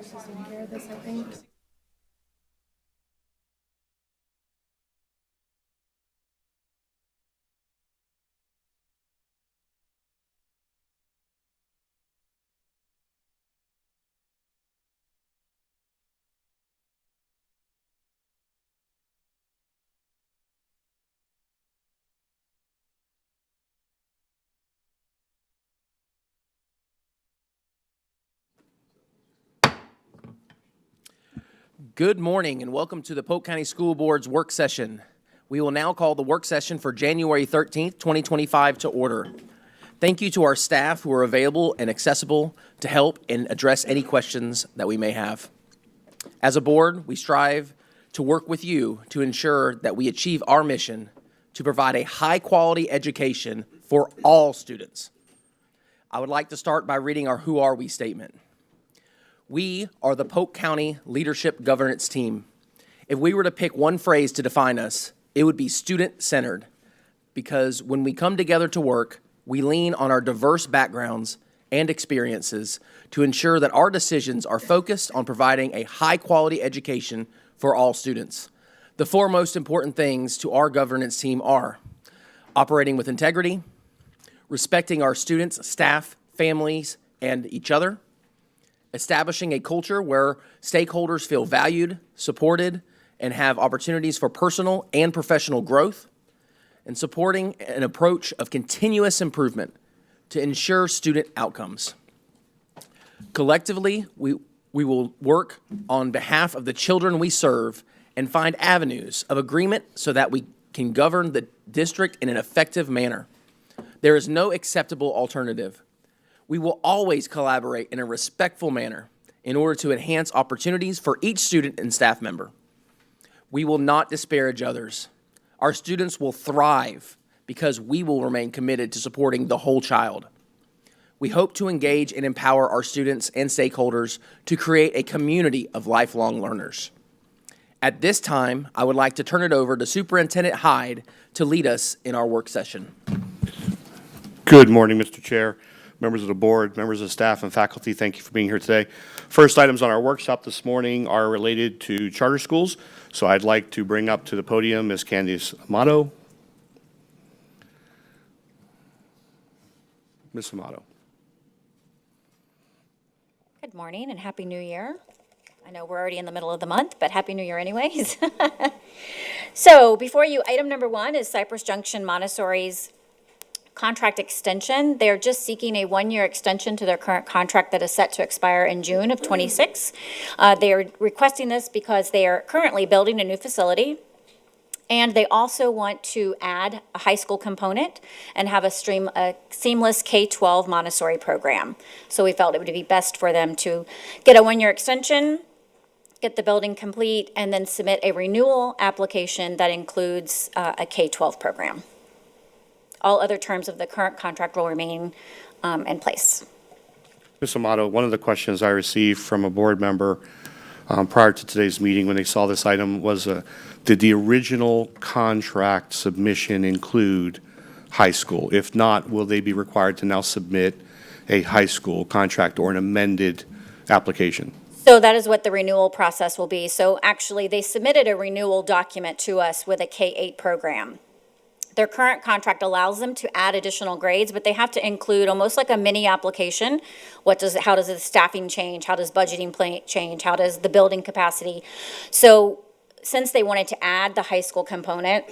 She's taking care of this, I think. Good morning and welcome to the Polk County School Board's work session. We will now call the work session for January 13th, 2025 to order. Thank you to our staff who are available and accessible to help and address any questions that we may have. As a board, we strive to work with you to ensure that we achieve our mission to provide a high-quality education for all students. I would like to start by reading our Who Are We statement. We are the Polk County Leadership Governance Team. If we were to pick one phrase to define us, it would be student-centered, because when we come together to work, we lean on our diverse backgrounds and experiences to ensure that our decisions are focused on providing a high-quality education for all students. The four most important things to our governance team are operating with integrity, respecting our students, staff, families, and each other, establishing a culture where stakeholders feel valued, supported, and have opportunities for personal and professional growth, and supporting an approach of continuous improvement to ensure student outcomes. Collectively, we will work on behalf of the children we serve and find avenues of agreement so that we can govern the district in an effective manner. There is no acceptable alternative. We will always collaborate in a respectful manner in order to enhance opportunities for each student and staff member. We will not disparage others. Our students will thrive because we will remain committed to supporting the whole child. We hope to engage and empower our students and stakeholders to create a community of lifelong learners. At this time, I would like to turn it over to Superintendent Hyde to lead us in our work session. Good morning, Mr. Chair, members of the board, members of staff, and faculty. Thank you for being here today. First items on our workshop this morning are related to charter schools. So I'd like to bring up to the podium Ms. Candice Amato. Ms. Amato. Good morning and Happy New Year. I know we're already in the middle of the month, but Happy New Year anyways. So before you, item number one is Cypress Junction Montessori's contract extension. They're just seeking a one-year extension to their current contract that is set to expire in June of 26. They are requesting this because they are currently building a new facility, and they also want to add a high school component and have a seamless K-12 Montessori program. So we felt it would be best for them to get a one-year extension, get the building complete, and then submit a renewal application that includes a K-12 program. All other terms of the current contract will remain in place. Ms. Amato, one of the questions I received from a board member prior to today's meeting when they saw this item was, did the original contract submission include high school? If not, will they be required to now submit a high school contract or an amended application? So that is what the renewal process will be. So actually, they submitted a renewal document to us with a K-8 program. Their current contract allows them to add additional grades, but they have to include almost like a mini application. How does the staffing change? How does budgeting change? How does the building capacity? So since they wanted to add the high school component,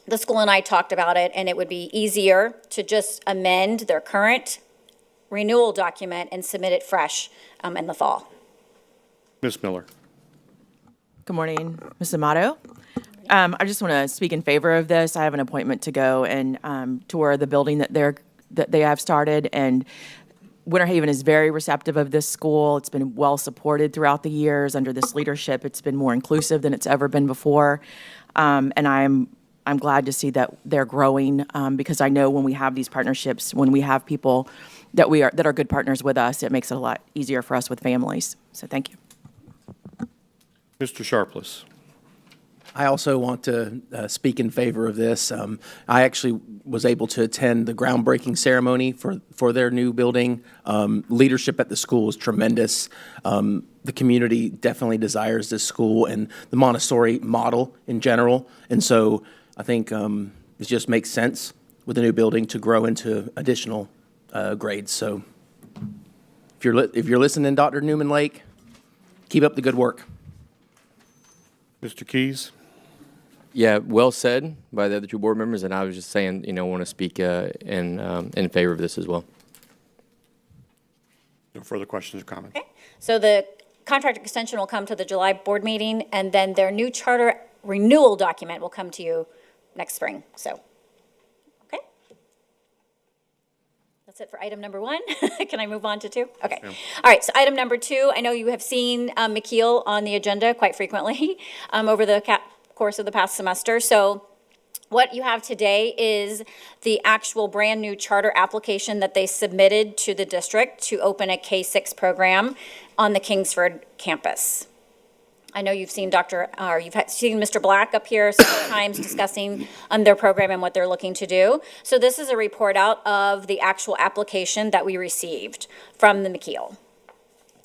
the school and I talked about it, and it would be easier to just amend their current renewal document and submit it fresh in the fall. Ms. Miller. Good morning, Ms. Amato. I just want to speak in favor of this. I have an appointment to go and tour the building that they have started, and Winter Haven is very receptive of this school. It's been well supported throughout the years under this leadership. It's been more inclusive than it's ever been before, and I'm glad to see that they're growing because I know when we have these partnerships, when we have people that are good partners with us, it makes it a lot easier for us with families. So thank you. Mr. Sharpless. I also want to speak in favor of this. I actually was able to attend the groundbreaking ceremony for their new building. Leadership at the school is tremendous. the community definitely desires this school and the Montessori model in general. And so I think it just makes sense with the new building to grow into additional grades. So if you're listening, Dr. Newman Lake, keep up the good work. Mr. Keys? Yeah, well said by the other two board members, and I was just saying, want to speak in favor of this as well. No further questions or comments? Okay. So the contract extension will come to the July board meeting, and then their new charter renewal document will come to you next spring. So, okay. That's it for item number 1. Can I move on to 2? Okay. Yeah. All right, so item number 2, I know you have seen McKeel on the agenda quite frequently over the course of the past semester. So what you have today is the actual brand-new charter application that they submitted to the district to open a K-6 program on the Kingsford campus. I know you've seen seen Mr. Black up here several times discussing their program and what they're looking to do. So this is a report out of the actual application that we received from the McKeel.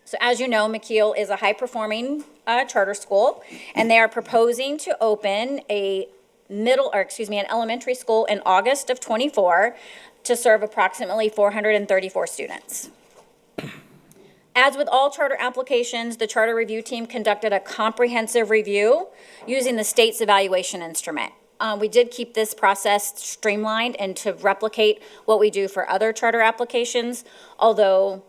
So as you know, McKeel is a high-performing charter school, and they are proposing to open an elementary school in August of '24 to serve approximately 434 students. As with all charter applications, the charter review team conducted a comprehensive review using the state's evaluation instrument. We did keep this process streamlined and to replicate what we do for other charter applications, although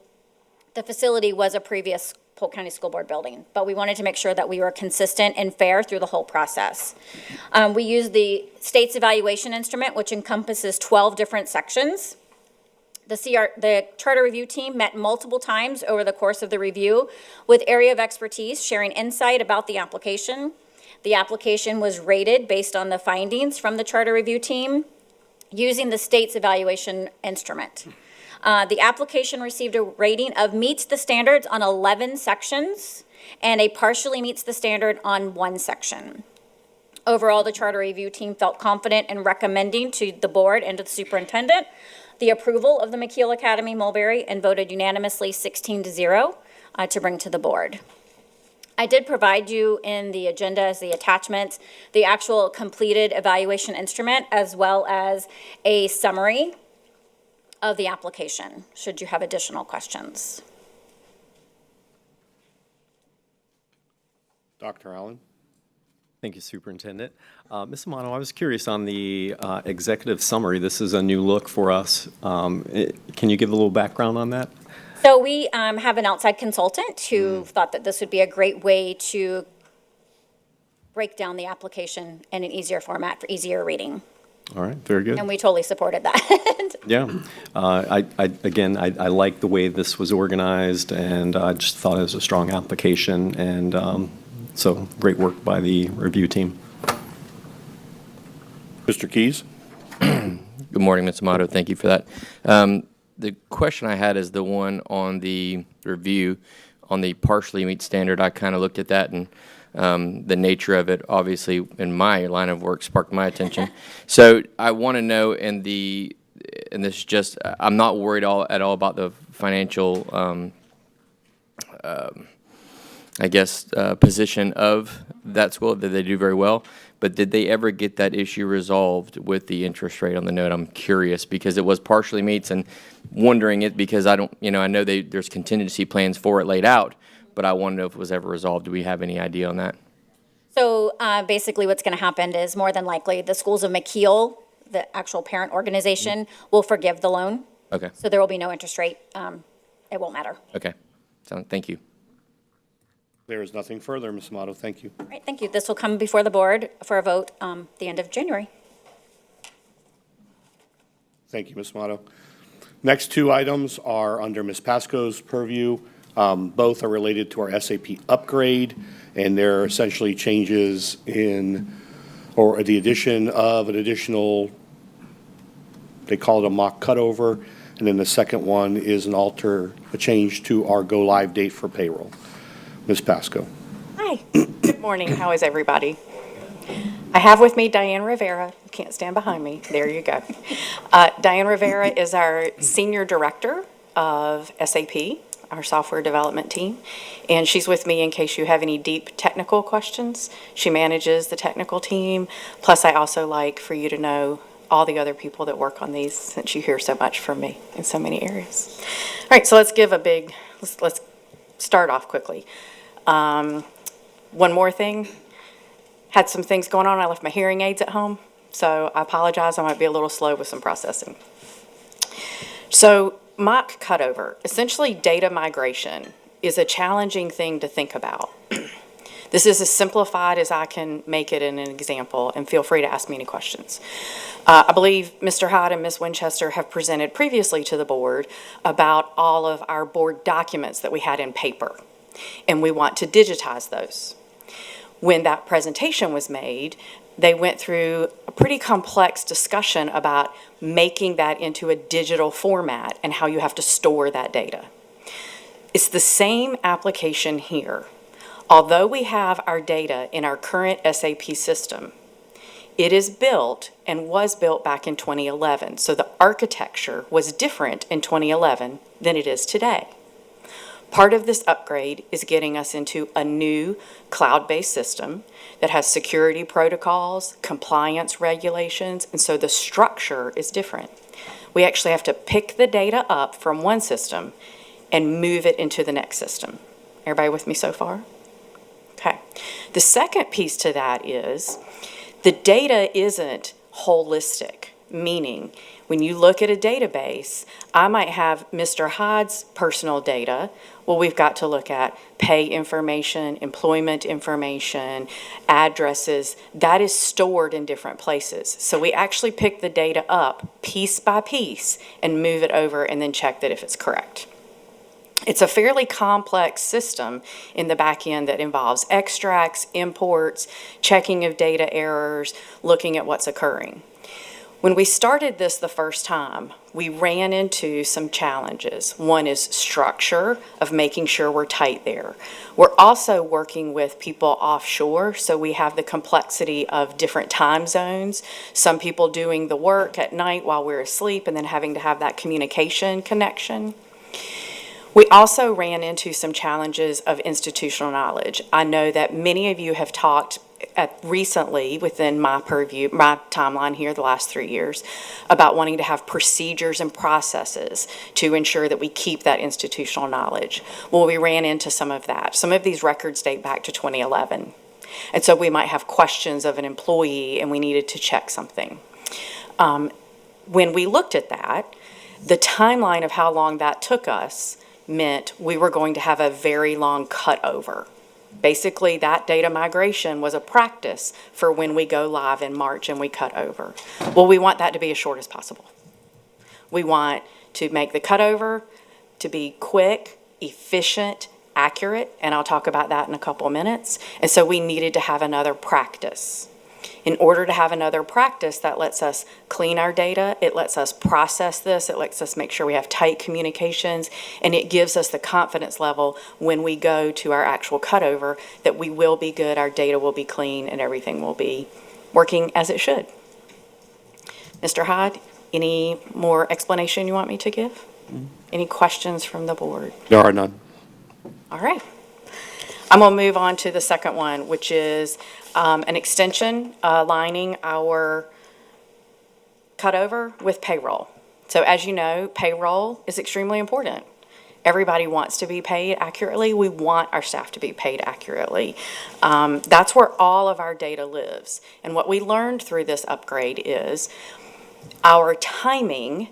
the facility was a previous Polk County School Board building, but we wanted to make sure that we were consistent and fair through the whole process. We used the state's evaluation instrument, which encompasses 12 different sections. The charter review team met multiple times over the course of the review with area of expertise sharing insight about the application. The application was rated based on the findings from the charter review team using the state's evaluation instrument. The application received a rating of meets the standards on 11 sections and a partially meets the standard on 1 section. Overall, the charter review team felt confident in recommending to the board and to the superintendent the approval of the McKeel Academy Mulberry and voted unanimously 16-0 to bring to the board. I did provide you in the agenda as the attachments, the actual completed evaluation instrument as well as a summary of the application, should you have additional questions. Dr. Allen? Thank you, Superintendent. Ms. Amato, I was curious on the executive summary. This is a new look for us. Can you give a little background on that? So we have an outside consultant who thought that this would be a great way to break down the application in an easier format for easier reading. All right, very good. And we totally supported that. Yeah. I like the way this was organized, and I just thought it was a strong application, and so great work by the review team. Mr. Keys? Good morning, Ms. Amato. Thank you for that. The question I had is the one on the review on the partially meet standard. I kind of looked at that, and the nature of it, obviously, in my line of work, sparked my attention. So I want to know, and this is just, I'm not worried at all about the financial, position of that school, that they do very well. But did they ever get that issue resolved with the interest rate on the note? I'm curious, because it was partially meets, and wondering it because I know there's contingency plans for it laid out, but I want to know if it was ever resolved. Do we have any idea on that? So basically what's going to happen is more than likely the schools of McKeel, the actual parent organization, will forgive the loan. Okay. So there will be no interest rate. It won't matter. Okay. Thank you. There is nothing further, Ms. Amato. Thank you. All right, thank you. This will come before the board for a vote the end of January. Thank you, Ms. Amato. Next 2 items are under Ms. Pasco's purview. Both are related to our SAP upgrade, and they're essentially changes or the addition of an additional, they call it a mock cutover, and then the second one is a change to our go-live date for payroll. Ms. Pasco. Hi, good morning. How is everybody? I have with me Diane Rivera. You can't stand behind me. There you go. Diane Rivera is our Senior Director of SAP. our software development team. And she's with me in case you have any deep technical questions. She manages the technical team. Plus, I also like for you to know all the other people that work on these, since you hear so much from me in so many areas. All right, so let's start off quickly. One more thing. Had some things going on. I left my hearing aids at home, so I apologize. I might be a little slow with some processing. So mock cutover, essentially data migration, is a challenging thing to think about. This is as simplified as I can make it in an example, and feel free to ask me any questions. I believe Mr. Hyde and Ms. Winchester have presented previously to the board about all of our board documents that we had in paper, and we want to digitize those. When that presentation was made, they went through a pretty complex discussion about making that into a digital format and how you have to store that data. It's the same application here. Although we have our data in our current SAP system, it is built and was built back in 2011. So the architecture was different in 2011 than it is today. Part of this upgrade is getting us into a new cloud-based system that has security protocols, compliance regulations, and so the structure is different. We actually have to pick the data up from one system and move it into the next system. Everybody with me so far? Okay. The second piece to that is the data isn't holistic, meaning when you look at a database, I might have Mr. Hyde's personal data. Well, we've got to look at pay information, employment information, addresses. That is stored in different places. So we actually pick the data up piece by piece and move it over and then check that if it's correct. It's a fairly complex system in the back end that involves extracts, imports, checking of data errors, looking at what's occurring. When we started this the first time, we ran into some challenges. One is structure of making sure we're tight there. We're also working with people offshore, so we have the complexity of different time zones. Some people doing the work at night while we're asleep and then having to have that communication connection. We also ran into some challenges of institutional knowledge. I know that many of you have talked recently within my purview, my timeline here the last 3 years, about wanting to have procedures and processes to ensure that we keep that institutional knowledge. Well, we ran into some of that. Some of these records date back to 2011. And so we might have questions of an employee and we needed to check something. When we looked at that, the timeline of how long that took us meant we were going to have a very long cutover. Basically, that data migration was a practice for when we go live in March and we cut over. Well, we want that to be as short as possible. We want to make the cutover to be quick, efficient, accurate, and I'll talk about that in a couple of minutes. And so we needed to have another practice. In order to have another practice that lets us clean our data, it lets us process this, it lets us make sure we have tight communications, and it gives us the confidence level when we go to our actual cutover that we will be good, our data will be clean, and everything will be working as it should. Mr. Hyde, any more explanation you want me to give? Any questions from the board? There are none. All right. I'm going to move on to the second one, which is an extension aligning our cutover with payroll. So as you know, payroll is extremely important. Everybody wants to be paid accurately. We want our staff to be paid accurately. That's where all of our data lives. And what we learned through this upgrade is our timing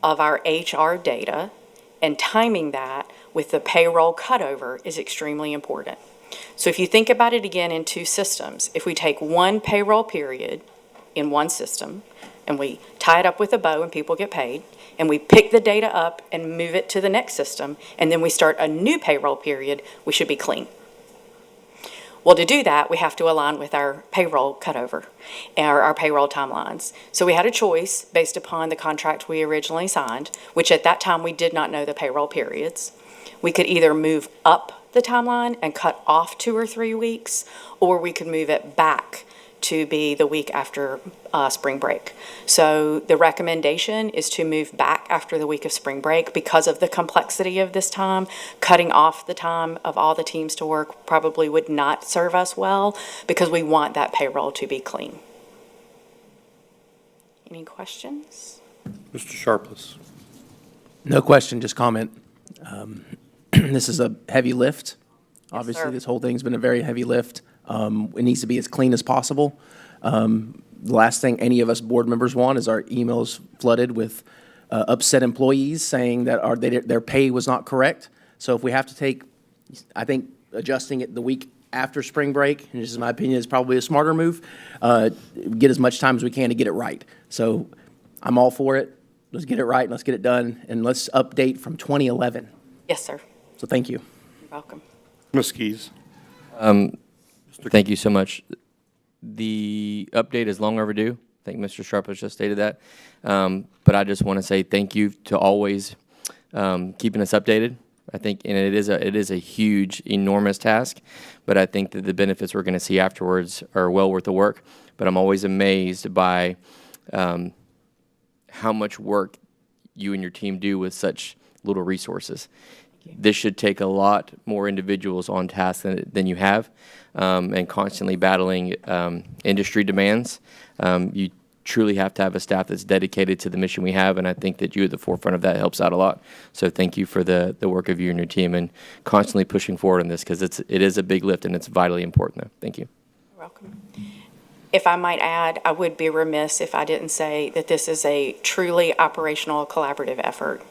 of our HR data and timing that with the payroll cutover is extremely important. So if you think about it again in two systems, if we take one payroll period in one system and we tie it up with a bow and people get paid, and we pick the data up and move it to the next system, and then we start a new payroll period, we should be clean. Well, to do that, we have to align with our payroll cutover, our payroll timelines. So we had a choice based upon the contract we originally signed, which at that time we did not know the payroll periods. We could either move up the timeline and cut off 2 or 3 weeks, or we could move it back to be the week after spring break. So the recommendation is to move back after the week of spring break because of the complexity of this time. Cutting off the time of all the teams to work probably would not serve us well because we want that payroll to be clean. Any questions? Mr. Sharpless. No question, just comment. This is a heavy lift. Obviously, sir. this whole thing's been a very heavy lift. It needs to be as clean as possible. The last thing any of us board members want is our emails flooded with upset employees saying that their pay was not correct. So if we have to take, I think adjusting it the week after spring break, and this is my opinion, is probably a smarter move. Get as much time as we can to get it right. So I'm all for it. Let's get it right, and let's get it done, and let's update from 2011. Yes, sir. So thank you. You're welcome. Ms. Keys. Thank you so much. The update is long overdue. I think Mr. Sharp has just stated that. But I just want to say thank you to always keeping us updated. I think, and it is a huge, enormous task, but I think that the benefits we're going to see afterwards are well worth the work. But I'm always amazed by how much work you and your team do with such little resources. This should take a lot more individuals on task than you have, and constantly battling industry demands. You truly have to have a staff that's dedicated to the mission we have, and I think that you at the forefront of that helps out a lot. So thank you for the work of you and your team and constantly pushing forward on this because it is a big lift and it's vitally important. Though. Thank you. You're welcome. If I might add, I would be remiss if I didn't say that this is a truly operational collaborative effort.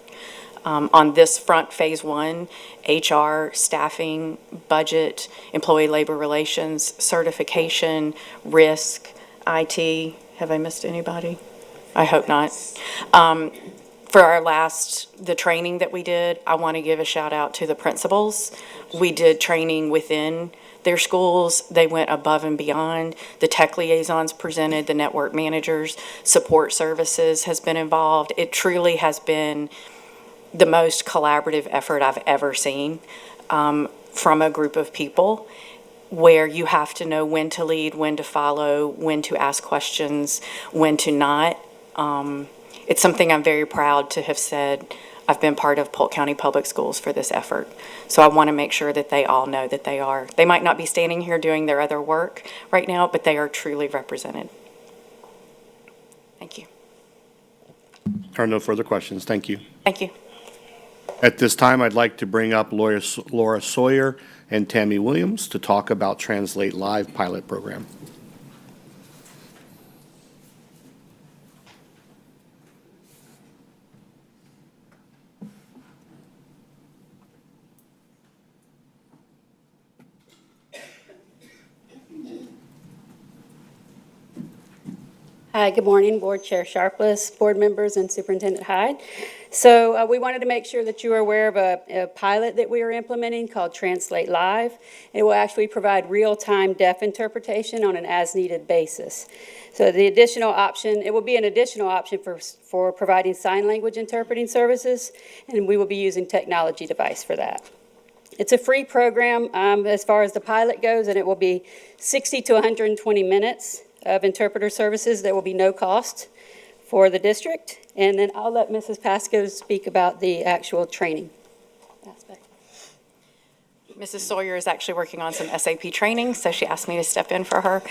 On this front, phase one, HR, staffing, budget, employee labor relations, certification, risk, IT. Have I missed anybody? I hope not. For the training that we did, I want to give a shout out to the principals. We did training within their schools. They went above and beyond. The tech liaisons presented, the network managers, support services has been involved. It truly has been the most collaborative effort I've ever seen from a group of people where you have to know when to lead, when to follow, when to ask questions, when to not. It's something I'm very proud to have said I've been part of Polk County Public Schools for this effort. So I want to make sure that they all know that they are. They might not be standing here doing their other work right now, but they are truly represented. Thank you. There are no further questions. Thank you. Thank you. At this time, I'd like to bring up Laura Sawyer and Tammy Williams to talk about Translate Live pilot program. Hi, good morning, Board Chair Sharpless, board members, and Superintendent Hyde. So we wanted to make sure that you are aware of a pilot that we are implementing called Translate Live. It will actually provide real-time deaf interpretation on an as-needed basis. So the additional option, it will be an additional option for providing sign language interpreting services, and we will be using technology device for that. It's a free program as far as the pilot goes, and it will be 60 to 120 minutes of interpreter services. There will be no cost for the district. And then I'll let Mrs. Pasco speak about the actual training aspect. Mrs. Sawyer is actually working on some SAP training, so she asked me to step in for her.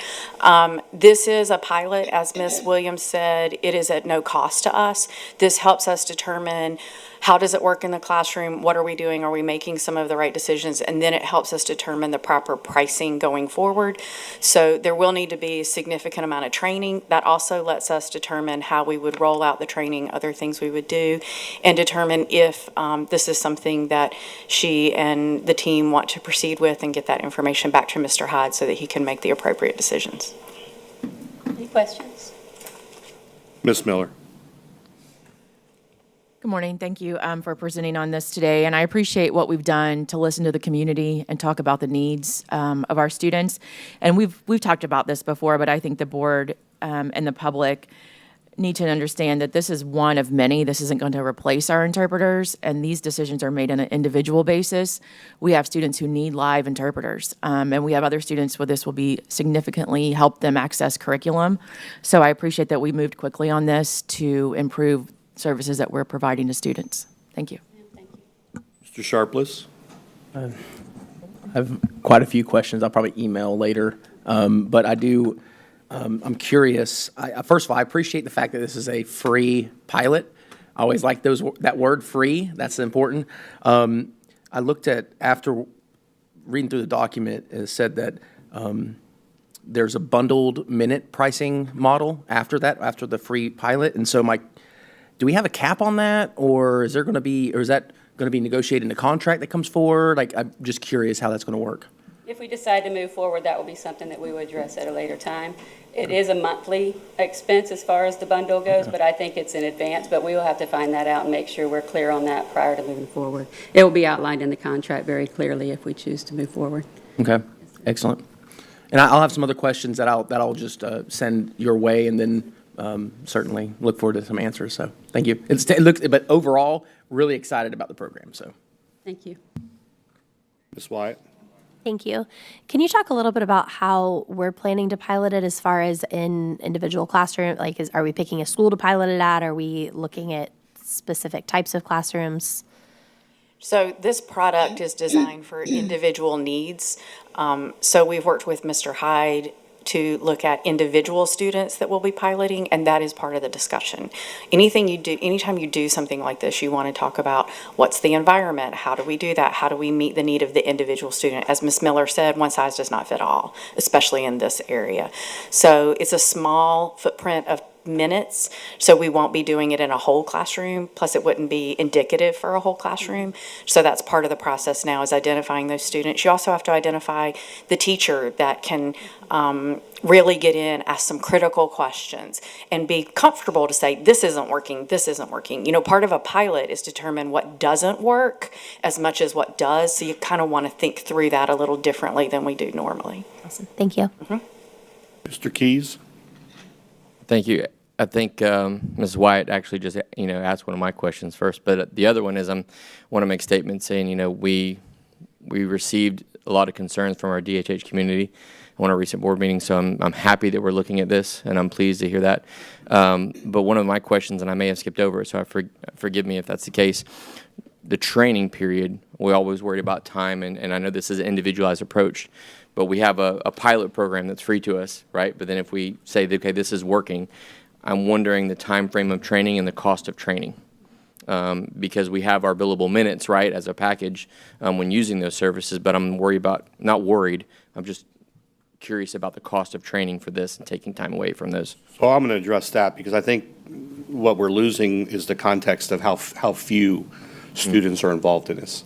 This is a pilot, as Ms. Williams said, it is at no cost to us. This helps us determine how does it work in the classroom, what are we doing, are we making some of the right decisions, and then it helps us determine the proper pricing going forward. So there will need to be a significant amount of training. That also lets us determine how we would roll out the training, other things we would do, and determine if this is something that she and the team want to proceed with and get that information back to Mr. Hyde so that he can make the appropriate decisions. Any questions? Ms. Miller. Good morning. Thank you for presenting on this today. And I appreciate what we've done to listen to the community and talk about the needs of our students. And we've talked about this before, but I think the board and the public need to understand that this is one of many. This isn't going to replace our interpreters, and these decisions are made on an individual basis. We have students who need live interpreters, and we have other students where this will be significantly help them access curriculum. So I appreciate that we moved quickly on this to improve services that we're providing to students. Thank you. Mr. Sharpless? I have quite a few questions I'll probably email later, but I do, I'm curious. First of all, I appreciate the fact that this is a free pilot. I always like that word free, that's important. I looked at, after reading through the document, it said that there's a bundled minute pricing model after that, after the free pilot. And so do we have a cap on that, or is there going to be, or is that going to be negotiated in the contract that comes forward? Like, I'm just curious how that's going to work. If we decide to move forward, that will be something that we will address at a later time. It is a monthly expense as far as the bundle goes, but I think it's in advance, but we will have to find that out and make sure we're clear on that prior to moving forward. It will be outlined in the contract very clearly if we choose to move forward. Okay, excellent. And I'll have some other questions that I'll just send your way, and then certainly look forward to some answers. So thank you. But overall, really excited about the program. So Thank you. Ms. Wyatt? Thank you. Can you talk a little bit about how we're planning to pilot it as far as in individual classroom? Like, are we picking a school to pilot it at? Are we looking at specific types of classrooms? So this product is designed for individual needs. So we've worked with Mr. Hyde to look at individual students that we'll be piloting, and that is part of the discussion. Anything you do, anytime you do something like this, you want to talk about what's the environment, how do we do that, how do we meet the need of the individual student? As Ms. Miller said, one size does not fit all, especially in this area. So it's a small footprint of minutes, so we won't be doing it in a whole classroom, plus it wouldn't be indicative for a whole classroom. So that's part of the process now, is identifying those students. You also have to identify the teacher that can really get in, ask some critical questions, and be comfortable to say, this isn't working, this isn't working. You know, part of a pilot is determine what doesn't work as much as what does, so you kind of want to think through that a little differently than we do normally. Awesome. Thank you. Mr. Keys? Thank you. I think Ms. Wyatt actually just, asked one of my questions first, but the other one is I want to make statements saying, we received a lot of concerns from our DHH community on our recent board meeting, so I'm happy that we're looking at this, and I'm pleased to hear that. But one of my questions, and I may have skipped over it, so forgive me if that's the case, the training period, we always worried about time, and I know this is an individualized approach, but we have a pilot program that's free to us, right? But then if we say, okay, this is working, I'm wondering the time frame of training and the cost of training. Because we have our billable minutes, right, as a package when using those services, but I'm not worried, I'm just curious about the cost of training for this and taking time away from those. So I'm going to address that, because I think what we're losing is the context of how few students are involved in this.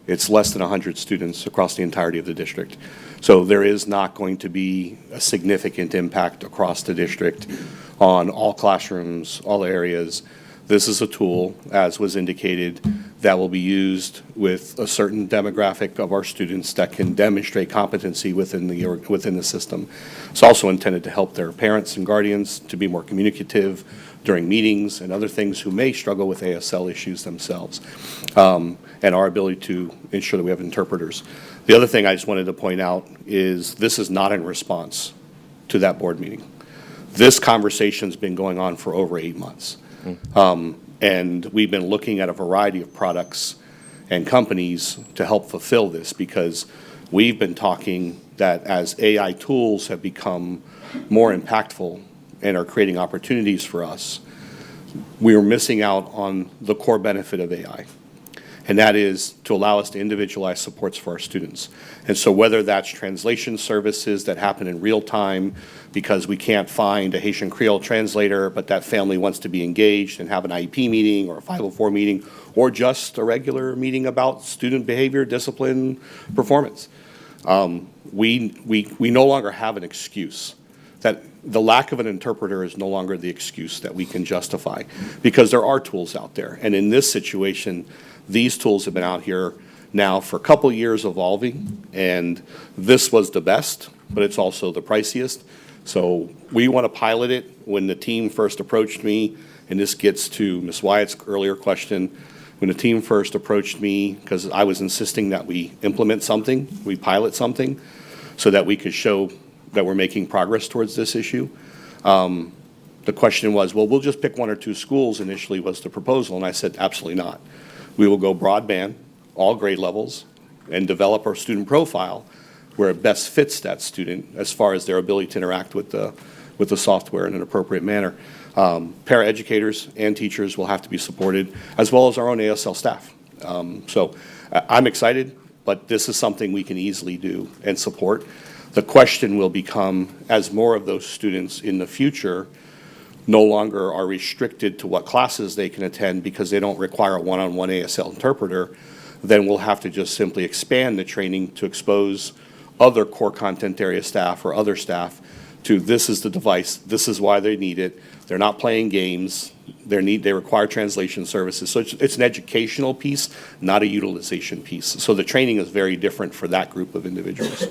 It's less than 100 students across the entirety of the district. So there is not going to be a significant impact across the district on all classrooms, all areas. This is a tool, as was indicated, that will be used with a certain demographic of our students that can demonstrate competency within the system. It's also intended to help their parents and guardians to be more communicative during meetings and other things who may struggle with ASL issues themselves, and our ability to ensure that we have interpreters. The other thing I just wanted to point out is this is not in response to that board meeting. This conversation's been going on for over 8 months. And we've been looking at a variety of products and companies to help fulfill this, because we've been talking that as AI tools have become more impactful and are creating opportunities for us, we are missing out on the core benefit of AI. And that is to allow us to individualize supports for our students. And so whether that's translation services that happen in real time because we can't find a Haitian Creole translator, but that family wants to be engaged and have an IEP meeting or a 504 meeting, or just a regular meeting about student behavior, discipline, performance. We no longer have an excuse. That the lack of an interpreter is no longer the excuse that we can justify, because there are tools out there. And in this situation, these tools have been out here now for a couple years evolving, and this was the best, but it's also the priciest. So we want to pilot it. When the team first approached me, and this gets to Ms. Wyatt's earlier question, when the team first approached me, because I was insisting that we implement something, we pilot something, so that we could show that we're making progress towards this issue. The question was, well, we'll just pick 1 or 2 schools initially was the proposal, and I said, absolutely not. We will go broadband, all grade levels, and develop our student profile where it best fits that student as far as their ability to interact with the software in an appropriate manner. Paraeducators and teachers will have to be supported, as well as our own ASL staff. So I'm excited, but this is something we can easily do and support. The question will become, as more of those students in the future no longer are restricted to what classes they can attend because they don't require a one-on-one ASL interpreter, then we'll have to just simply expand the training to expose other core content area staff or other staff to this is the device, this is why they need it, they're not playing games, they require translation services. So it's an educational piece, not a utilization piece. So the training is very different for that group of individuals.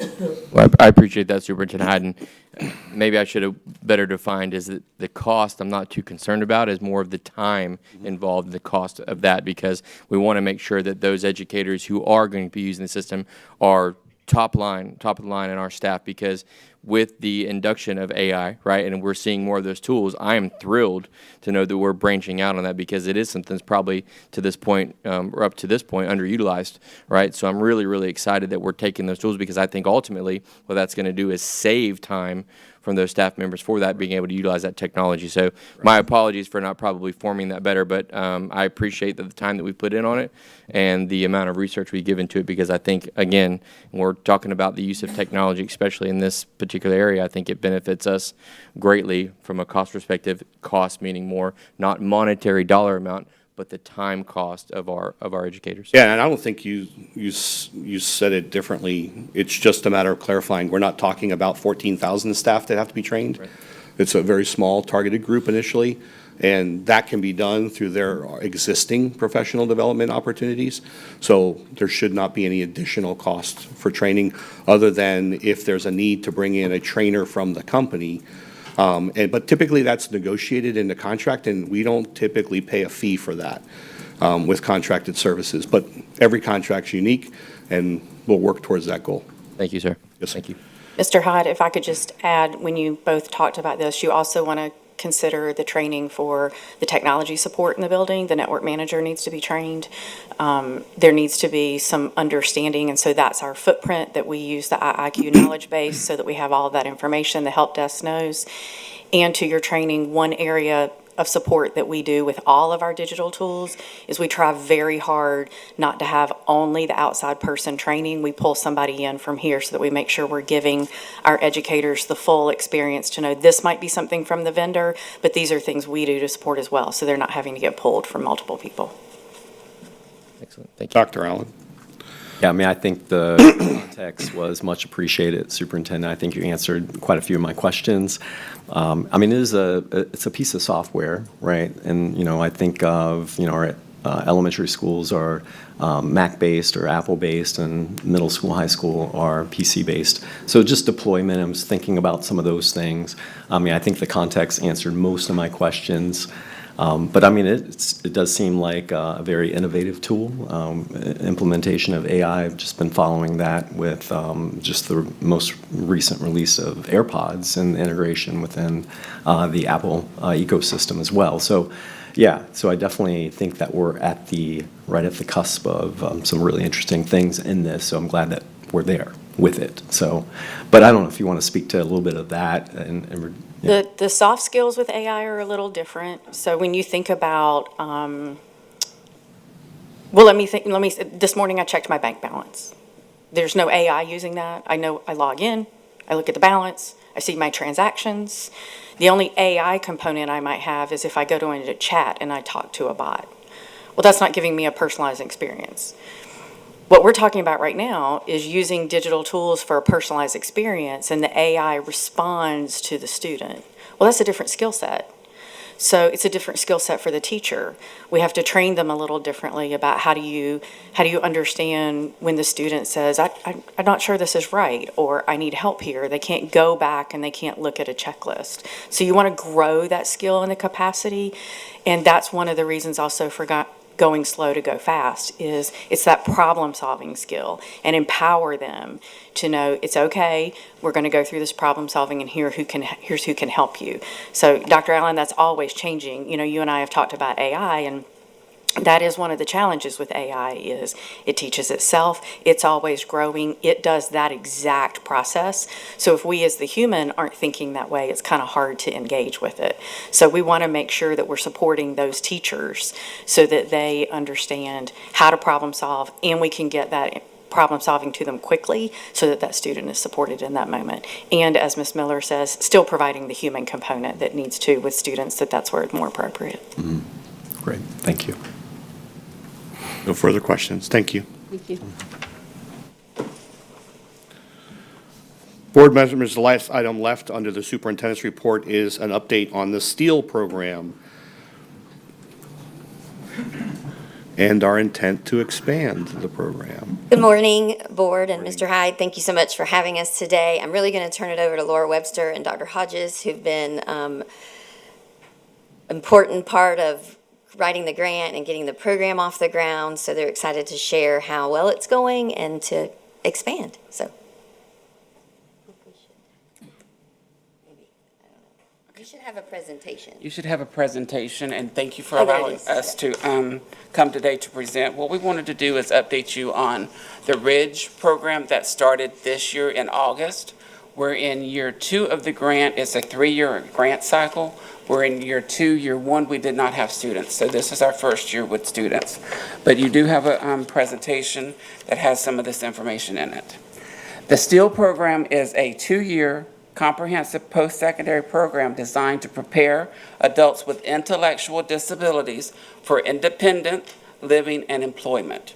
Well, I appreciate that, Superintendent Hyden. Maybe I should have better defined is that the cost I'm not too concerned about is more of the time involved in the cost of that, because we want to make sure that those educators who are going to be using the system are top of the line in our staff, because with the induction of AI, right, and we're seeing more of those tools, I am thrilled to know that we're branching out on that, because it is something that's probably to this point, or up to this point, underutilized, right? So I'm really, really excited that we're taking those tools, because I think ultimately what that's going to do is save time from those staff members for that, being able to utilize that technology. So my apologies for not probably forming that better, but I appreciate the time that we put in on it and the amount of research we've given to it, because I think, again, when we're talking about the use of technology, especially in this particular area, I think it benefits us greatly from a cost perspective, cost meaning more, not monetary dollar amount, but the time cost of our educators. Yeah, and I don't think you said it differently. It's just a matter of clarifying. We're not talking about 14,000 staff that have to be trained. Right. It's a very small targeted group initially, and that can be done through their existing professional development opportunities. So there should not be any additional cost for training, other than if there's a need to bring in a trainer from the company. But typically that's negotiated in the contract, and we don't typically pay a fee for that with contracted services. But every contract's unique, and we'll work towards that goal. Thank you, sir. Yes, thank you. Mr. Hyde, if I could just add, when you both talked about this, you also want to consider the training for the technology support in the building. The network manager needs to be trained. There needs to be some understanding, and so that's our footprint, that we use the IIQ knowledge base so that we have all of that information the help desk knows. And to your training, one area of support that we do with all of our digital tools is we try very hard not to have only the outside person training. We pull somebody in from here so that we make sure we're giving our educators the full experience to know this might be something from the vendor, but these are things we do to support as well, so they're not having to get pulled from multiple people. Excellent. Thank you. Dr. Allen. Yeah, I mean, I think the context was much appreciated, Superintendent. I think you answered quite a few of my questions. I mean, it's a piece of software, right? And, you know, I think of, you know, our elementary schools are Mac-based or Apple-based, and middle school, high school are PC-based. So just deployment, I was thinking about some of those things. I mean, I think the context answered most of my questions. But I mean, it does seem like a very innovative tool. Implementation of AI, I've just been following that with just the most recent release of AirPods and integration within the Apple ecosystem as well. So yeah, so I definitely think that we're right at the cusp of some really interesting things in this. So I'm glad that we're there with it. So, but I don't know if you want to speak to a little bit of that and yeah. The soft skills with AI are a little different. So when you think about, well, this morning I checked my bank balance. There's no AI using that. I know I log in, I look at the balance, I see my transactions. The only AI component I might have is if I go to a chat and I talk to a bot. Well, that's not giving me a personalized experience. What we're talking about right now is using digital tools for a personalized experience, and the AI responds to the student. Well, that's a different skill set. So it's a different skill set for the teacher. We have to train them a little differently about how do you understand when the student says, I'm not sure this is right, or I need help here. They can't go back and they can't look at a checklist. So you want to grow that skill and the capacity. And that's one of the reasons also for going slow to go fast is it's that problem-solving skill, and empower them to know it's okay, we're going to go through this problem-solving, and here's who can help you. So Dr. Allen, that's always changing. You know, you and I have talked about AI, and that is one of the challenges with AI is it teaches itself, it's always growing, it does that exact process. So if we as the human aren't thinking that way, it's kind of hard to engage with it. So we want to make sure that we're supporting those teachers so that they understand how to problem solve, and we can get that problem solving to them quickly so that that student is supported in that moment. And as Ms. Miller says, still providing the human component that needs to with students, that's where it's more appropriate. Great, thank you. No further questions. Thank you. Thank you. Board members, the last item left under the superintendent's report is an update on the STEAL program and our intent to expand the program. Good morning, Board and Mr. Hyde. Thank you so much for having us today. I'm really going to turn it over to Laura Webster and Dr. Hodges, who've been important part of writing the grant and getting the program off the ground. So they're excited to share how well it's going and to expand. So. You should have a presentation. You should have a presentation, and thank you for Oh, there it allowing is. us to come today to present. What we wanted to do is update you on the RIDGE program that started this year in August. We're in year 2 of the grant. It's a 3-year grant cycle. We're in year 2. Year 1, we did not have students, so this is our first year with students. But you do have a presentation that has some of this information in it. The STEAL program is a 2-year comprehensive post-secondary program designed to prepare adults with intellectual disabilities for independent living and employment.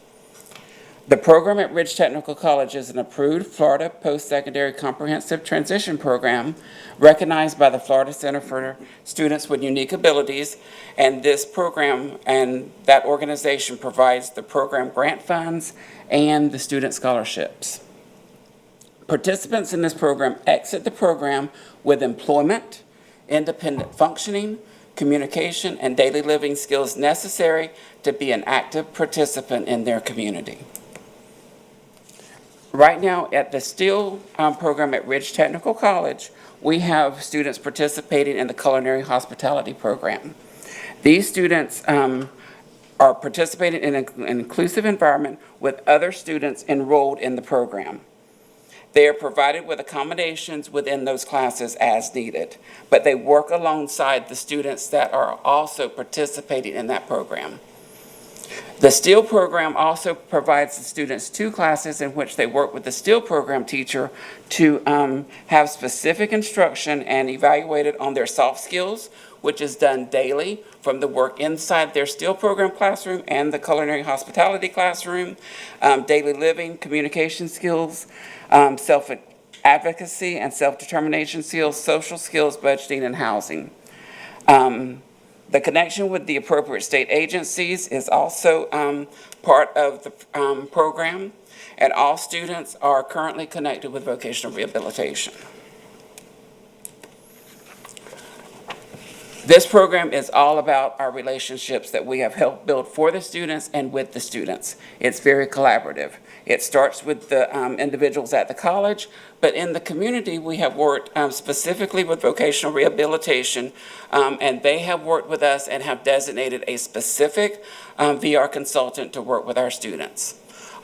The program at Ridge Technical College is an approved Florida post-secondary comprehensive transition program recognized by the Florida Center for Students with Unique Abilities, and this program and that organization provides the program grant funds and the student scholarships. Participants in this program exit the program with employment, independent functioning, communication, and daily living skills necessary to be an active participant in their community. Right now, at the STEAL program at Ridge Technical College, we have students participating in the culinary hospitality program. These students are participating in an inclusive environment with other students enrolled in the program. They are provided with accommodations within those classes as needed, but they work alongside the students that are also participating in that program. The STEAL program also provides the students 2 classes in which they work with the STEAL program teacher to have specific instruction and evaluated on their soft skills, which is done daily from the work inside their STEAL program classroom and the culinary hospitality classroom, daily living, communication skills, self-advocacy and self-determination skills, social skills, budgeting, and housing. The connection with the appropriate state agencies is also part of the program, and all students are currently connected with vocational rehabilitation. This program is all about our relationships that we have helped build for the students and with the students. It's very collaborative. It starts with the individuals at the college, but in the community, we have worked specifically with vocational rehabilitation, and they have worked with us and have designated a specific VR consultant to work with our students.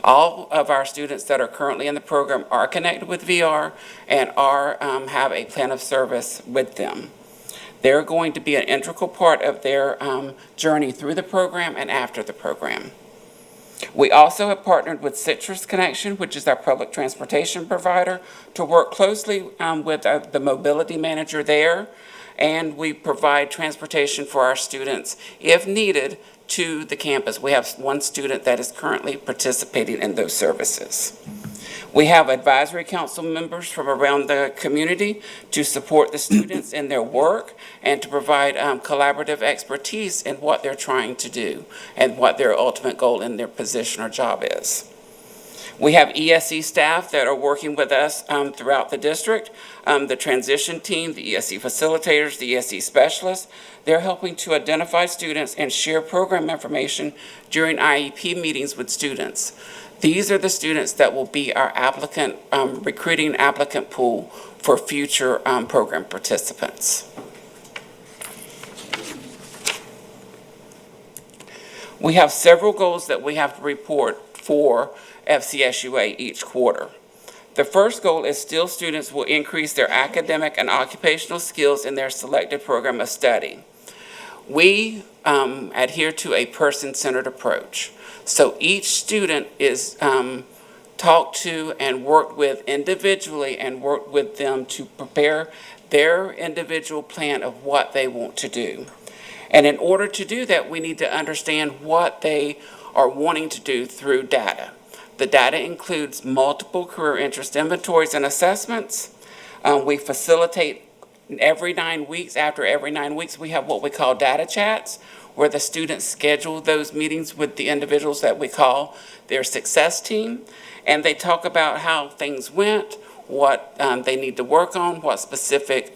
All of our students that are currently in the program are connected with VR and have a plan of service with them. They're going to be an integral part of their journey through the program and after the program. We also have partnered with Citrus Connection, which is our public transportation provider, to work closely with the mobility manager there, and we provide transportation for our students, if needed, to the campus. We have one student that is currently participating in those services. We have advisory council members from around the community to support the students in their work and to provide collaborative expertise in what they're trying to do and what their ultimate goal in their position or job is. We have ESE staff that are working with us throughout the district, the transition team, the ESE facilitators, the ESE specialists. They're helping to identify students and share program information during IEP meetings with students. These are the students that will be our applicant, recruiting applicant pool for future program participants. We have several goals that we have to report for FCSUA each quarter. The first goal is still students will increase their academic and occupational skills in their selected program of study. We adhere to a person-centered approach. So each student is talked to and worked with individually and worked with them to prepare their individual plan of what they want to do. And in order to do that, we need to understand what they are wanting to do through data. The data includes multiple career interest inventories and assessments. We facilitate every 9 weeks. After every 9 weeks, we have what we call data chats, where the students schedule those meetings with the individuals that we call their success team. And they talk about how things went, what they need to work on, what specific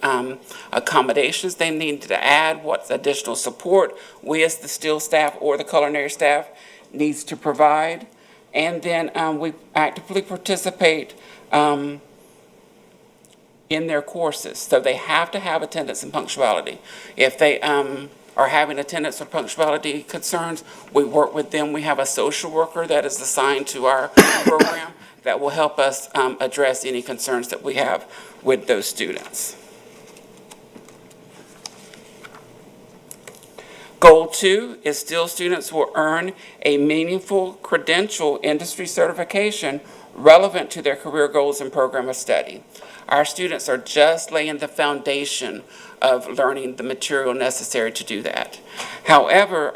accommodations they need to add, what additional support we as the STIL staff or the culinary staff needs to provide. And then we actively participate in their courses. So they have to have attendance and punctuality. If they are having attendance or punctuality concerns, we work with them. We have a social worker that is assigned to our program that will help us address any concerns that we have with those students. Goal 2 is still students will earn a meaningful credential industry certification relevant to their career goals and program of study. Our students are just laying the foundation of learning the material necessary to do that. However,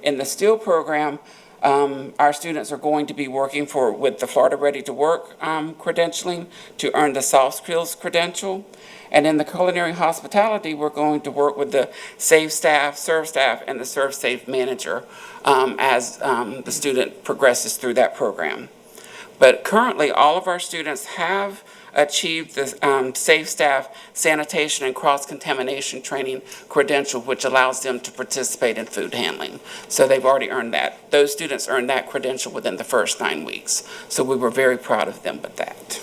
in the STIL program, our students are going to be working with the Florida Ready to Work credentialing to earn the soft skills credential. And in the culinary hospitality, we're going to work with the SAFE staff, SERVE staff, and the SERVE SAFE manager as the student progresses through that program. But currently, all of our students have achieved the SAFE staff sanitation and cross-contamination training credential, which allows them to participate in food handling. So they've already earned that. Those students earned that credential within the first 9 weeks. So we were very proud of them with that.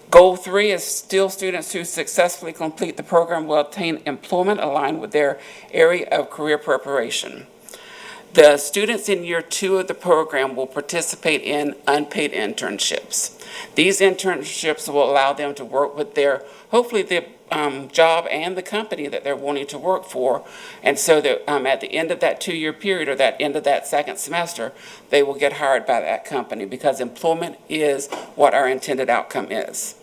Goal 3 is still students who successfully complete the program will obtain employment aligned with their area of career preparation. The students in year 2 of the program will participate in unpaid internships. These internships will allow them to work with hopefully the job and the company that they're wanting to work for. And so that at the end of that 2-year period or that end of that second semester, they will get hired by that company because employment is what our intended outcome is.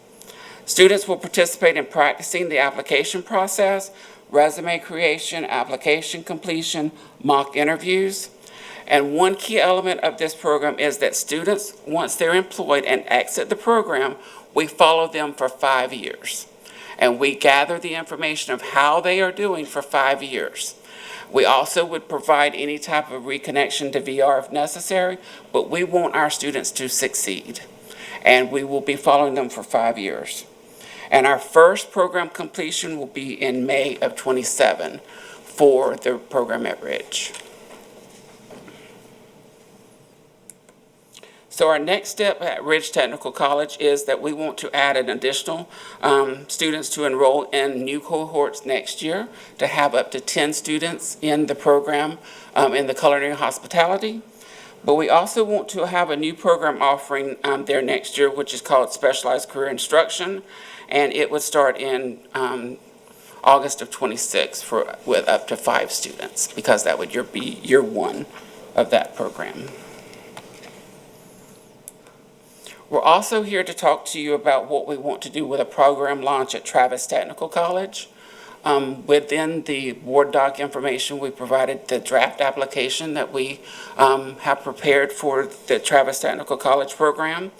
Students will participate in practicing the application process, resume creation, application completion, mock interviews. And one key element of this program is that students, once they're employed and exit the program, we follow them for 5 years. And we gather the information of how they are doing for 5 years. We also would provide any type of reconnection to VR if necessary, but we want our students to succeed. And we will be following them for 5 years. And our first program completion will be in May of '27 for the program at Ridge. So our next step at Ridge Technical College is that we want to add an additional students to enroll in new cohorts next year to have up to 10 students in the program in the culinary hospitality. But we also want to have a new program offering there next year, which is called Specialized Career Instruction. And it would start in August of '26 with up to 5 students, because that would be year 1 of that program. We're also here to talk to you about what we want to do with a program launch at Travis Technical College. Within the board doc information, we provided the draft application that we have prepared for the Travis Technical College program.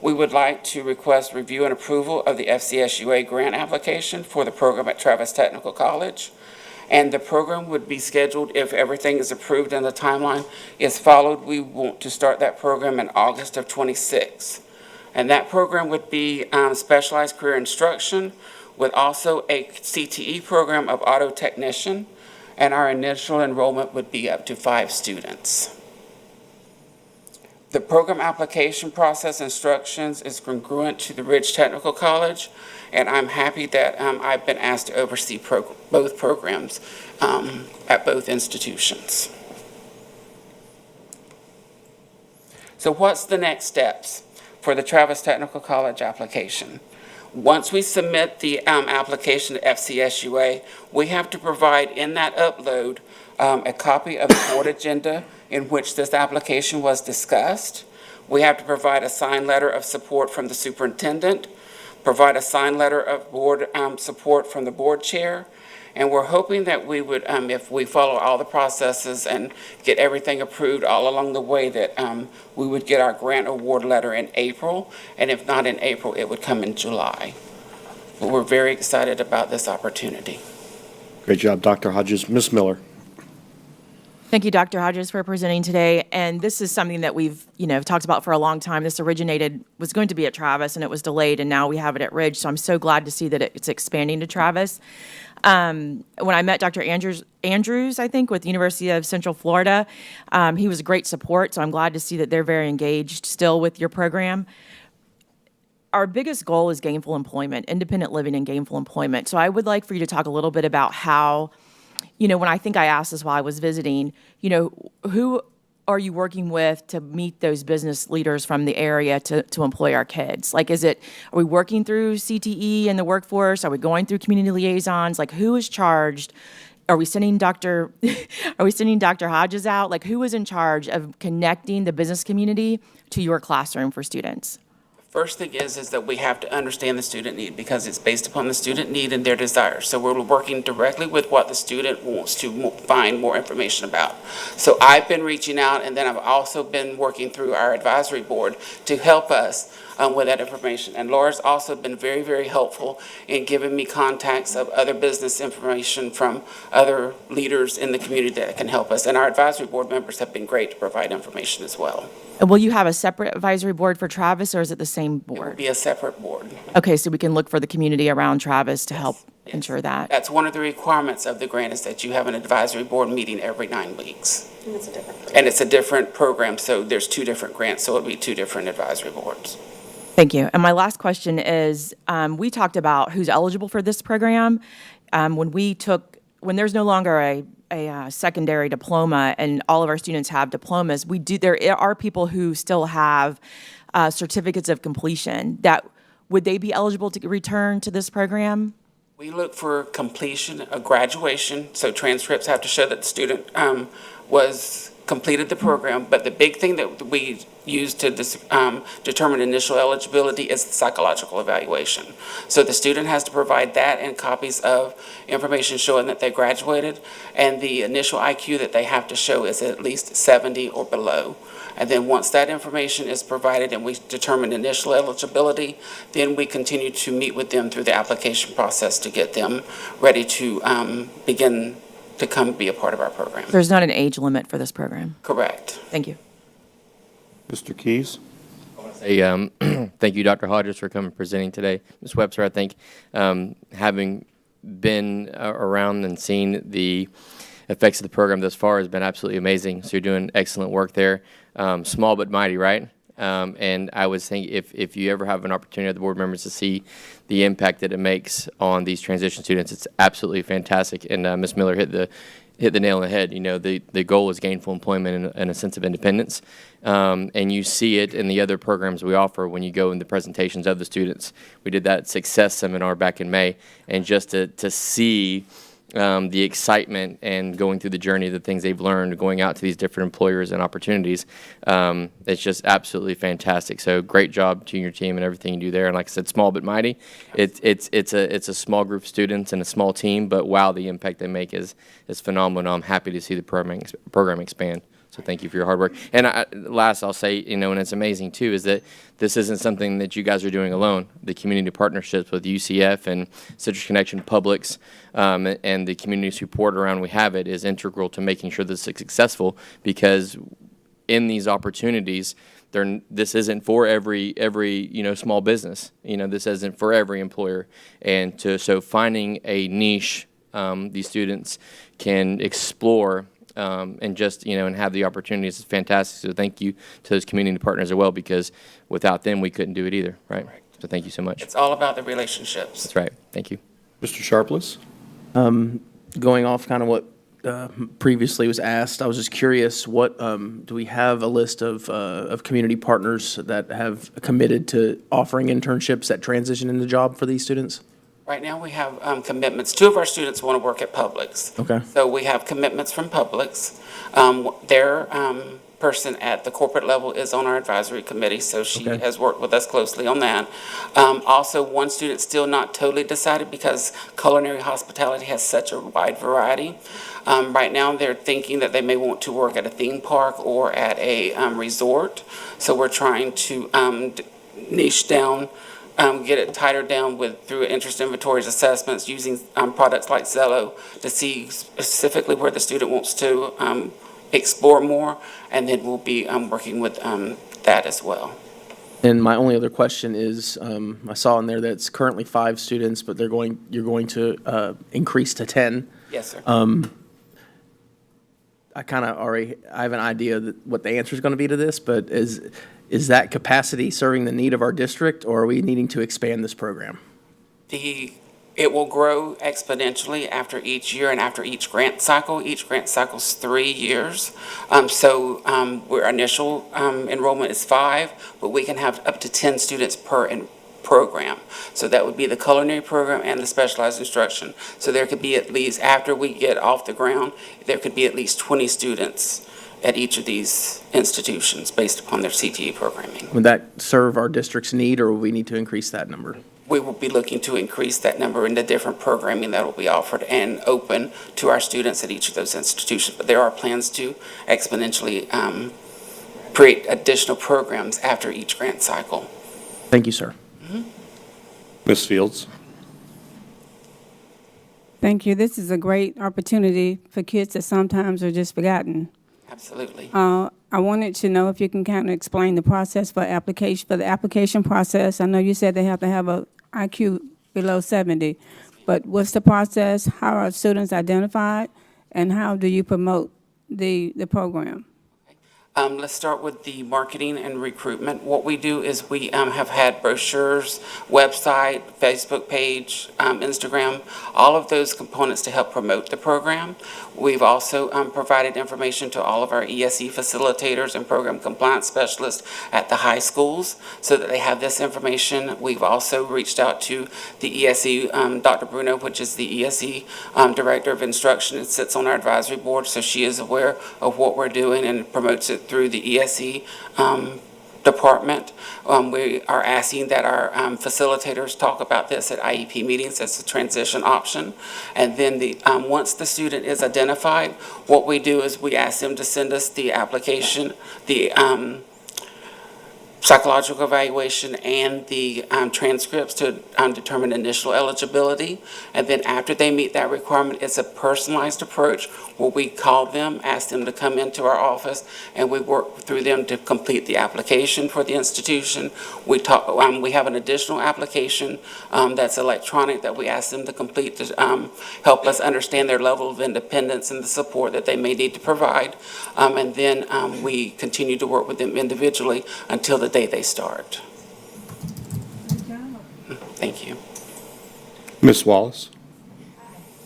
We would like to request review and approval of the FCSUA grant application for the program at Travis Technical College. And the program would be scheduled, if everything is approved and the timeline is followed, we want to start that program in August of '26. And that program would be specialized career instruction with also a CTE program of auto technician. And our initial enrollment would be up to 5 students. The program application process instructions is congruent to the Ridge Technical College, and I'm happy that I've been asked to oversee both programs at both institutions. So what's the next steps for the Travis Technical College application? Once we submit the application to FCSUA, we have to provide in that upload a copy of the board agenda in which this application was discussed. We have to provide a signed letter of support from the superintendent, provide a signed letter of board support from the board chair, and we're hoping that we would, if we follow all the processes and get everything approved all along the way, that we would get our grant award letter in April, and if not in April, it would come in July. But we're very excited about this opportunity. Great job, Dr. Hodges. Ms. Miller. Thank you, Dr. Hodges, for presenting today. And this is something that we've, talked about for a long time. This was going to be at Travis, and it was delayed, and now we have it at Ridge. So I'm so glad to see that it's expanding to Travis. When I met Dr. Andrews, I think, with the University of Central Florida, he was a great support. So I'm glad to see that they're very engaged still with your program. Our biggest goal is gainful employment, independent living and gainful employment. So I would like for you to talk a little bit about how, when I think I asked this while I was visiting, who are you working with to meet those business leaders from the area to employ our kids? Like, are we working through CTE and the workforce? Are we going through community liaisons? Like, who is charged? Are we sending Dr. Hodges out? Like, who is in charge of connecting the business community to your classroom for students? First thing is that we have to understand the student need because it's based upon the student need and their desires. So we're working directly with what the student wants to find more information about. So I've been reaching out, and then I've also been working through our advisory board to help us with that information. And Laura's also been very, very helpful in giving me contacts of other business information from other leaders in the community that can help us. And our advisory board members have been great to provide information as well. And will you have a separate advisory board for Travis, or is it the same It will board? be a separate board. Okay, so we can look for the community around Travis to help ensure that. That's one of the requirements of the grant is that you have an advisory board meeting every 9 weeks. And it's a different program, so there's 2 different grants, so it'll be 2 different advisory boards. Thank you. And my last question is, we talked about who's eligible for this program. When there's no longer a secondary diploma and all of our students have diplomas, there are people who still have certificates of completion. Would they be eligible to return to this program? We look for completion of graduation, so transcripts have to show that the student completed the program, but the big thing that we use to determine initial eligibility is the psychological evaluation. So the student has to provide that and copies of information showing that they graduated, and the initial IQ that they have to show is at least 70 or below. And then once that information is provided and we determine initial eligibility, then we continue to meet with them through the application process to get them ready to begin to come be a part of our program. There's not an age limit for this program. Correct. Thank you. Mr. Keys? Hey, thank you, Dr. Hodges, for coming and presenting today. Ms. Webster, I think having been around and seen the effects of the program thus far has been absolutely amazing. So you're doing excellent work there. Small but mighty, right? And I was thinking if you ever have an opportunity of the board members to see the impact that it makes on these transition students, it's absolutely fantastic. And Ms. Miller hit the nail on the head. The goal is gainful employment and a sense of independence. And you see it in the other programs we offer when you go in the presentations of the students. We did that Success Seminar back in May, and just to see the excitement and going through the journey, the things they've learned, going out to these different employers and opportunities. It's just absolutely fantastic. So great job to your team and everything you do there. And like I said, small but mighty. It's a small group of students and a small team, but wow, the impact they make is phenomenal. I'm happy to see the program expand. So thank you for your hard work. And last, I'll say, and it's amazing too, is that this isn't something that you guys are doing alone. The community partnerships with UCF and Citrus Connection Publix and the community support around We Have It is integral to making sure this is successful, because in these opportunities, this isn't for every small business. This isn't for every employer. And so finding a niche these students can explore and just, and have the opportunities is fantastic. So thank you to those community partners as well, because without them, we couldn't do it either, right? So thank you so much. It's all about the relationships. That's right. Thank you. Mr. Sharpless? Going off kind of what previously was asked, I was just curious, what, do we have a list of community partners that have committed to offering internships that transition into job for these students? Right now, we have commitments. 2 of our students want to work at Publix. Okay. So we have commitments from Publix. Their person at the corporate level is on our advisory committee, so she Okay. has worked with us closely on that. Also, one student still not totally decided, because culinary hospitality has such a wide variety. Right now, they're thinking that they may want to work at a theme park or at a resort. So we're trying to niche down, get it tighter down through interest inventories assessments, using products like Zello to see specifically where the student wants to explore more, and then we'll be working with that as well. And my only other question is, I saw in there that it's currently 5 students, but you're going to increase to 10. Yes, sir. I kind of already, I have an idea that what the answer is going to be to this, but is that capacity serving the need of our district, or are we needing to expand this program? It will grow exponentially after each year and after each grant cycle. Each grant cycle's 3 years. Our initial enrollment is 5, but we can have up to 10 students per program. So that would be the culinary program and the specialized instruction. So there could be at least, after we get off the ground, there could be at least 20 students at each of these institutions based upon their CTE programming. Would that serve our district's need, or will we need to increase that number? We will be looking to increase that number in the different programming that will be offered and open to our students at each of those institutions. But there are plans to exponentially create additional programs after each grant cycle. Thank you, sir. Ms. Fields? Thank you. This is a great opportunity for kids that sometimes are just forgotten. Absolutely. I wanted to know if you can kind of explain the process for the application process. I know you said they have to have a IQ below 70, but what's the process? How are students identified, and how do you promote the program? Let's start with the marketing and recruitment. What we do is we have had brochures, website, Facebook page, Instagram, all of those components to help promote the program. We've also provided information to all of our ESE facilitators and program compliance specialists at the high schools so that they have this information. We've also reached out to the ESE, Dr. Bruno, which is the ESE Director of Instruction, and sits on our advisory board, so she is aware of what we're doing and promotes it through the ESE department. We are asking that our facilitators talk about this at IEP meetings as a transition option. And then once the student is identified, what we do is we ask them to send us the application, the psychological evaluation, and the transcripts to determine initial eligibility. And then after they meet that requirement, it's a personalized approach where we call them, ask them to come into our office, and we work through them to complete the application for the institution. We have an additional application that's electronic that we ask them to complete to help us understand their level of independence and the support that they may need to provide. And then we continue to work with them individually until the day they start. Thank you. Ms. Wallace?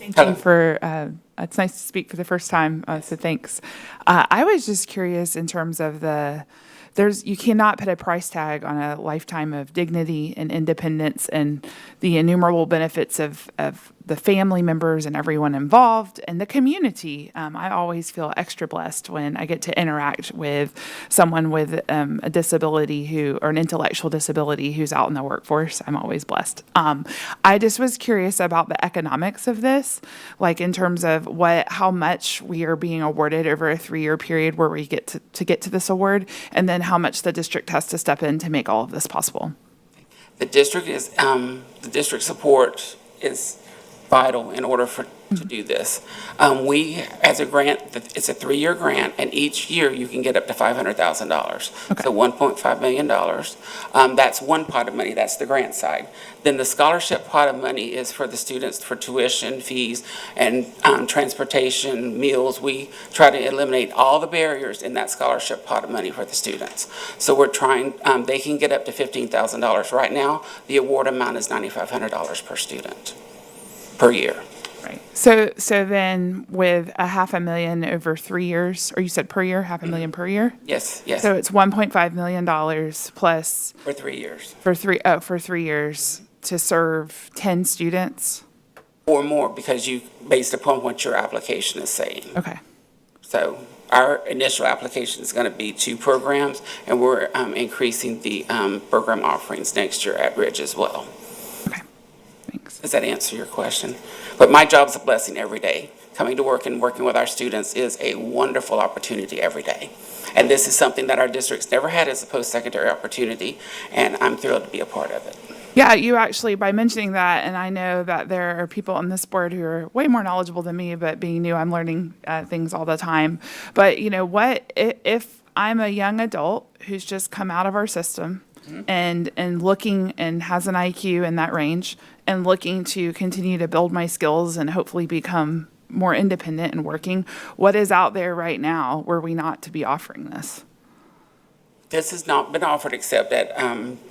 Thank you for It's nice to speak for the first time, so thanks. I was just curious in terms of you cannot put a price tag on a lifetime of dignity and independence and the innumerable benefits of the family members and everyone involved and the community. I always feel extra blessed when I get to interact with someone with a disability or an intellectual disability who's out in the workforce. I'm always blessed. I just was curious about the economics of this, like in terms of how much we are being awarded over a 3-year period where we get to get to this award, and then how much the district has to step in to make all of this possible. The district support is vital in order to do this. We, as a grant, it's a 3-year grant, and each year you can get up to $500,000. Okay. So $1.5 million. That's one pot of money, that's the grant side. Then the scholarship pot of money is for the students for tuition, fees, and transportation, meals. We try to eliminate all the barriers in that scholarship pot of money for the students. So we're trying, they can get up to $15,000. Right now, the award amount is $9,500 per student, per year. Right. So then with a $500,000 over 3 years, or you said per year, $500,000 per year? Yes. So it's $1.5 million plus For 3 years. for 3 years to serve 10 students. Or more, because based upon what your application is saying. Okay. So our initial application is going to be 2 programs, and we're increasing the program offerings next year at Ridge as well. Okay. Thanks. Does that answer your question? But my job's a blessing every day. Coming to work and working with our students is a wonderful opportunity every day. And this is something that our district's never had as a post-secondary opportunity, and I'm thrilled to be a part of it. Yeah, you actually, by mentioning that, and I know that there are people on this board who are way more knowledgeable than me, but being new, I'm learning things all the time. But you know what, if I'm a young adult who's just come out of our system and looking and has an IQ in that range and looking to continue to build my skills and hopefully become more independent and working, what is out there right now were we not to be offering this? This has not been offered except at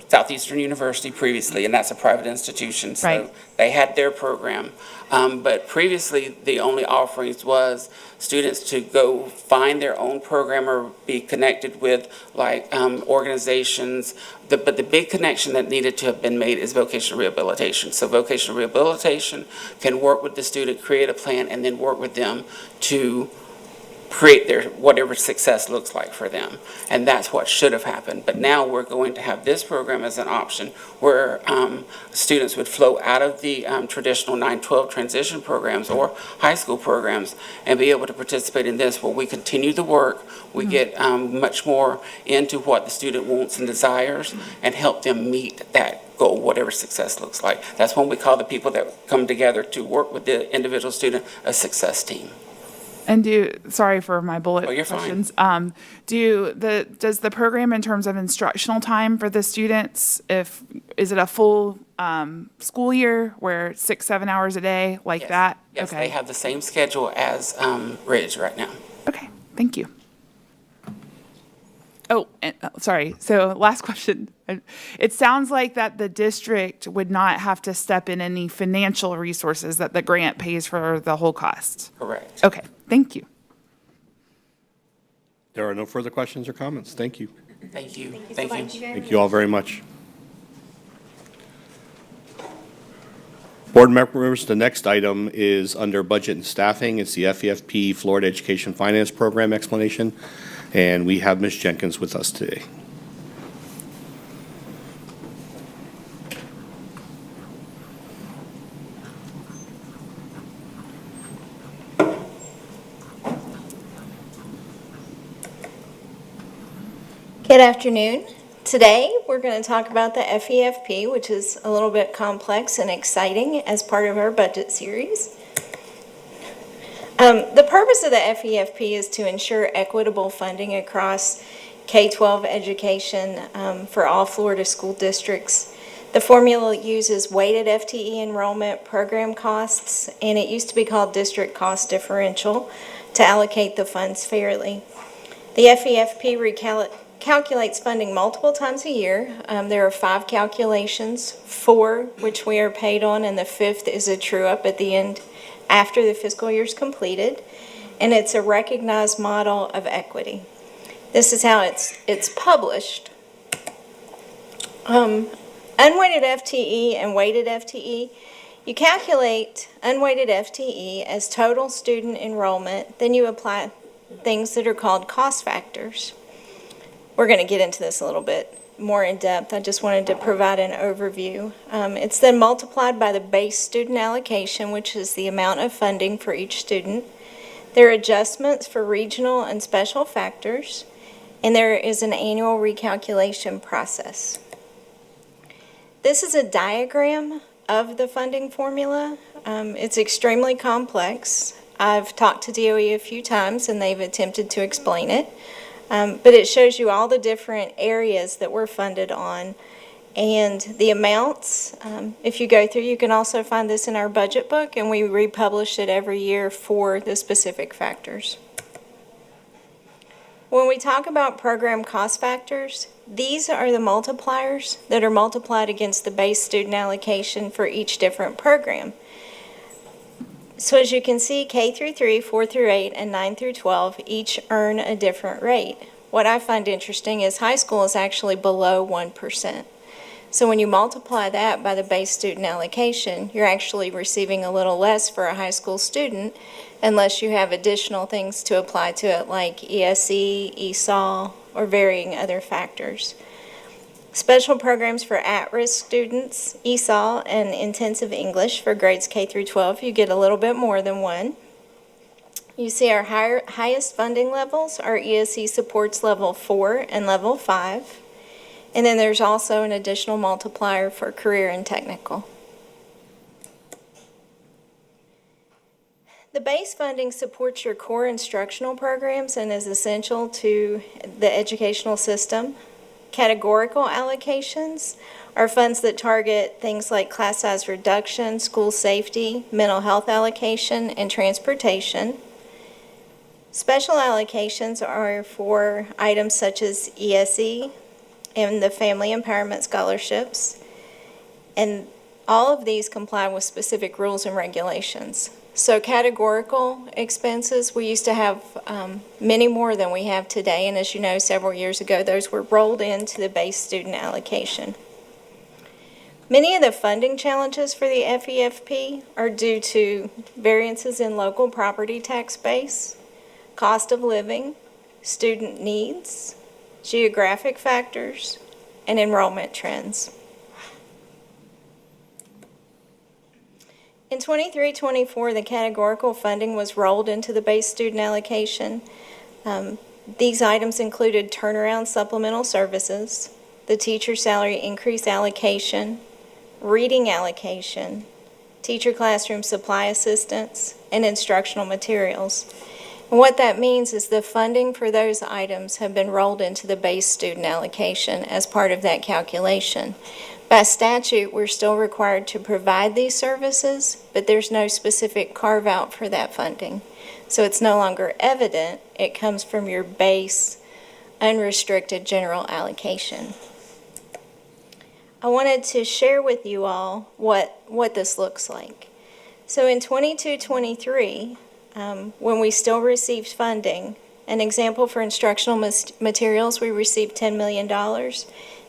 Southeastern University previously, and that's a private institution. So Right. they had their program. But previously, the only offerings was students to go find their own program or be connected with organizations. But the big connection that needed to have been made is vocational rehabilitation. So vocational rehabilitation can work with the student, create a plan, and then work with them to create their whatever success looks like for them. And that's what should have happened. But now we're going to have this program as an option where students would flow out of the traditional 9-12 transition programs or high school programs and be able to participate in this where we continue the work, we get much more into what the student wants and desires and help them meet that goal, whatever success looks like. That's when we call the people that come together to work with the individual student a success team. And sorry for my bullet Oh, you're fine. questions. Does the program in terms of instructional time for the students, is it a full school year where it's 6-7 hours a day like Yes. that? Yes, Okay. they have the same schedule as Ridge right now. Okay, thank you. Oh, and, sorry. So last question. It sounds like that the district would not have to step in any financial resources, that the grant pays for the whole cost. Correct. Okay, thank you. There are no further questions or comments. Thank you. Thank you. Thank you. Thank you all very much. Board members, the next item is under budget and staffing. It's the FEFP Florida Education Finance Program explanation, and we have Ms. Jenkins with us today. Good afternoon. Today, we're going to talk about the FEFP, which is a little bit complex and exciting as part of our budget series. The purpose of the FEFP is to ensure equitable funding across K-12 education for all Florida school districts. The formula uses weighted FTE enrollment program costs, and it used to be called district cost differential, to allocate the funds fairly. The FEFP calculates funding multiple times a year. There are 5 calculations, 4 which we are paid on, and the 5th is a true-up at the end after the fiscal year is completed, and it's a recognized model of equity. This is how it's published. Unweighted FTE and weighted FTE. You calculate unweighted FTE as total student enrollment, then you apply things that are called cost factors. We're going to get into this a little bit more in depth. I just wanted to provide an overview. It's then multiplied by the base student allocation, which is the amount of funding for each student. There are adjustments for regional and special factors, and there is an annual recalculation process. This is a diagram of the funding formula. It's extremely complex. I've talked to DOE a few times and they've attempted to explain it. But it shows you all the different areas that we're funded on and the amounts. If you go through, you can also find this in our budget book, and we republish it every year for the specific factors. When we talk about program cost factors, these are the multipliers that are multiplied against the base student allocation for each different program. So as you can see, K through 3, 4 through 8, and 9 through 12 each earn a different rate. What I find interesting is high school is actually below 1%. So when you multiply that by the base student allocation, you're actually receiving a little less for a high school student unless you have additional things to apply to it like ESE, ESOL, or varying other factors. Special programs for at-risk students, ESOL, and intensive English for grades K through 12, you get a little bit more than 1. You see our highest funding levels are ESE supports level 4 and level 5. And then there's also an additional multiplier for career and technical. The base funding supports your core instructional programs and is essential to the educational system. Categorical allocations are funds that target things like class size reduction, school safety, mental health allocation, and transportation. Special allocations are for items such as ESE and the Family Empowerment Scholarships, and all of these comply with specific rules and regulations. So categorical expenses, we used to have many more than we have today, and as you know, several years ago, those were rolled into the base student allocation. Many of the funding challenges for the FEFP are due to variances in local property tax base, cost of living, student needs, geographic factors, and enrollment trends. In 23-24, the categorical funding was rolled into the base student allocation. These items included turnaround supplemental services, the teacher salary increase allocation, reading allocation, teacher classroom supply assistance, and instructional materials. And what that means is the funding for those items have been rolled into the base student allocation as part of that calculation. By statute, we're still required to provide these services, but there's no specific carve-out for that funding. So it's no longer evident. It comes from your base unrestricted general allocation. I wanted to share with you all what this looks like. So in 22-23, when we still received funding, an example for instructional materials, we received $10 million.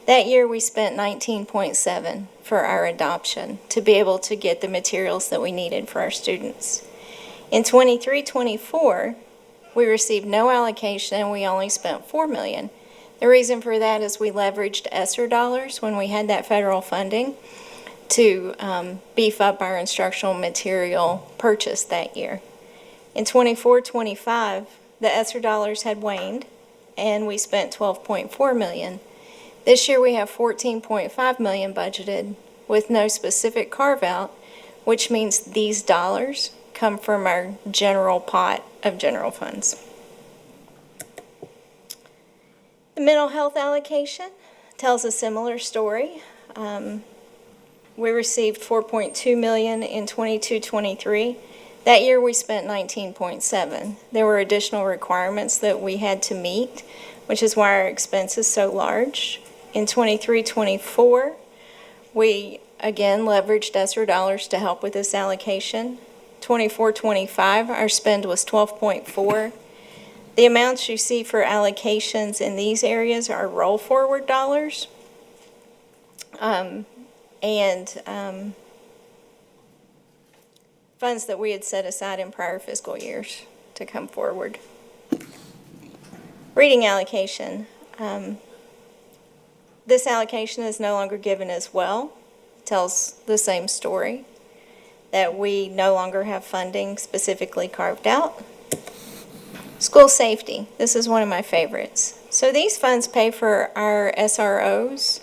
That year, we spent 19.7 for our adoption to be able to get the materials that we needed for our students. In 23-24, we received no allocation and we only spent $4 million. The reason for that is we leveraged ESSER dollars when we had that federal funding to beef up our instructional material purchase that year. In 24-25, the ESSER dollars had waned and we spent $12.4 million. This year we have $14.5 million budgeted with no specific carve-out, which means these dollars come from our general pot of general funds. The mental health allocation tells a similar story. We received $4.2 million in 22-23. That year we spent 19.7. There were additional requirements that we had to meet, which is why our expense is so large. In 23-24, we again leveraged ESSER dollars to help with this allocation. 24-25, our spend was 12.4. The amounts you see for allocations in these areas are roll forward dollars. Funds that we had set aside in prior fiscal years to come forward. Reading allocation. This allocation is no longer given as well. It tells the same story, that we no longer have funding specifically carved out. School safety. This is one of my favorites. So these funds pay for our SROs,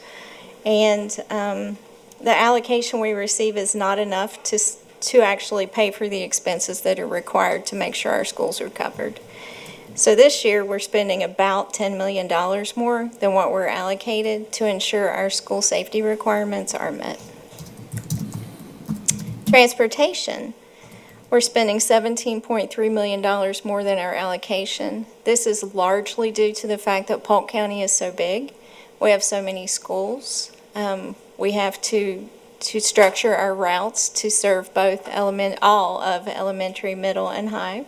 and the allocation we receive is not enough to actually pay for the expenses that are required to make sure our schools are covered. So this year, we're spending about $10 million more than what we're allocated to ensure our school safety requirements are met. Transportation. We're spending $17.3 million more than our allocation. This is largely due to the fact that Polk County is so big. We have so many schools. We have to structure our routes to serve both all of elementary, middle, and high.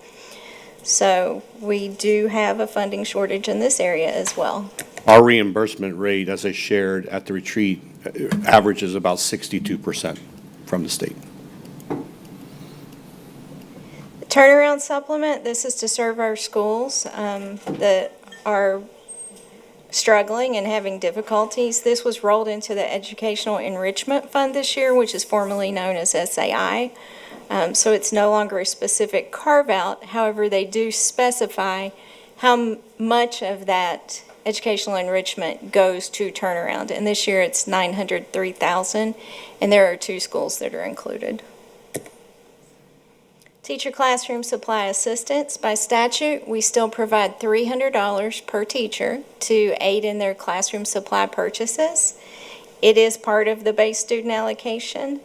So we do have a funding shortage in this area as well. Our reimbursement rate, as I shared at the retreat, averages about 62% from the state. The turnaround supplement, this is to serve our schools that are struggling and having difficulties. This was rolled into the Educational Enrichment Fund this year, which is formerly known as SAI. So it's no longer a specific carve-out. However, they do specify how much of that educational enrichment goes to turnaround. And this year it's $903,000, and there are 2 schools that are included. Teacher classroom supply assistance. By statute, we still provide $300 per teacher to aid in their classroom supply purchases. It is part of the base student allocation.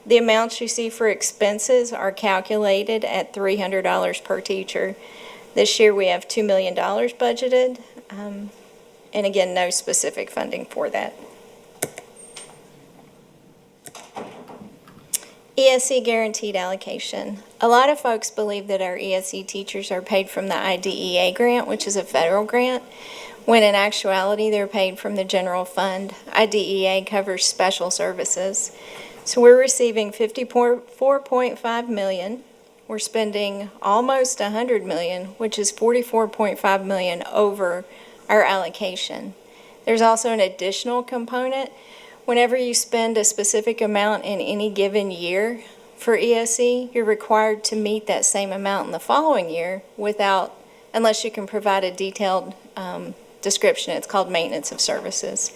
The amounts you see for expenses are calculated at $300 per teacher. This year we have $2 million budgeted, and again, no specific funding for that. ESE guaranteed allocation. A lot of folks believe that our ESE teachers are paid from the IDEA grant, which is a federal grant, when in actuality they're paid from the general fund. IDEA covers special services. So we're receiving $54.5 million. We're spending almost $100 million, which is $44.5 million over our allocation. There's also an additional component. Whenever you spend a specific amount in any given year for ESE, you're required to meet that same amount in the following year unless you can provide a detailed description. It's called maintenance of services.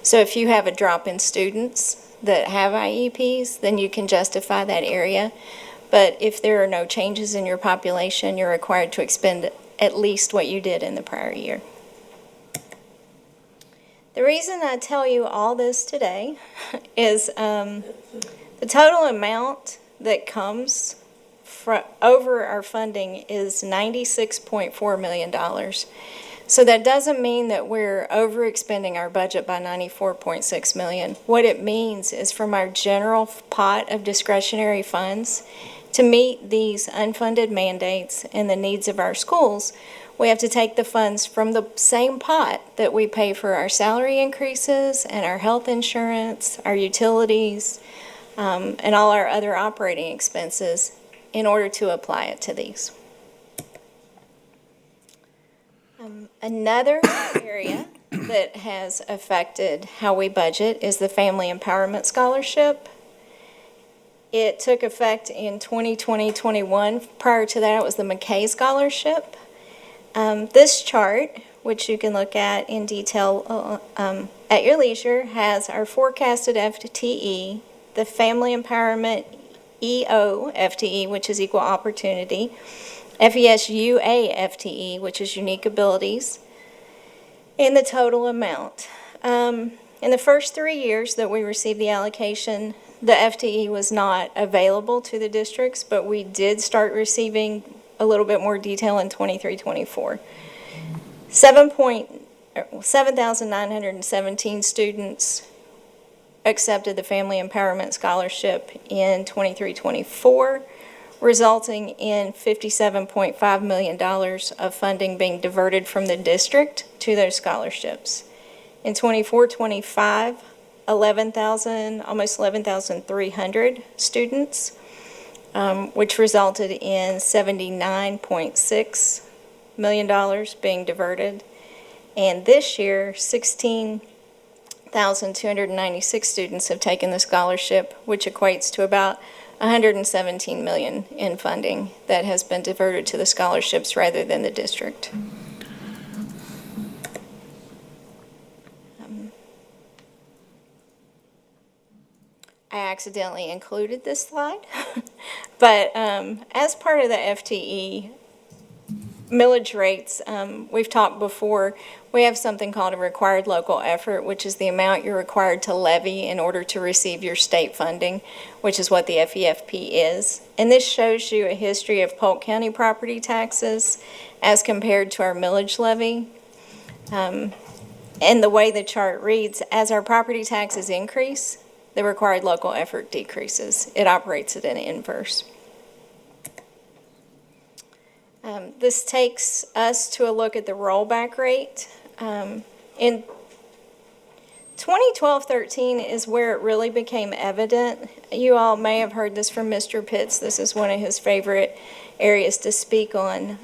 So if you have a drop in students that have IEPs, then you can justify that area. But if there are no changes in your population, you're required to expend at least what you did in the prior year. The reason I tell you all this today is the total amount that comes over our funding is $96.4 million. So that doesn't mean that we're overexpending our budget by $94.6 million. What it means is from our general pot of discretionary funds to meet these unfunded mandates and the needs of our schools, we have to take the funds from the same pot that we pay for our salary increases and our health insurance, our utilities, and all our other operating expenses in order to apply it to these. Another area that has affected how we budget is the Family Empowerment Scholarship. It took effect in 2020-21. Prior to that, it was the McKay Scholarship. This chart, which you can look at in detail at your leisure, has our forecasted FTE, the Family Empowerment EO FTE, which is equal opportunity, FESUA FTE, which is unique abilities, and the total amount. In the first 3 years that we received the allocation, the FTE was not available to the districts, but we did start receiving a little bit more detail in 23-24. 7,917 students accepted the Family Empowerment Scholarship in 23-24, resulting in $57.5 million of funding being diverted from the district to those scholarships. In 24-25, almost 11,300 students, which resulted in $79.6 million being diverted. And this year, 16,296 students have taken the scholarship, which equates to about $117 million in funding that has been diverted to the scholarships rather than the district. I accidentally included this slide, but as part of the FTE millage rates, we've talked before, we have something called a required local effort, which is the amount you're required to levy in order to receive your state funding, which is what the FEFP is. And this shows you a history of Polk County property taxes as compared to our millage levy. And the way the chart reads, as our property taxes increase, the required local effort decreases. It operates at an inverse. This takes us to a look at the rollback rate. In 2012-13 is where it really became evident. You all may have heard this from Mr. Pitts. This is one of his favorite areas to speak on.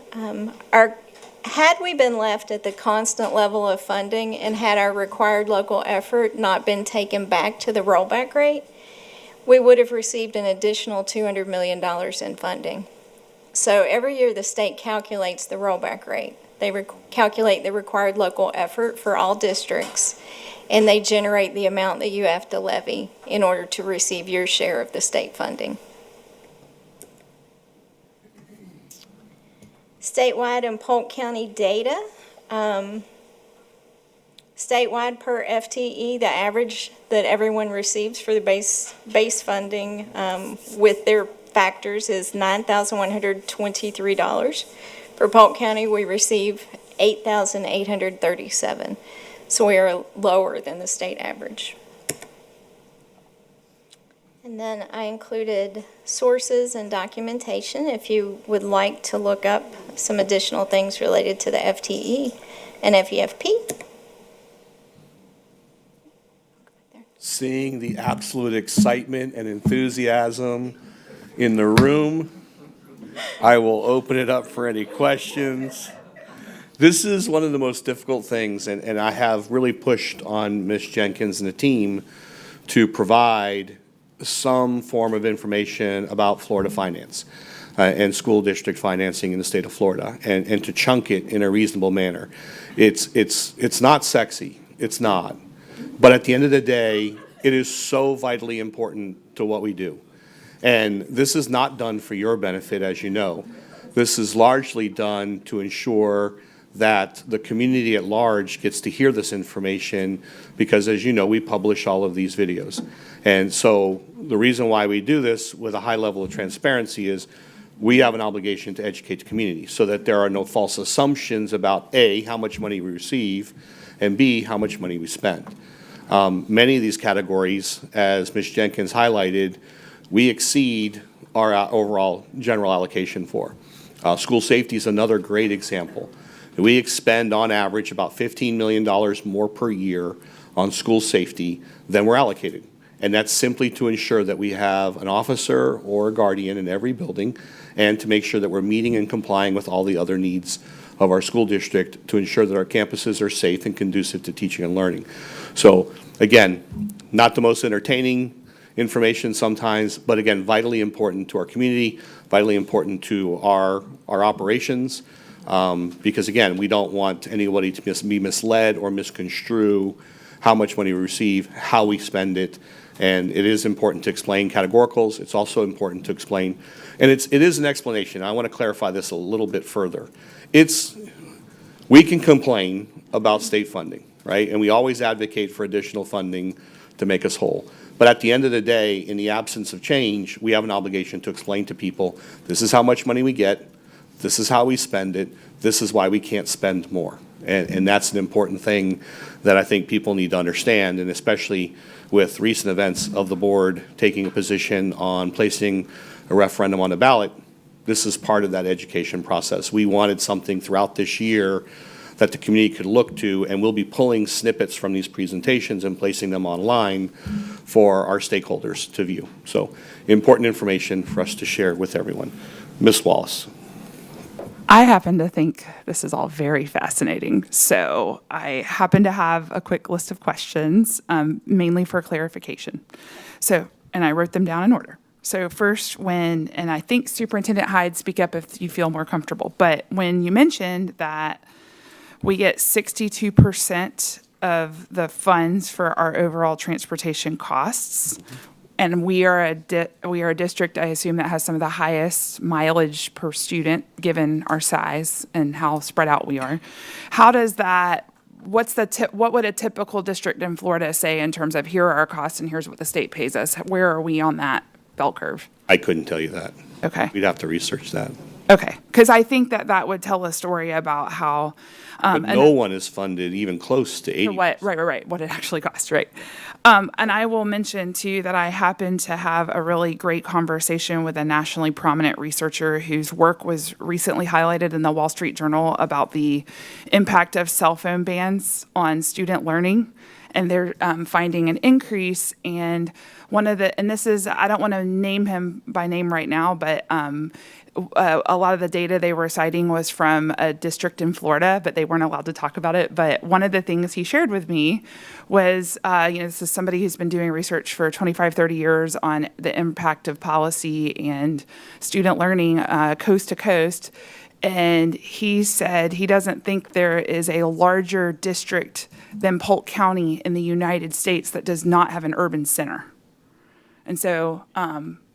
Had we been left at the constant level of funding and had our required local effort not been taken back to the rollback rate, we would have received an additional $200 million in funding. So every year the state calculates the rollback rate. They calculate the required local effort for all districts, and they generate the amount that you have to levy in order to receive your share of the state funding. Statewide and Polk County data. Statewide per FTE, the average that everyone receives for the base funding with their factors is $9,123. For Polk County, we receive $8,837. So we are lower than the state average. And then I included sources and documentation if you would like to look up some additional things related to the FTE and FEFP. Seeing the absolute excitement and enthusiasm in the room, I will open it up for any questions. This is one of the most difficult things, and I have really pushed on Ms. Jenkins and the team to provide some form of information about Florida finance and school district financing in the state of Florida, and to chunk it in a reasonable manner. It's not sexy, it's not. But at the end of the day, it is so vitally important to what we do. And this is not done for your benefit, as you know. This is largely done to ensure that the community at large gets to hear this information because, as you know, we publish all of these videos. And so the reason why we do this with a high level of transparency is we have an obligation to educate the community so that there are no false assumptions about A, how much money we receive, and B, how much money we spend. Many of these categories, as Ms. Jenkins highlighted, we exceed our overall general allocation for. School safety is another great example. We expend on average about $15 million more per year on school safety than we're allocated. And that's simply to ensure that we have an officer or a guardian in every building and to make sure that we're meeting and complying with all the other needs of our school district to ensure that our campuses are safe and conducive to teaching and learning. So again, not the most entertaining information sometimes, but again, vitally important to our community, vitally important to our operations, because again, we don't want anybody to be misled or misconstrue how much money we receive, how we spend it, and it is important to explain categoricals. It's also important to explain, and it is an explanation. I want to clarify this a little bit further. We can complain about state funding, right? And we always advocate for additional funding to make us whole. But at the end of the day, in the absence of change, we have an obligation to explain to people, this is how much money we get, this is how we spend it, this is why we can't spend more. And that's an important thing that I think people need to understand, and especially with recent events of the board taking a position on placing a referendum on the ballot, this is part of that education process. We wanted something throughout this year that the community could look to, and we'll be pulling snippets from these presentations and placing them online for our stakeholders to view. So important information for us to share with everyone. Ms. Wallace. I happen to think this is all very fascinating. So I happen to have a quick list of questions, mainly for clarification. And I wrote them down in order. So first, and I think Superintendent Hyde, speak up if you feel more comfortable, but when you mentioned that we get 62% of the funds for our overall transportation costs, and we are a district, I assume, that has some of the highest mileage per student, given our size and how spread out we are. How does that, what would a typical district in Florida say in terms of here are our costs and here's what the state pays us? Where are we on that bell curve? I couldn't tell you that. Okay. We'd have to research that. Okay, because I think that would tell a story about how. But no one is funded even close to 80. Right, what it actually costs, right. And I will mention too that I happened to have a really great conversation with a nationally prominent researcher whose work was recently highlighted in the Wall Street Journal about the impact of cell phone bans on student learning. And they're finding an increase. And this is, I don't want to name him by name right now, but a lot of the data they were citing was from a district in Florida, but they weren't allowed to talk about it. But one of the things he shared with me was, this is somebody who's been doing research for 25, 30 years on the impact of policy and student learning coast to coast. And he said he doesn't think there is a larger district than Polk County in the United States that does not have an urban center. And so,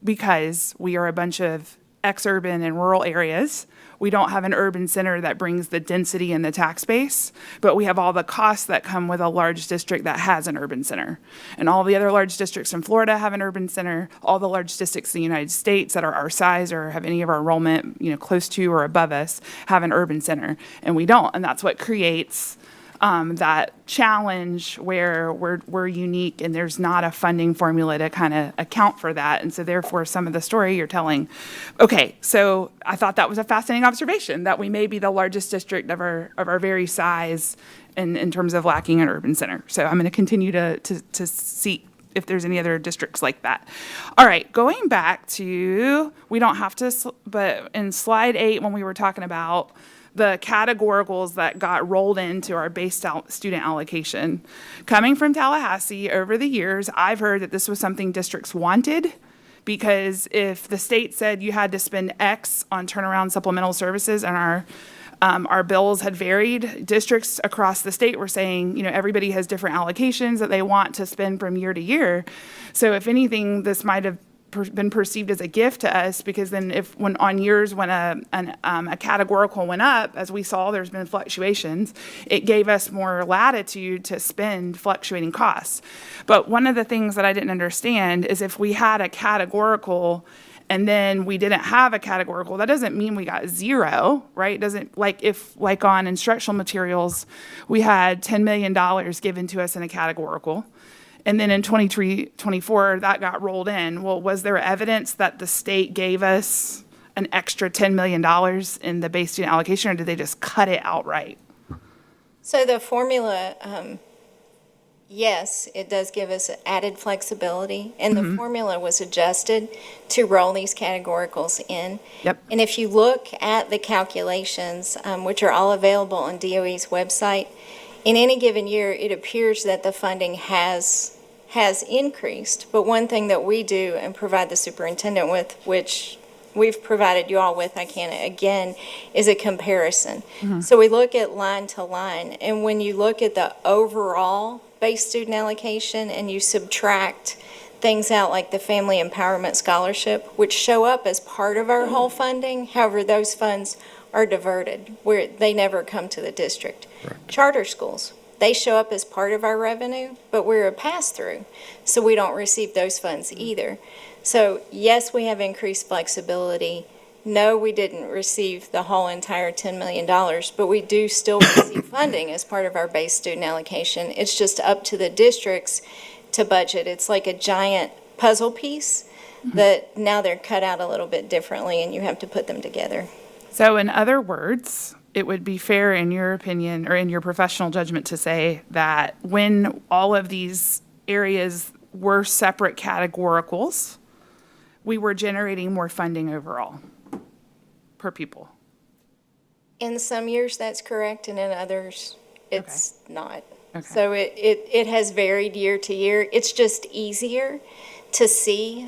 because we are a bunch of ex-urban and rural areas, we don't have an urban center that brings the density and the tax base, but we have all the costs that come with a large district that has an urban center. And all the other large districts in Florida have an urban center. All the large districts in the United States that are our size or have any of our enrollment, close to or above us, have an urban center, and we don't. And that's what creates that challenge where we're unique and there's not a funding formula to kind of account for that. And so therefore, some of the story you're telling, okay, so I thought that was a fascinating observation, that we may be the largest district of our very size in terms of lacking an urban center. So I'm going to continue to see if there's any other districts like that. All right, going back to, we don't have to, but in slide 8, when we were talking about the categoricals that got rolled into our base student allocation. Coming from Tallahassee over the years, I've heard that this was something districts wanted, because if the state said you had to spend X on turnaround supplemental services and our bills had varied, districts across the state were saying, everybody has different allocations that they want to spend from year to year. So if anything, this might have been perceived as a gift to us, because then when a categorical went up, as we saw, there's been fluctuations, it gave us more latitude to spend fluctuating costs. But one of the things that I didn't understand is if we had a categorical and then we didn't have a categorical, that doesn't mean we got zero, right? It doesn't, like on instructional materials, we had $10 million given to us in a categorical. And then in 23-24, that got rolled in. Well, was there evidence that the state gave us an extra $10 million in the base student allocation, or did they just cut it outright? So the formula, yes, it does give us added flexibility, and the formula was adjusted to roll these categoricals in. Yep. And if you look at the calculations, which are all available on DOE's website, in any given year, it appears that the funding has increased. But one thing that we do and provide the superintendent with, which we've provided you all with, again, is a comparison. So we look at line to line, and when you look at the overall base student allocation and you subtract things out like the Family Empowerment Scholarship, which show up as part of our whole funding, however, those funds are diverted, where they never come to the district. Correct. Charter schools, they show up as part of our revenue, but we're a pass-through, so we don't receive those funds either. So yes, we have increased flexibility no, we didn't receive the whole entire $10 million, but we do still receive funding as part of our base student allocation. It's just up to the districts to budget. It's like a giant puzzle piece that now they're cut out a little bit differently, and you have to put them together. So in other words, it would be fair in your opinion or in your professional judgment to say that when all of these areas were separate categoricals, we were generating more funding overall per pupil. In some years, that's correct, and in others, it's not. Okay. So it has varied year to year. It's just easier to see.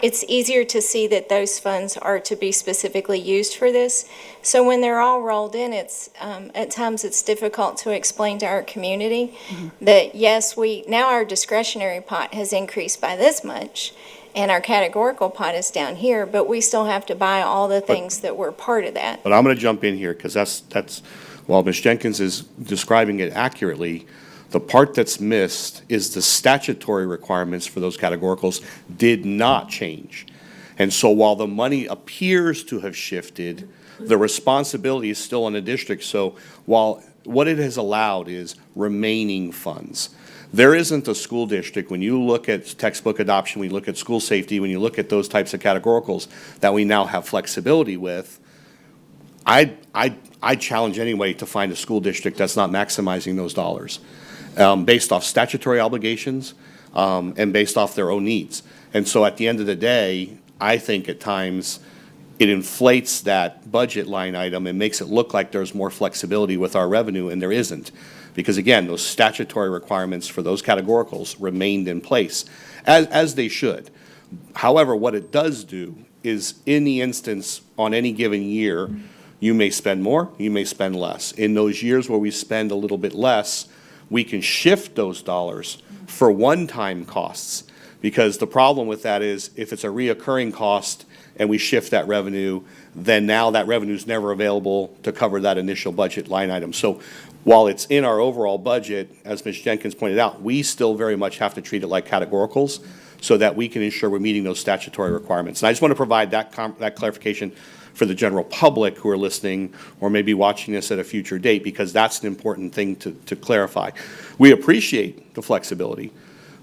It's easier to see that those funds are to be specifically used for this. So when they're all rolled in, it's at times it's difficult to explain to our community that yes, now our discretionary pot has increased by this much, and our categorical pot is down here, but we still have to buy all the things that were part of that. But I'm going to jump in here because that's while Ms. Jenkins is describing it accurately, the part that's missed is the statutory requirements for those categoricals did not change. And so while the money appears to have shifted, the responsibility is still on the district. So while what it has allowed is remaining funds. There isn't a school district, when you look at textbook adoption, when you look at school safety, when you look at those types of categoricals that we now have flexibility with, I challenge anyway to find a school district that's not maximizing those dollars based off statutory obligations and based off their own needs. And so at the end of the day, I think at times it inflates that budget line item and makes it look like there's more flexibility with our revenue, and there isn't. Because again, those statutory requirements for those categoricals remained in place, as they should. However, what it does do is in the instance on any given year, you may spend more, you may spend less. In those years where we spend a little bit less, we can shift those dollars for one-time costs. Because the problem with that is if it's a reoccurring cost and we shift that revenue, then now that revenue is never available to cover that initial budget line item. So while it's in our overall budget, as Ms. Jenkins pointed out, we still very much have to treat it like categoricals so that we can ensure we're meeting those statutory requirements. And I just want to provide that clarification for the general public who are listening or maybe watching this at a future date, because that's an important thing to clarify. We appreciate the flexibility,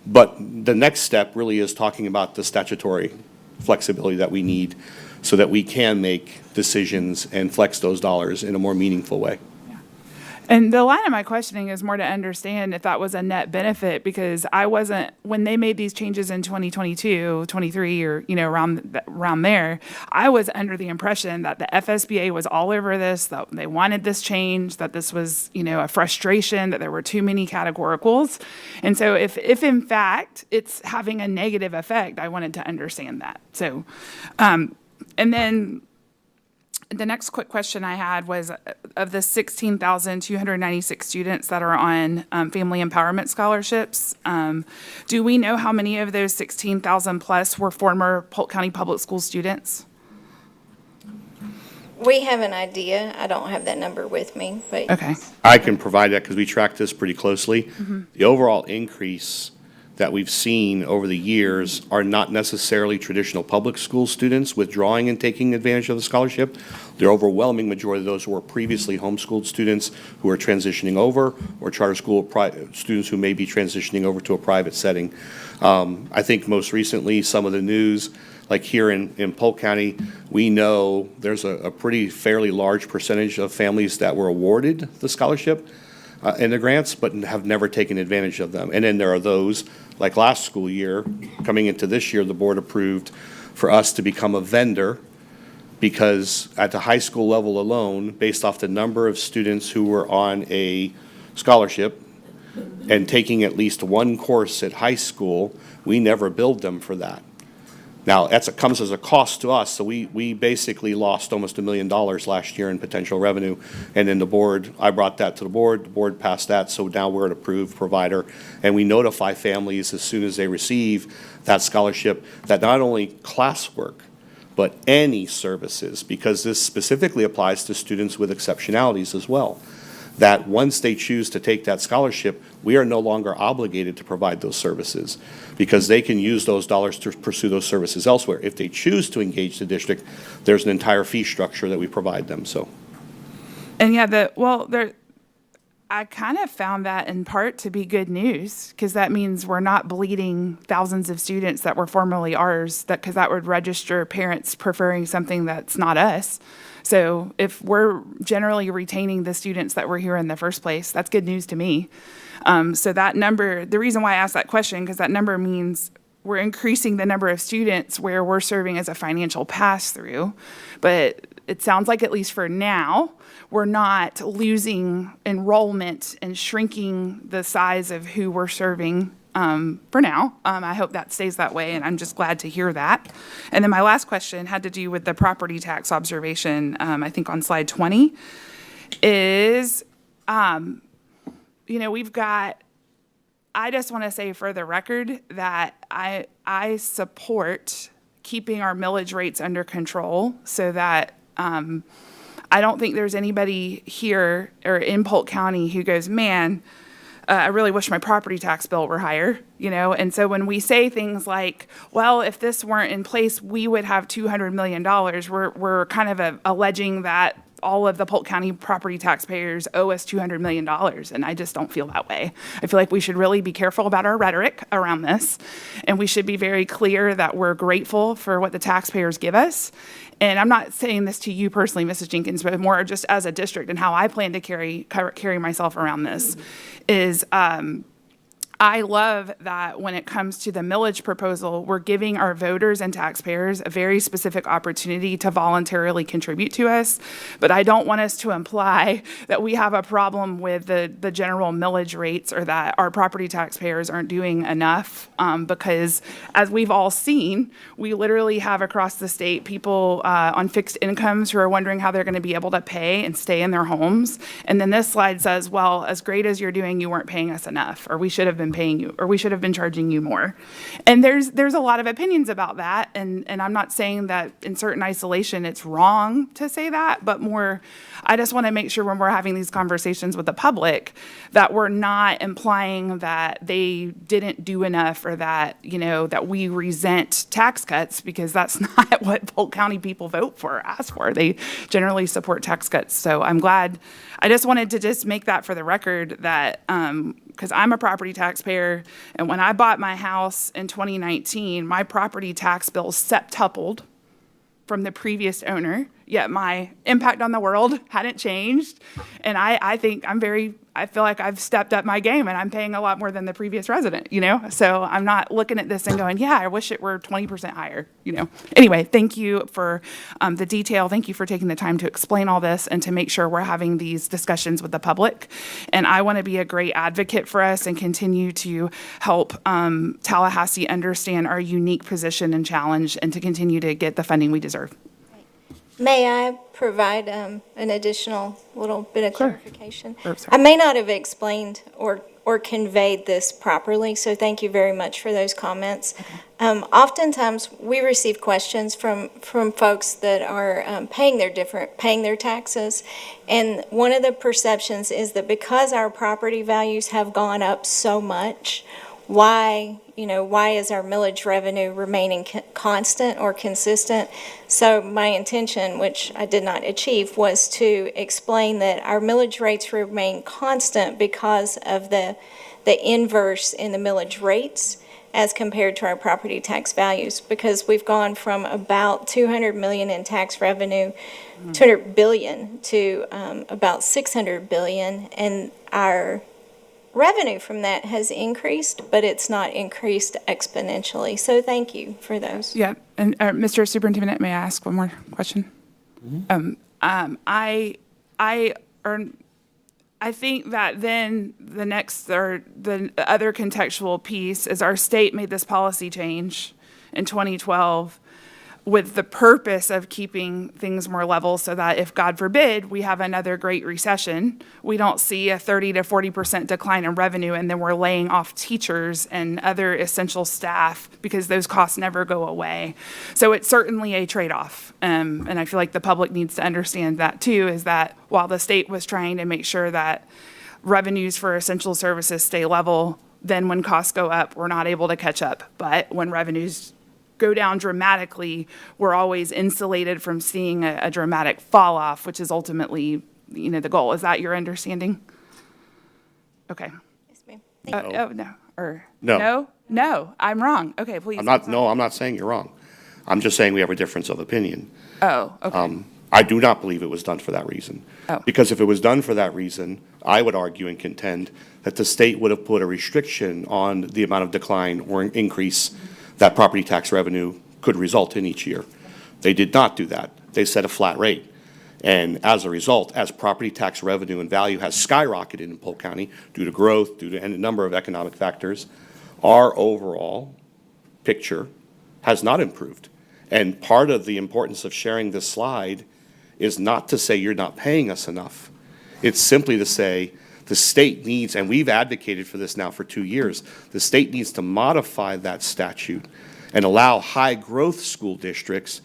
but the next step really is talking about the statutory flexibility that we need so that we can make decisions and flex those dollars in a more meaningful way. And the line of my questioning is more to understand if that was a net benefit, because I wasn't, when they made these changes in 2022, 23, or, around there, I was under the impression that the FSBA was all over this, that they wanted this change, that this was, a frustration, that there were too many categoricals. And so if in fact it's having a negative effect, I wanted to understand that. So, and then the next quick question I had was, of the 16,296 students that are on family empowerment scholarships, do we know how many of those 16,000 plus were former Polk County Public School students? We have an idea. I don't have that number with me, but. Okay. I can provide that because we track this pretty closely. The overall increase that we've seen over the years are not necessarily traditional public school students withdrawing and taking advantage of the scholarship. The overwhelming majority of those who were previously homeschooled students who are transitioning over, or charter school students who may be transitioning over to a private setting. I think most recently, some of the news, like here in Polk County, we know there's a pretty fairly large percentage of families that were awarded the scholarship and the grants, but have never taken advantage of them. And then there are those, like last school year, coming into this year, the board approved for us to become a vendor, because at the high school level alone, based off the number of students who were on a scholarship and taking at least one course at high school, we never billed them for that. Now, comes as a cost to us, so we basically lost almost $1 million last year in potential revenue. And then I brought that to the board passed that, so now we're an approved provider. And we notify families as soon as they receive that scholarship that not only classwork, but any services, because this specifically applies to students with exceptionalities as well. that once they choose to take that scholarship, we are no longer obligated to provide those services because they can use those dollars to pursue those services elsewhere. If they choose to engage the district, there's an entire fee structure that we provide them, so. And yeah, I kind of found that in part to be good news, because that means we're not bleeding thousands of students that were formerly ours, because that would register parents preferring something that's not us. So if we're generally retaining the students that were here in the first place, that's good news to me. So that number, the reason why I asked that question, because that number means we're increasing the number of students where we're serving as a financial pass-through. But it sounds like, at least for now, we're not losing enrollment and shrinking the size of who we're serving for now. I hope that stays that way, and I'm just glad to hear that. And then my last question had to do with the property tax observation, I think on slide 20, is, we've got, I just want to say for the record that I support keeping our millage rates under control so that I don't think there's anybody here or in Polk County who goes, man, I really wish my property tax bill were higher, And so when we say things like, well, if this weren't in place, we would have $200 million, we're kind of alleging that all of the Polk County property taxpayers owe us $200 million, and I just don't feel that way. I feel like we should really be careful about our rhetoric around this, and we should be very clear that we're grateful for what the taxpayers give us. And I'm not saying this to you personally, Mrs. Jenkins, but more just as a district and how I plan to carry myself around this is, I love that when it comes to the millage proposal, we're giving our voters and taxpayers a very specific opportunity to voluntarily contribute to us. But I don't want us to imply that we have a problem with the general millage rates or that our property taxpayers aren't doing enough. Because as we've all seen, we literally have across the state people on fixed incomes who are wondering how they're going to be able to pay and stay in their homes. And then this slide says, well, as great as you're doing, you weren't paying us enough, or we should have been paying you, or we should have been charging you more. And there's a lot of opinions about that, and I'm not saying that in certain isolation it's wrong to say that, but more, I just want to make sure when we're having these conversations with the public that we're not implying that they didn't do enough or that, that we resent tax cuts, because that's not what Polk County people vote for, ask for. They generally support tax cuts. So I'm glad, I just wanted to just make that for the record that, because I'm a property taxpayer, and when I bought my house in 2019, my property tax bill septupled from the previous owner, yet my impact on the world hadn't changed. And I think I feel like I've stepped up my game, and I'm paying a lot more than the previous resident, So I'm not looking at this and going, yeah, I wish it were 20% higher, Anyway, thank you for the detail. Thank you for taking the time to explain all this and to make sure we're having these discussions with the public. And I want to be a great advocate for us and continue to help Tallahassee understand our unique position and challenge, and to continue to get the funding we deserve. May I provide an additional little bit of Sure. clarification? Sure, sorry. I may not have explained or conveyed this properly, so thank you very much for those comments. Oftentimes, we receive questions from folks that are paying their taxes, and one of the perceptions is that because our property values have gone up so much, why is our millage revenue remaining constant or consistent? So my intention, which I did not achieve, was to explain that our millage rates remain constant because of the inverse in the millage rates as compared to our property tax values, because we've gone from about 200 million in tax revenue, 200 billion, to about 600 billion, and our revenue from that has increased, but it's not increased exponentially. So thank you for those. Yeah, and Mr. Superintendent, may I ask one more question? I think that then the next, or the other contextual piece is our state made this policy change in 2012 with the purpose of keeping things more level so that if, God forbid, we have another great recession, we don't see a 30 to 40% decline in revenue and then we're laying off teachers and other essential staff because those costs never go away. So it's certainly a trade-off. And I feel like the public needs to understand that too, is that while the state was trying to make sure that revenues for essential services stay level, then when costs go up, we're not able to catch up. But when revenues go down dramatically, we're always insulated from seeing a dramatic fall off, which is ultimately, the goal. Is that your understanding? Okay. Yes, ma'am. Oh, no. Or No. no? No, I'm wrong. Okay, please. I'm not saying you're wrong. I'm just saying we have a difference of opinion. Oh, okay. I do not believe it was done for that reason. Oh. Because if it was done for that reason, I would argue and contend that the state would have put a restriction on the amount of decline or increase that property tax revenue could result in each year. They did not do that. They set a flat rate. And as a result, as property tax revenue and value has skyrocketed in Polk County due to growth, due to a number of economic factors, our overall picture has not improved. And part of the importance of sharing this slide is not to say you're not paying us enough. It's simply to say the state needs, and we've advocated for this now for 2 years, the state needs to modify that statute and allow high-growth school districts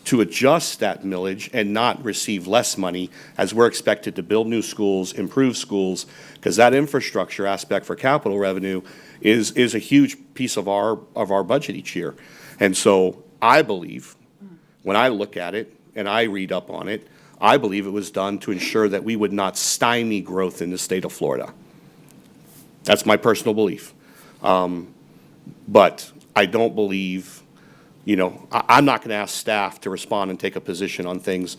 to adjust that millage and not receive less money as we're expected to build new schools, improve schools, because that infrastructure aspect for capital revenue is a huge piece of our budget each year. And so I believe, when I look at it and I read up on it, I believe it was done to ensure that we would not stymie growth in the state of Florida. That's my personal belief. But I don't believe, I'm not going to ask staff to respond and take a position on things.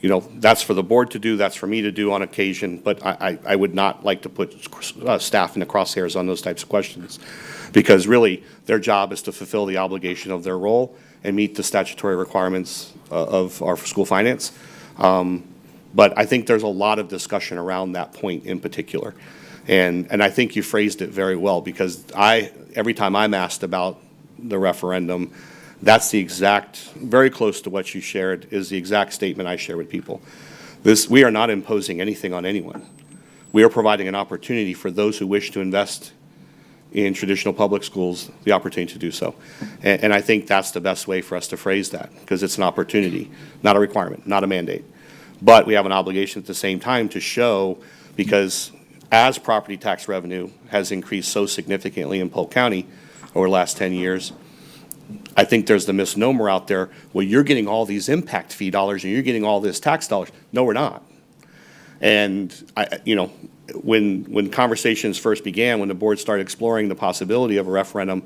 That's for the board to do, that's for me to do on occasion, but I would not like to put staff in the crosshairs on those types of questions. Because really, their job is to fulfill the obligation of their role and meet the statutory requirements of our school finance. But I think there's a lot of discussion around that point in particular. And I think you phrased it very well, because every time I'm asked about the referendum, that's the exact, very close to what you shared, is the exact statement I share with people. We are not imposing anything on anyone. We are providing an opportunity for those who wish to invest in traditional public schools, the opportunity to do so. And I think that's the best way for us to phrase that, because it's an opportunity, not a requirement, not a mandate. But we have an obligation at the same time to show, because as property tax revenue has increased so significantly in Polk County over the last 10 years, I think there's the misnomer out there, well, you're getting all these impact fee dollars and you're getting all this tax dollars. No, we're not. And when conversations first began, when the board started exploring the possibility of a referendum,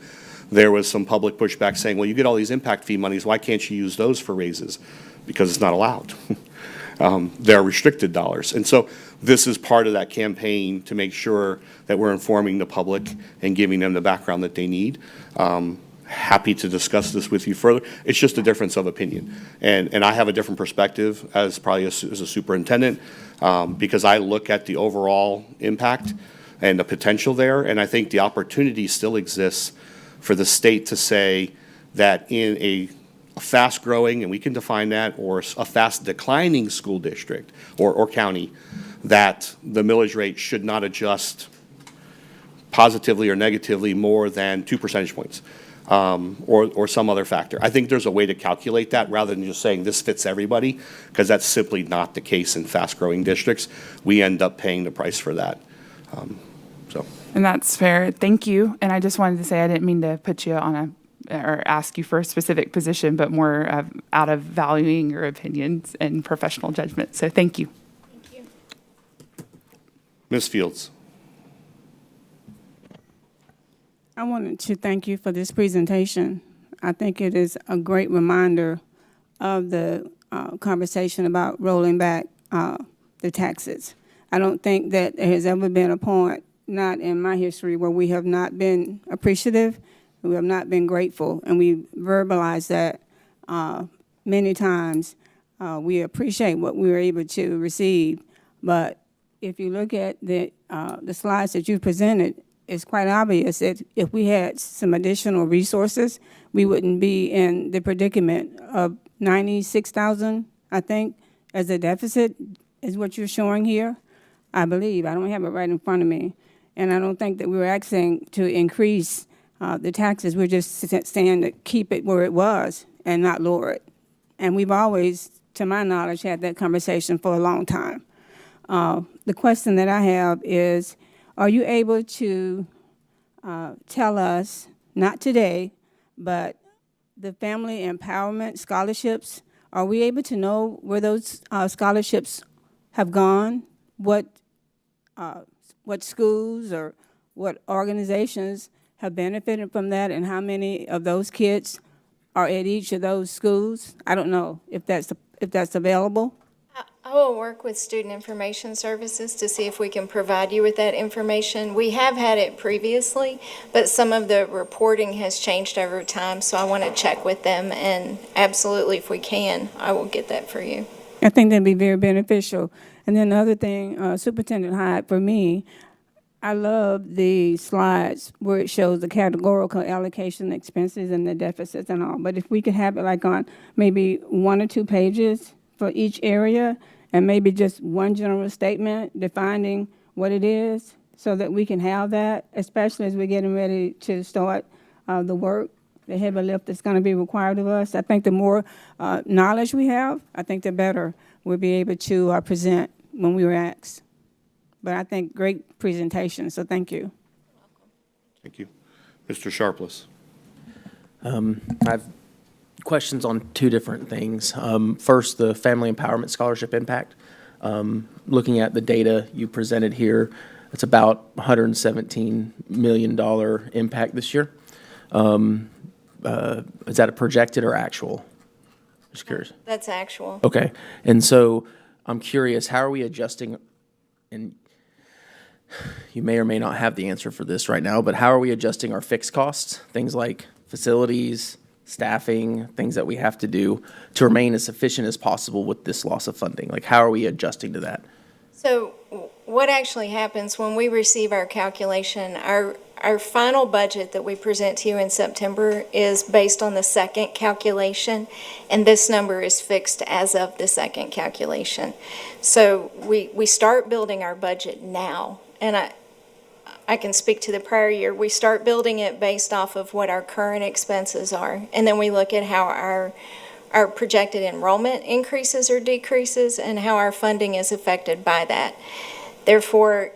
there was some public pushback saying, well, you get all these impact fee monies, why can't you use those for raises? Because it's not allowed. They're restricted dollars. And so this is part of that campaign to make sure that we're informing the public and giving them the background that they need. Happy to discuss this with you further. It's just a difference of opinion. And I have a different perspective as probably as a superintendent, because I look at the overall impact and the potential there. And I think the opportunity still exists for the state to say that in a fast-growing, and we can define that, or a fast-declining school district or county, that the millage rate should not adjust positively or negatively more than 2 percentage points. Or some other factor. I think there's a way to calculate that rather than just saying this fits everybody, because that's simply not the case in fast-growing districts. We end up paying the price for that. And that's fair. Thank you. And I just wanted to say, I didn't mean to put you on or ask you for a specific position, but more out of valuing your opinions and professional judgment. So thank you. Thank you. Ms. Fields. I wanted to thank you for this presentation. I think it is a great reminder of the conversation about rolling back the taxes. I don't think that there has ever been a point, not in my history, where we have not been appreciative, we have not been grateful, and we verbalize that many times. We appreciate what we were able to receive, but if you look at the slides that you presented, it's quite obvious that if we had some additional resources, we wouldn't be in the predicament of 96,000, I think, as a deficit is what you're showing here. I believe. I don't have it right in front of me. And I don't think that we're asking to increase the taxes. We're just saying to keep it where it was and not lower it. And we've always, to my knowledge, had that conversation for a long time. The question that I have is, are you able to tell us, not today, but the family empowerment scholarships, are we able to know where those scholarships have gone? What schools or what organizations have benefited from that, and how many of those kids are at each of those schools? I don't know if that's available. I will work with Student Information Services to see if we can provide you with that information. We have had it previously, but some of the reporting has changed over time, so I want to check with them, and absolutely, if we can, I will get that for you. I think that'd be very beneficial. And then the other thing, Superintendent Hyde, for me, I love the slides where it shows the categorical allocation expenses and the deficits and all. But if we could have it like on maybe 1 or 2 pages for each area, and maybe just one general statement defining what it is, so that we can have that, especially as we're getting ready to start the work, the heavy lift that's going to be required of us. I think the more knowledge we have, I think the better we'll be able to present when we were asked. But I think great presentation, so thank you. Thank you. Mr. Sharpless. I have questions on 2 different things. First, the Family Empowerment Scholarship impact. Looking at the data you presented here, it's about $117 million impact this year. Is that a projected or actual? Just curious. That's actual. Okay. And so I'm curious, how are we adjusting, and you may or may not have the answer for this right now, but how are we adjusting our fixed costs, things like facilities, staffing, things that we have to do to remain as efficient as possible with this loss of funding? Like, how are we adjusting to that? So what actually happens when we receive our calculation, our final budget that we present to you in September is based on the second calculation, and this number is fixed as of the second calculation. So we start building our budget now, and I can speak to the prior year. We start building it based off of what our current expenses are, and then we look at how our projected enrollment increases or decreases and how our funding is affected by that. Therefore,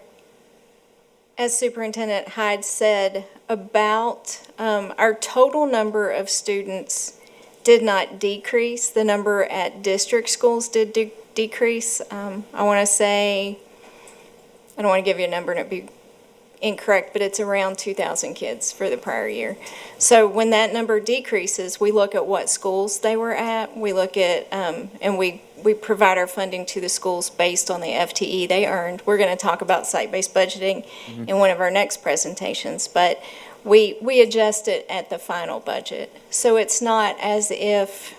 as Superintendent Hyde said, about our total number of students did not decrease. The number at district schools did decrease. I want to say, I don't want to give you a number and it'd be incorrect, but it's around 2,000 kids for the prior year. So when that number decreases, we look at what schools they were at. We look at, and we provide our funding to the schools based on the FTE they earned. We're going to talk about site-based budgeting in one of our next presentations, but we adjust it at the final budget. So it's not as if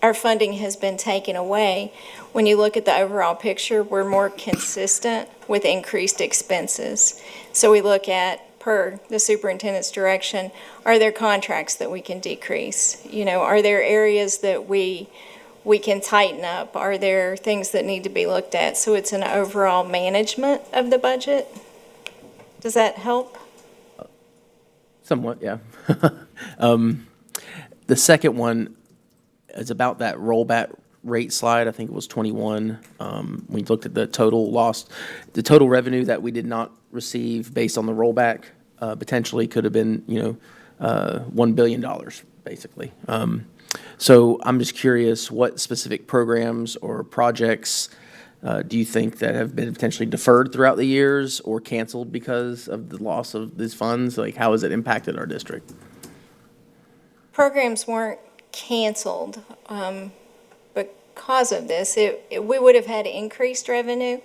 our funding has been taken away. When you look at the overall picture, we're more consistent with increased expenses. So we look at, per the superintendent's direction, are there contracts that we can decrease? You know, are there areas that we can tighten up? Are there things that need to be looked at? So it's an overall management of the budget. Does that help? Somewhat, yeah. The second one is about that rollback rate slide. I think it was 21. We looked at the total lost, the total revenue that we did not receive based on the rollback, potentially could have been, $1 billion, basically. So I'm just curious, what specific programs or projects do you think that have been potentially deferred throughout the years or canceled because of the loss of these funds? Like, how has it impacted our district? Programs weren't canceled because of this. We would have had increased revenue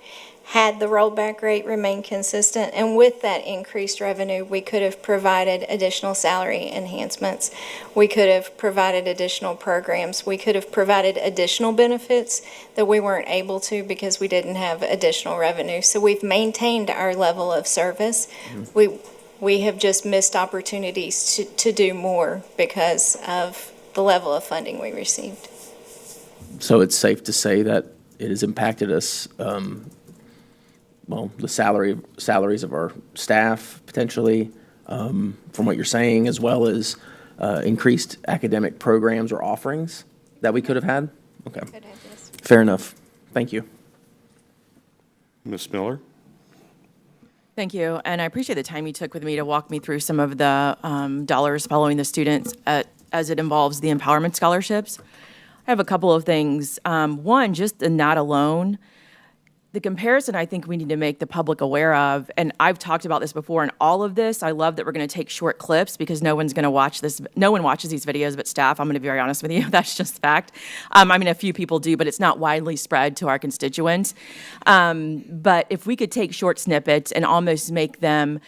had the rollback rate remained consistent, and with that increased revenue, we could have provided additional salary enhancements. We could have provided additional programs. We could have provided additional benefits that we weren't able to because we didn't have additional revenue. So we've maintained our level of service. We have just missed opportunities to do more because of the level of funding we received. So it's safe to say that it has impacted us, the salaries of our staff potentially, from what you're saying, as well as increased academic programs or offerings that we could have had? Okay. Could have, yes. Fair enough. Thank you. Ms. Miller? Thank you, and I appreciate the time you took with me to walk me through some of the dollars following the students as it involves the empowerment scholarships. I have a couple of things. One, just in that alone, the comparison I think we need to make the public aware of, and I've talked about this before, and all of this, I love that we're going to take short clips because no one's going to watch this. No one watches these videos but staff. I'm going to be very honest with you. That's just fact. I mean, a few people do, but it's not widely spread to our constituents. But if we could take short snippets and almost make them,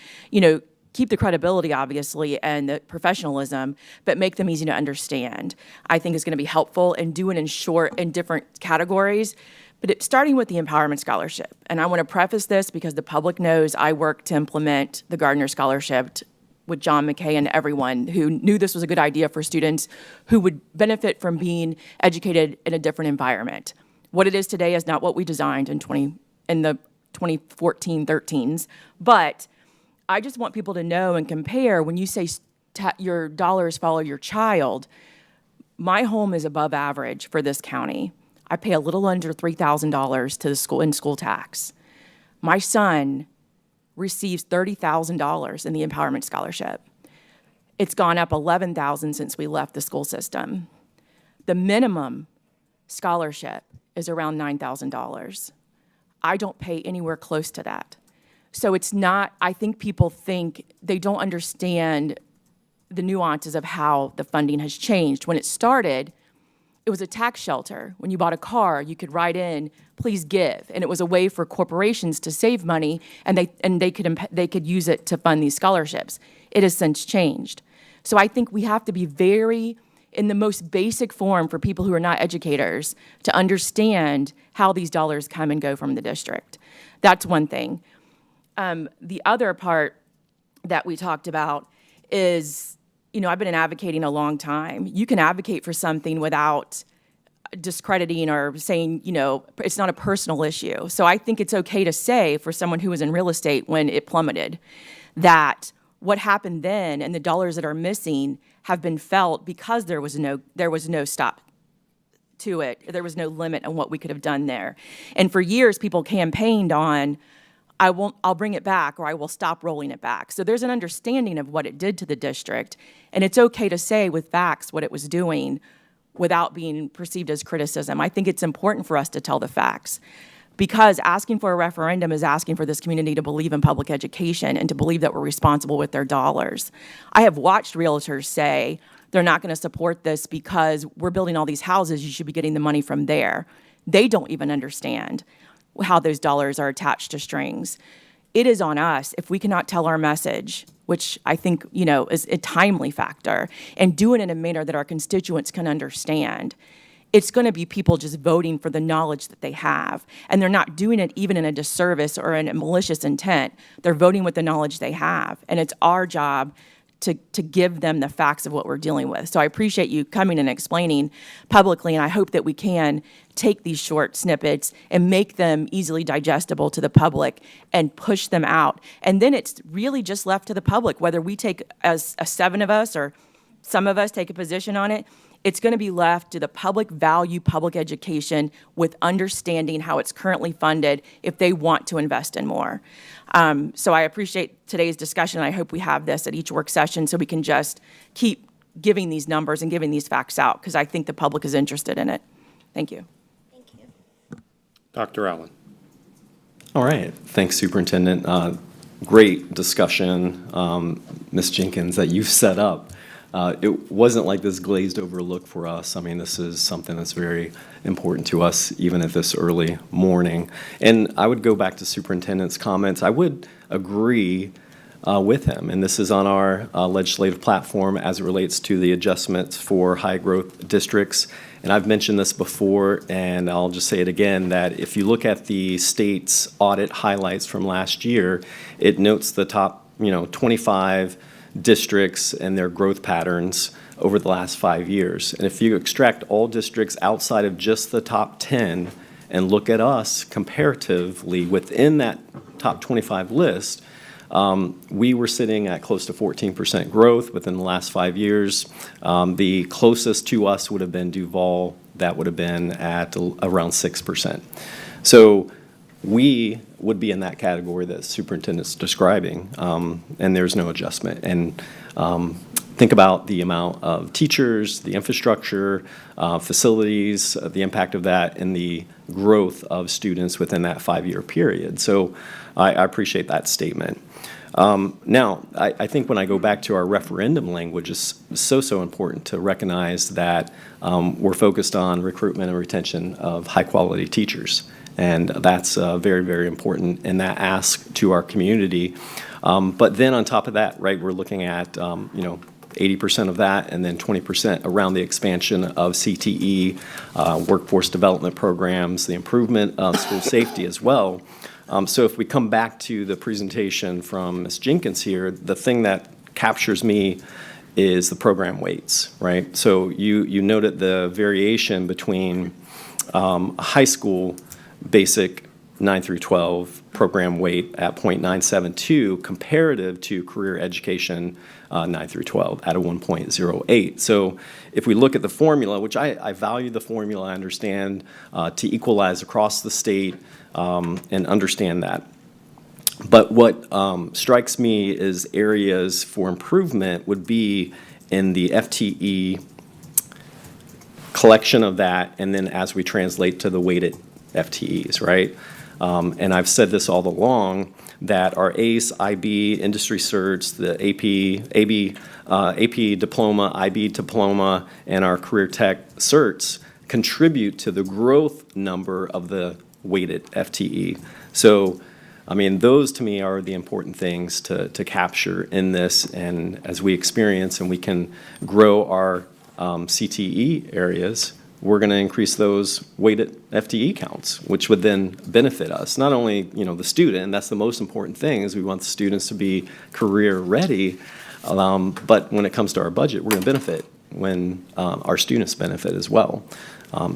keep the credibility, obviously, and the professionalism, but make them easy to understand, I think is going to be helpful, and do it in short and different categories. But starting with the Empowerment Scholarship, and I want to preface this because the public knows I worked to implement the Gardner Scholarship with John McKay and everyone who knew this was a good idea for students who would benefit from being educated in a different environment. What it is today is not what we designed in the 2014-13s, but I just want people to know and compare when you say your dollars follow your child. My home is above average for this county. I pay a little under $3,000 to the school in school tax. My son receives $30,000 in the Empowerment Scholarship. It's gone up $11,000 since we left the school system. The minimum scholarship is around $9,000. I don't pay anywhere close to that. So it's not, I think people think they don't understand the nuances of how the funding has changed. When it started, it was a tax shelter. When you bought a car, you could write in, please give. And it was a way for corporations to save money, and they could use it to fund these scholarships. It has since changed. So I think we have to be very, in the most basic form for people who are not educators, to understand how these dollars come and go from the district. That's one thing. The other part that we talked about is, I've been advocating a long time. You can advocate for something without discrediting or saying, it's not a personal issue. So I think it's okay to say for someone who was in real estate when it plummeted that what happened then and the dollars that are missing have been felt because there was no stop to it. There was no limit on what we could have done there. And for years, people campaigned on, I'll bring it back, or I will stop rolling it back. So there's an understanding of what it did to the district, and it's okay to say with facts what it was doing without being perceived as criticism. I think it's important for us to tell the facts, because asking for a referendum is asking for this community to believe in public education and to believe that we're responsible with their dollars. I have watched realtors say they're not going to support this because we're building all these houses, you should be getting the money from there. They don't even understand how those dollars are attached to strings. It is on us if we cannot tell our message, which I think, is a timely factor, and do it in a manner that our constituents can understand. It's going to be people just voting for the knowledge that they have, and they're not doing it even in a disservice or in a malicious intent. They're voting with the knowledge they have, and it's our job to give them the facts of what we're dealing with. So I appreciate you coming and explaining publicly, and I hope that we can take these short snippets and make them easily digestible to the public and push them out. And then it's really just left to the public, whether we take, as 7 of us or some of us take a position on it, it's going to be left to the public value public education with understanding how it's currently funded if they want to invest in more. So I appreciate today's discussion. I hope we have this at each work session so we can just keep giving these numbers and giving these facts out, because I think the public is interested in it. Thank you. Thank you. Dr. Allen. All right. Thanks, Superintendent. Great discussion, Ms. Jenkins, that you've set up. It wasn't like this glazed over look for us. I mean, this is something that's very important to us, even at this early morning. And I would go back to Superintendent's comments. I would agree with him, and this is on our legislative platform as it relates to the adjustments for high-growth districts. And I've mentioned this before, and I'll just say it again, that if you look at the state's audit highlights from last year, it notes the top 25 districts and their growth patterns over the last 5 years. And if you extract all districts outside of just the top 10 and look at us comparatively within that top 25 list, we were sitting at close to 14% growth within the last 5 years. The closest to us would have been Duval. That would have been at around 6%. So we would be in that category that the superintendent's describing, and there's no adjustment. And think about the amount of teachers, the infrastructure, facilities, the impact of that, and the growth of students within that 5-year period. So I appreciate that statement. Now, I think when I go back to our referendum language, it's so important to recognize that we're focused on recruitment and retention of high-quality teachers. And that's very, very important in that ask to our community. But then on top of that, right, we're looking at, 80% of that and then 20% around the expansion of CTE, workforce development programs, the improvement of school safety as well. So if we come back to the presentation from Ms. Jenkins here, the thing that captures me is the program weights, right? So you noted the variation between high school basic 9 through 12 program weight at 0.972 comparative to career education 9 through 12 at a 1.08. So if we look at the formula, which I value the formula, I understand to equalize across the state and understand that. But what strikes me is areas for improvement would be in the FTE collection of that, and then as we translate to the weighted FTEs, right? And I've said this all along, that our ACE, IB, industry certs, the AP diploma, IB diploma, and our career tech certs contribute to the growth number of the weighted FTE. So, I mean, those to me are the important things to capture in this, and as we experience and we can grow our CTE areas, we're going to increase those weighted FTE counts, which would then benefit us. Not only, the student, and that's the most important thing, is we want the students to be career ready, but when it comes to our budget, we're going to benefit when our students benefit as well.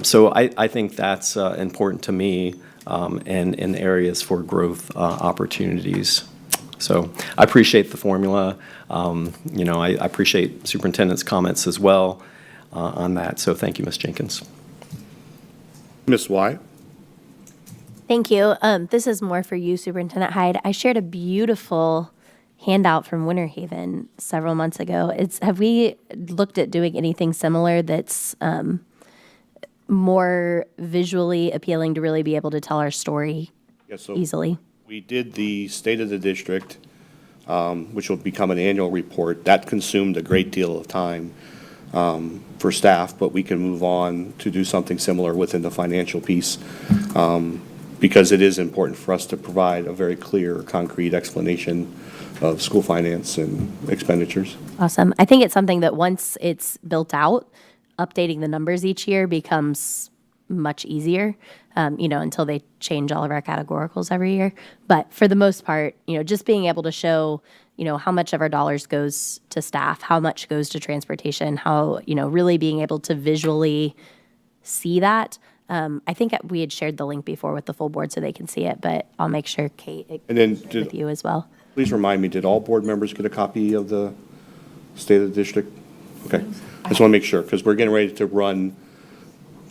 So I think that's important to me and in areas for growth opportunities. So I appreciate the formula. I appreciate superintendent's comments as well on that. So thank you, Ms. Jenkins. Ms. Wyatt? Thank you. This is more for you, Superintendent Hyde. I shared a beautiful handout from Winter Haven several months ago. Have we looked at doing anything similar that's more visually appealing to really be able to tell our story easily? We did the State of the District, which will become an annual report. That consumed a great deal of time for staff, but we can move on to do something similar within the financial piece, because it is important for us to provide a very clear, concrete explanation of school finance and expenditures. Awesome. I think it's something that once it's built out, updating the numbers each year becomes much easier, until they change all of our categoricals every year. But for the most part, just being able to show, how much of our dollars goes to staff, how much goes to transportation, how, really being able to visually see that. I think we had shared the link before with the full board so they can see it, but I'll make sure Kate And then with you as well. Please remind me, did all board members get a copy of the State of the District? Okay, I just want to make sure, because we're getting ready to run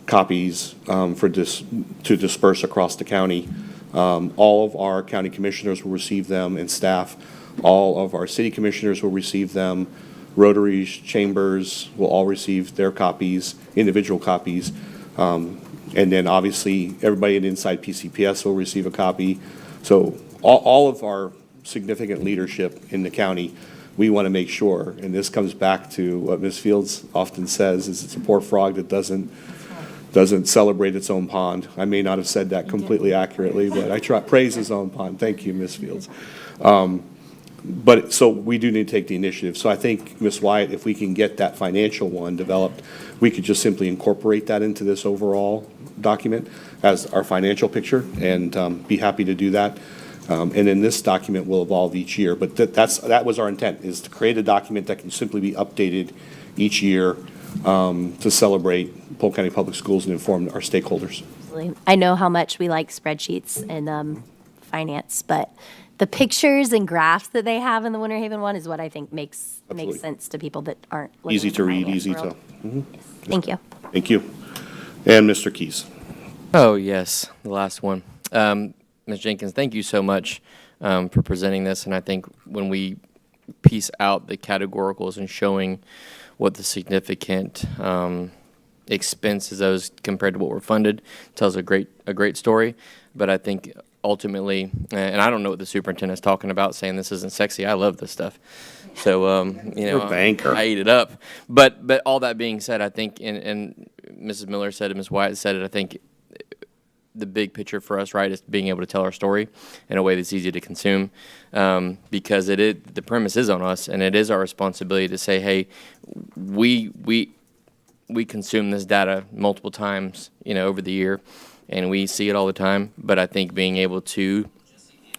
copies to disperse across the county. All of our county commissioners will receive them, and staff. All of our city commissioners will receive them. Rotaries, chambers will all receive their copies, individual copies. And then obviously, everybody at Inside PCPS will receive a copy. So all of our significant leadership in the county, we want to make sure, and this comes back to what Ms. Fields often says, is it's a poor frog that doesn't celebrate its own pond. I may not have said that completely accurately, but I try praise his own pond. Thank you, Ms. Fields. But so we do need to take the initiative. So I think, Ms. Wyatt, if we can get that financial one developed, we could just simply incorporate that into this overall document as our financial picture, and be happy to do that. And then this document will evolve each year. But that was our intent, is to create a document that can simply be updated each year to celebrate Polk County Public Schools and inform our stakeholders. I know how much we like spreadsheets and finance, but the pictures and graphs that they have in the Winter Haven one is what I think makes sense to people that aren't living Easy in to the read, finance easy world. to. Thank you. Thank you. And Mr. Keys. Oh, yes, the last one. Ms. Jenkins, thank you so much for presenting this, and I think when we piece out the categoricals and showing what the significant expense is those compared to what we're funded tells a great story. But I think ultimately, and I don't know what the superintendent's talking about, saying this isn't sexy. I love this stuff. So, You're a banker. I eat it up. But all that being said, I think, and Mrs. Miller said it, Ms. Wyatt said it, I think the big picture for us, right, is being able to tell our story in a way that's easy to consume, because the premise is on us, and it is our responsibility to say, hey, we consume this data multiple times, over the year, and we see it all the time. But I think being able to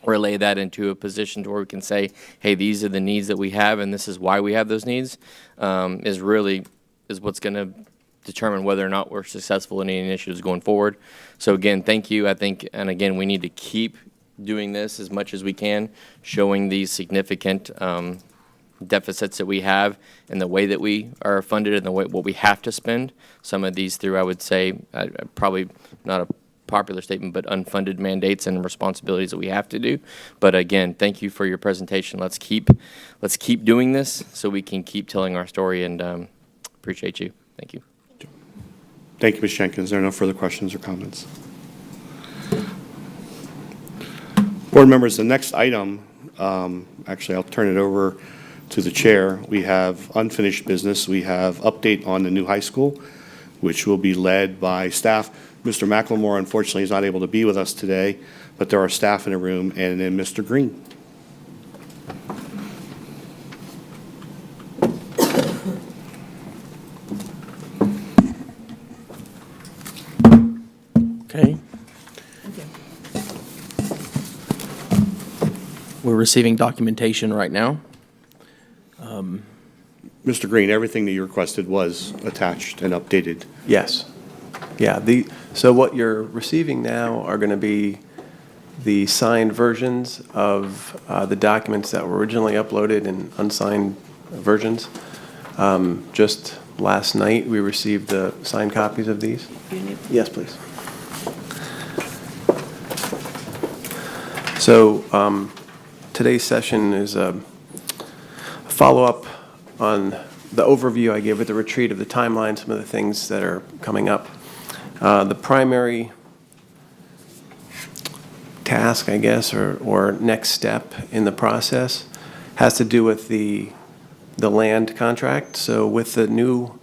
relay that into a position to where we can say, hey, these are the needs that we have, and this is why we have those needs, is what's going to determine whether or not we're successful in any initiatives going forward. So again, thank you. I think, and again, we need to keep doing this as much as we can, showing these significant deficits that we have and the way that we are funded and the way what we have to spend. Some of these through, I would say, probably not a popular statement, but unfunded mandates and responsibilities that we have to do. But again, thank you for your presentation. Let's keep doing this so we can keep telling our story, and appreciate you. Thank you. Thank you, Ms. Jenkins. There are no further questions or comments. Board members, the next item, actually, I'll turn it over to the chair. We have unfinished business. We have update on the new high school, which will be led by staff. Mr. McLemore, unfortunately, is not able to be with us today, but there are staff in the room, and then Mr. Green. Okay. We're receiving documentation right now. Mr. Green, everything that you requested was attached and updated. Yes. Yeah, so what you're receiving now are going to be the signed versions of the documents that were originally uploaded in unsigned versions. Just last night, we received the signed copies of these. Yes, please. So today's session is a follow-up on the overview I gave at the retreat of the timeline, some of the things that are coming up. The primary task, I guess, or next step in the process has to do with the land contract. So with the new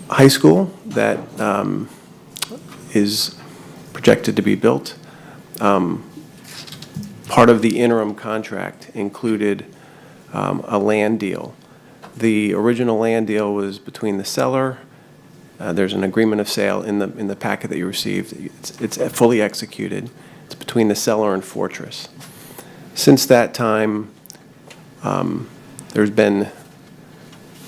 high school that is projected to be built, part of the interim contract included a land deal. The original land deal was between the seller. There's an agreement of sale in the packet that you received. It's fully executed. It's between the seller and Fortress. Since that time, there's been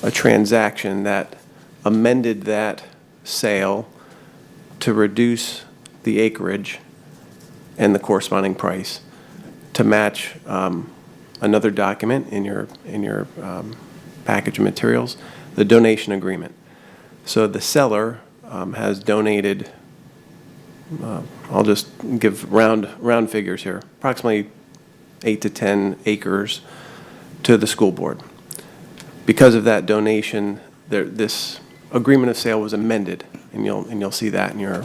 a transaction that amended that sale to reduce the acreage and the corresponding price to match another document in your package of materials, the donation agreement. So the seller has donated, I'll just give round figures here, approximately 8 to 10 acres to the school board. Because of that donation, this agreement of sale was amended, and you'll see that in your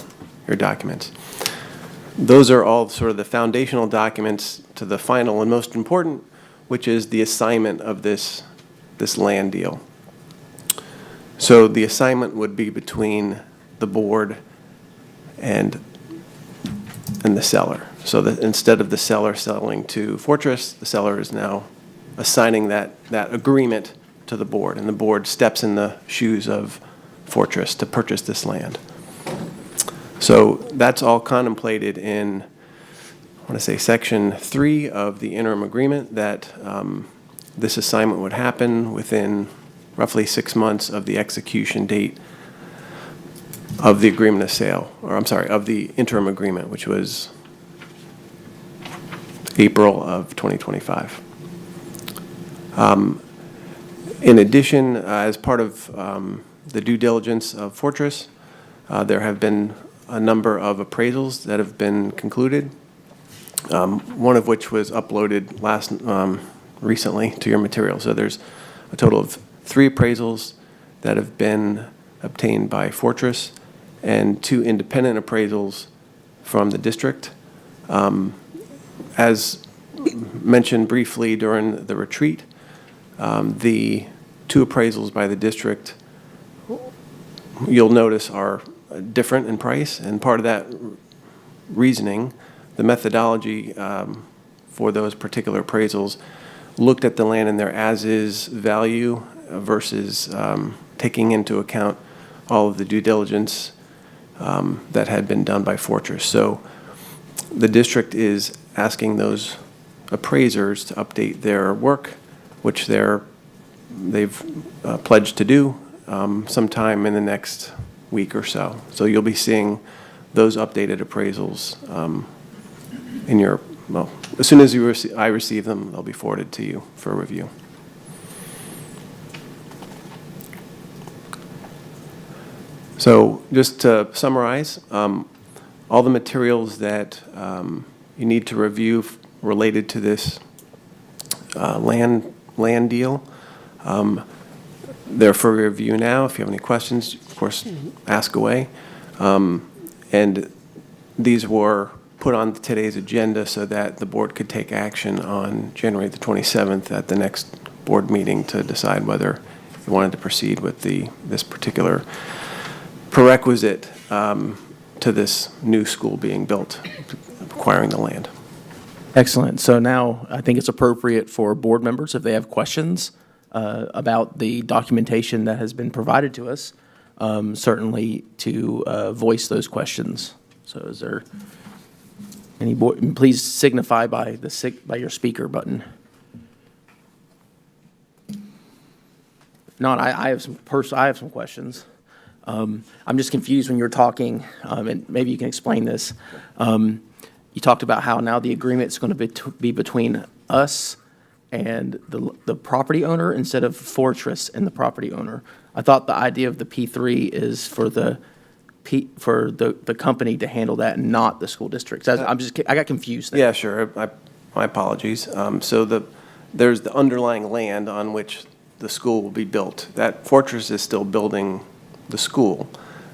documents. Those are all sort of the foundational documents to the final and most important, which is the assignment of this land deal. So the assignment would be between the board and the seller. So that instead of the seller selling to Fortress, the seller is now assigning that agreement to the board, and the board steps in the shoes of Fortress to purchase this land. So that's all contemplated in want to say, Section 3 of the interim agreement, that this assignment would happen within roughly 6 months of the execution date of the agreement of sale, or I'm sorry, of the interim agreement, which was April of 2025. In addition, as part of the due diligence of Fortress, there have been a number of appraisals that have been concluded, one of which was uploaded recently to your material. So there's a total of 3 appraisals that have been obtained by Fortress and 2 independent appraisals from the district. As mentioned briefly during the retreat, the 2 appraisals by the district, you'll notice, are different in price, and part of that reasoning, the methodology for those particular appraisals looked at the land in their as-is value versus taking into account all of the due diligence that had been done by Fortress. So the district is asking those appraisers to update their work, which they've pledged to do sometime in the next week or so. So you'll be seeing those updated appraisals in your, well, as soon as I receive them, they'll be forwarded to you for review. So just to summarize, all the materials that you need to review related to this land deal, they're for review now. If you have any questions, of course, ask away. And these were put on today's agenda so that the board could take action on January the 27th at the next board meeting to decide whether you wanted to proceed with this particular prerequisite to this new school being built, acquiring the land. Excellent. So now I think it's appropriate for board members, if they have questions about the documentation that has been provided to us, certainly to voice those questions. So is there any board, please signify by by your speaker button. If not, I have some questions. I'm just confused when you were talking, and maybe you can explain this. You talked about how now the agreement is going to be between us and the property owner instead of Fortress and the property owner. I thought the idea of the P3 is for the company to handle that and not the school district. So I got confused there. Yeah, sure. My apologies. So there's the underlying land on which the school will be built. That Fortress is still building the school.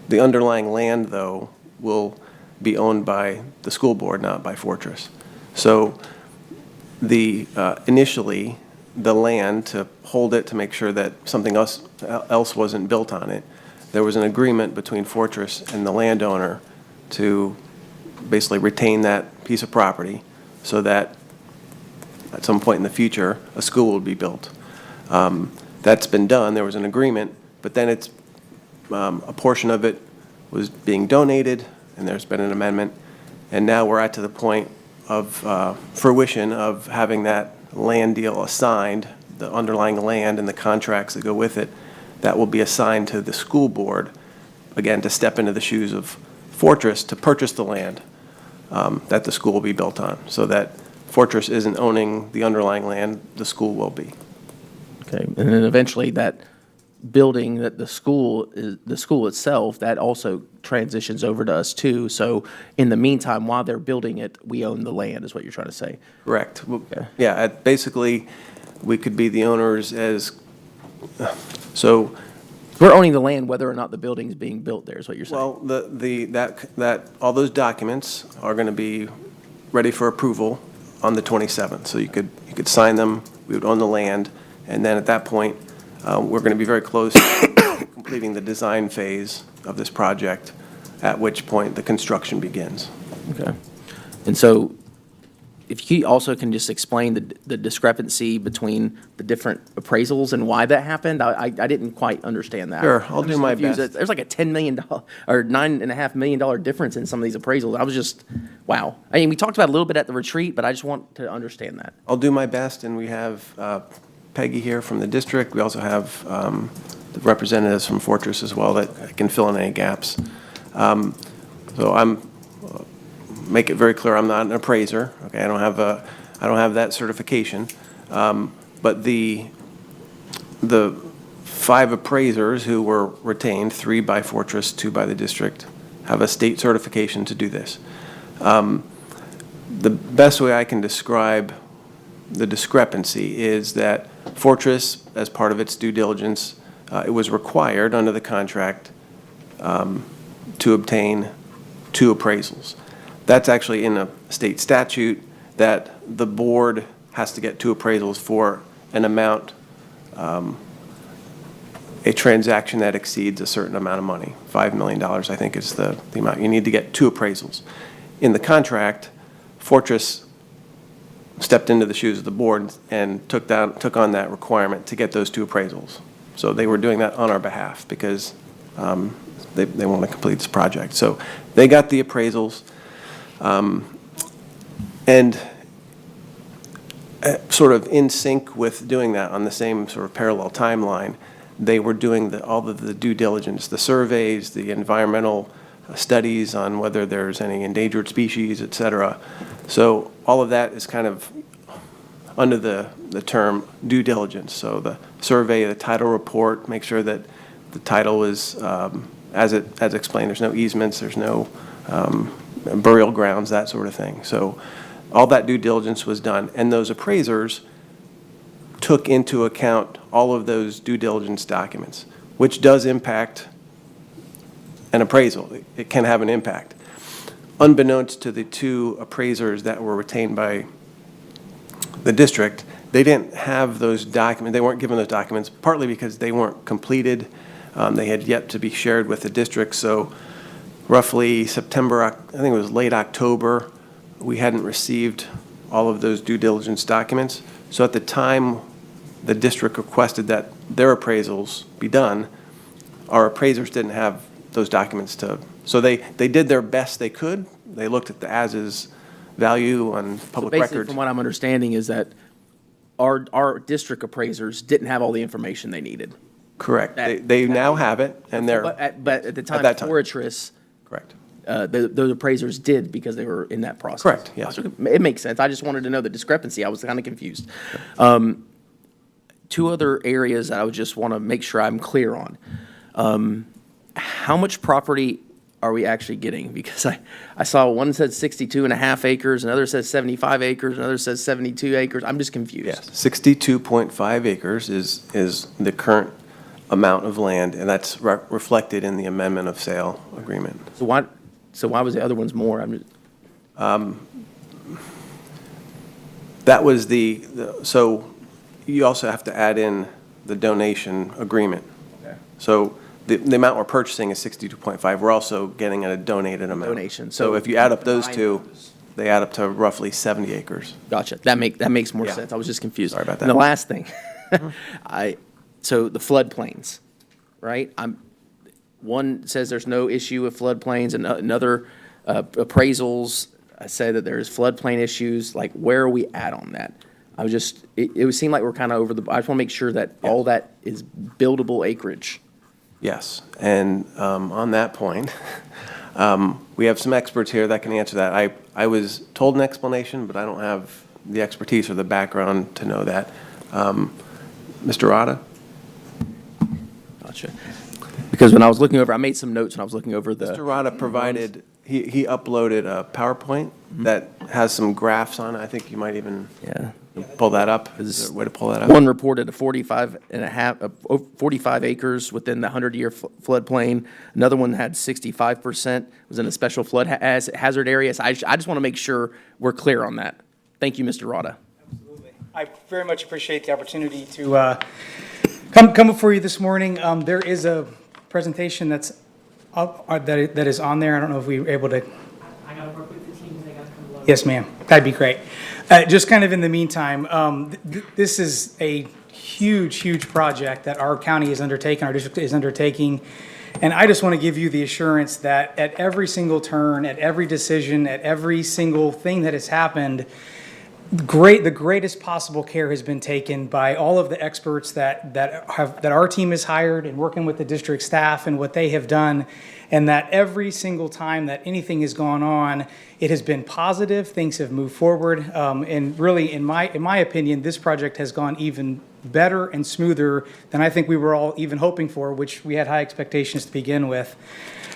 The underlying land, though, will be owned by the school board, not by Fortress. So initially, the land, to hold it, to make sure that something else wasn't built on it, there was an agreement between Fortress and the landowner to basically retain that piece of property so that at some point in the future, a school would be built. That's been done. There was an agreement, but then a portion of it was being donated, and there's been an amendment, and now we're to the point of fruition of having that land deal assigned, the underlying land and the contracts that go with it, that will be assigned to the school board, again, to step into the shoes of Fortress to purchase the land that the school will be built on, so that Fortress isn't owning the underlying land, the school will be. Okay, and then eventually that building that the school itself, that also transitions over to us too. So in the meantime, while they're building it, we own the land, is what you're trying to say. Correct. Okay. Yeah, basically, we could be the owners so. We're owning the land whether or not the building is being built there, is what you're saying. Well, that all those documents are going to be ready for approval on the 27th. So you could sign them, we would own the land, and then at that point, we're going to be very close to completing the design phase of this project, at which point the construction begins. Okay. And so if you also can just explain the discrepancy between the different appraisals and why that happened, I didn't quite understand that. Sure, I'll do my best. There's like a $10 million or $9.5 million difference in some of these appraisals. I was just Wow. I mean, we talked about it a little bit at the retreat, but I just want to understand that. I'll do my best, and we have Peggy here from the district. We also have the representatives from Fortress as well that can fill in any gaps. So make it very clear, I'm not an appraiser, okay? I don't have that certification. But the 5 appraisers who were retained, 3 by Fortress, 2 by the district, have a state certification to do this. The best way I can describe the discrepancy is that Fortress, as part of its due diligence, it was required under the contract to obtain 2 appraisals. That's actually in a state statute that the board has to get 2 appraisals for an amount, a transaction that exceeds a certain amount of money. $5 million, I think, is the amount. You need to get 2 appraisals. In the contract, Fortress stepped into the shoes of the board and took on that requirement to get those 2 appraisals. So they were doing that on our behalf because they want to complete this project. So they got the appraisals, and sort of in sync with doing that on the same sort of parallel timeline, they were doing all of the due diligence, the surveys, the environmental studies on whether there's any endangered species, et cetera. So all of that is kind of under the term due diligence. So the survey, the title report, make sure that the title is, as explained, there's no easements, there's no burial grounds, that sort of thing. So all that due diligence was done, and those appraisers took into account all of those due diligence documents, which does impact an appraisal. It can have an impact. Unbeknownst to the 2 appraisers that were retained by the district, they didn't have those documents. They weren't given those documents, partly because they weren't completed. They had yet to be shared with the district. So roughly September, I think it was late October, we hadn't received all of those due diligence documents. So at the time the district requested that their appraisals be done, our appraisers didn't have those documents so they did their best they could. They looked at the as-is value on public Basically, records. from what I'm understanding is that our district appraisers didn't have all the information they needed. Correct. They now have it, and they're. But at the time, that time. Fortress, Correct. those appraisers did because they were in that process. Correct, yes. It makes sense. I just wanted to know the discrepancy. I was kind of confused. 2 other areas that I would just want to make sure I'm clear on. How much property are we actually getting? Because I saw one said 62.5 acres, another says 75 acres, another says 72 acres. I'm just confused. Yes, 62.5 acres is the current amount of land, and that's reflected in the amendment of sale agreement. So why was the other ones more? That was so you also have to add in the donation agreement. Okay. So the amount we're purchasing is 62.5. We're also getting a donated amount. Donation. So if you add up those 2, they add up to roughly 70 acres. Gotcha. That makes more Yeah. sense. I was just confused. Sorry about that. And the last thing, so the floodplains, right? One says there's no issue with floodplains, and another appraisals say that there's floodplain issues. Like, where are we at on that? It would seem like we're kind of over I just want to make sure that all that is buildable acreage. Yes, and on that point, we have some experts here that can answer that. I was told an explanation, but I don't have the expertise or the background to know that. Mr. Rada? Gotcha. Because when I was looking over, I made some notes when I was looking over the. Mr. Rada provided, he uploaded a PowerPoint that has some graphs on it. I think you might even pull that up. Is there a way to pull that up? One reported 45 acres within the 100-year floodplain. Another one had 65%, was in a special flood hazard area. So I just want to make sure we're clear on that. Thank you, Mr. Rada. Absolutely. I very much appreciate the opportunity to come before you this morning. There is a presentation that's up, that is on there. I don't know if we were able to. I got to work with the team. They got to come load. Yes, ma'am. That'd be great. Just kind of in the meantime, this is a huge project that our county is undertaking, our district is undertaking. And I just want to give you the assurance that at every single turn, at every decision, at every single thing that has happened, the greatest possible care has been taken by all of the experts that our team has hired and working with the district staff and what they have done, and that every single time that anything has gone on, it has been positive. Things have moved forward, and really, in my opinion, this project has gone even better and smoother than I think we were all even hoping for, which we had high expectations to begin with.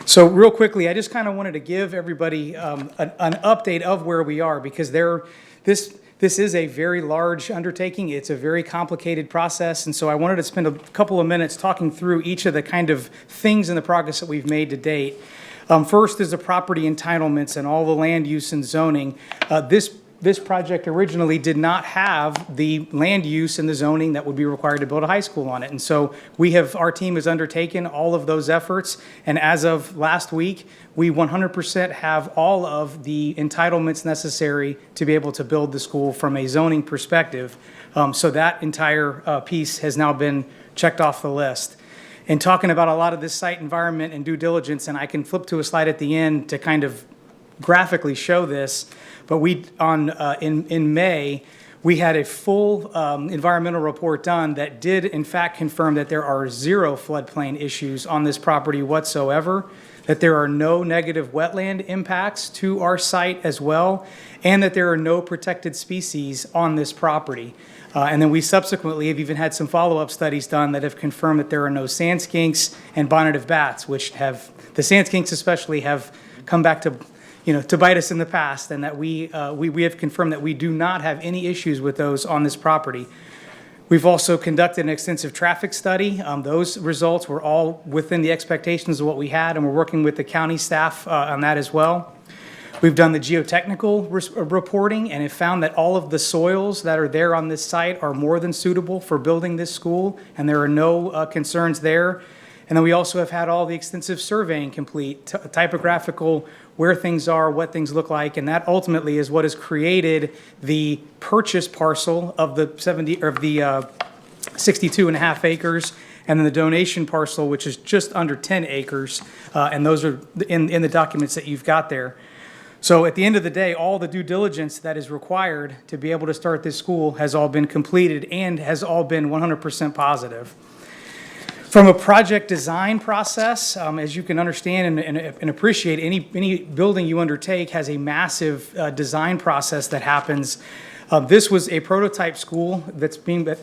So real quickly, I just kind of wanted to give everybody an update of where we are, because this is a very large undertaking. It's a very complicated process, and so I wanted to spend a couple of minutes talking through each of the kind of things in the progress that we've made to date. First is the property entitlements and all the land use and zoning. This project originally did not have the land use and the zoning that would be required to build a high school on it. And so our team has undertaken all of those efforts. And as of last week, we 100% have all of the entitlements necessary to be able to build the school from a zoning perspective. So that entire piece has now been checked off the list. And talking about a lot of this site environment and due diligence, and I can flip to a slide at the end to kind of graphically show this, but in May, we had a full environmental report done that did in fact confirm that there are 0 floodplain issues on this property whatsoever, that there are no negative wetland impacts to our site as well, and that there are no protected species on this property. And then we subsequently have even had some follow-up studies done that have confirmed that there are no sand skinks and bonneted bats, which the sand skinks especially have come back to bite us in the past, and that we have confirmed that we do not have any issues with those on this property. We've also conducted an extensive traffic study. Those results were all within the expectations of what we had, and we're working with the county staff on that as well. We've done the geotechnical reporting and have found that all of the soils that are there on this site are more than suitable for building this school, and there are no concerns there. And then we also have had all the extensive surveying complete, typographical, where things are, what things look like, and that ultimately is what has created the purchase parcel of the 62.5 acres, and then the donation parcel, which is just under 10 acres, and those are in the documents that you've got there. So at the end of the day, all the due diligence that is required to be able to start this school has all been completed and has all been 100% positive. From a project design process, as you can understand and appreciate, any building you undertake has a massive design process that happens. This was a prototype school that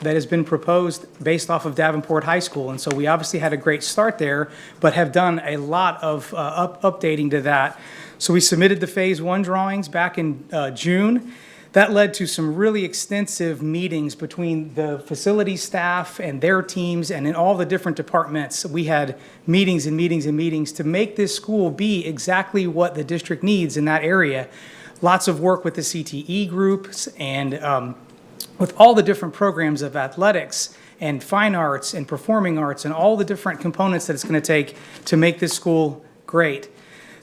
has been proposed based off of Davenport High School, and so we obviously had a great start there, but have done a lot of updating to that. So we submitted the Phase 1 drawings back in June. That led to some really extensive meetings between the facility staff and their teams and in all the different departments. We had meetings and meetings and meetings to make this school be exactly what the district needs in that area. Lots of work with the CTE groups and with all the different programs of athletics and fine arts and performing arts and all the different components that it's going to take to make this school great.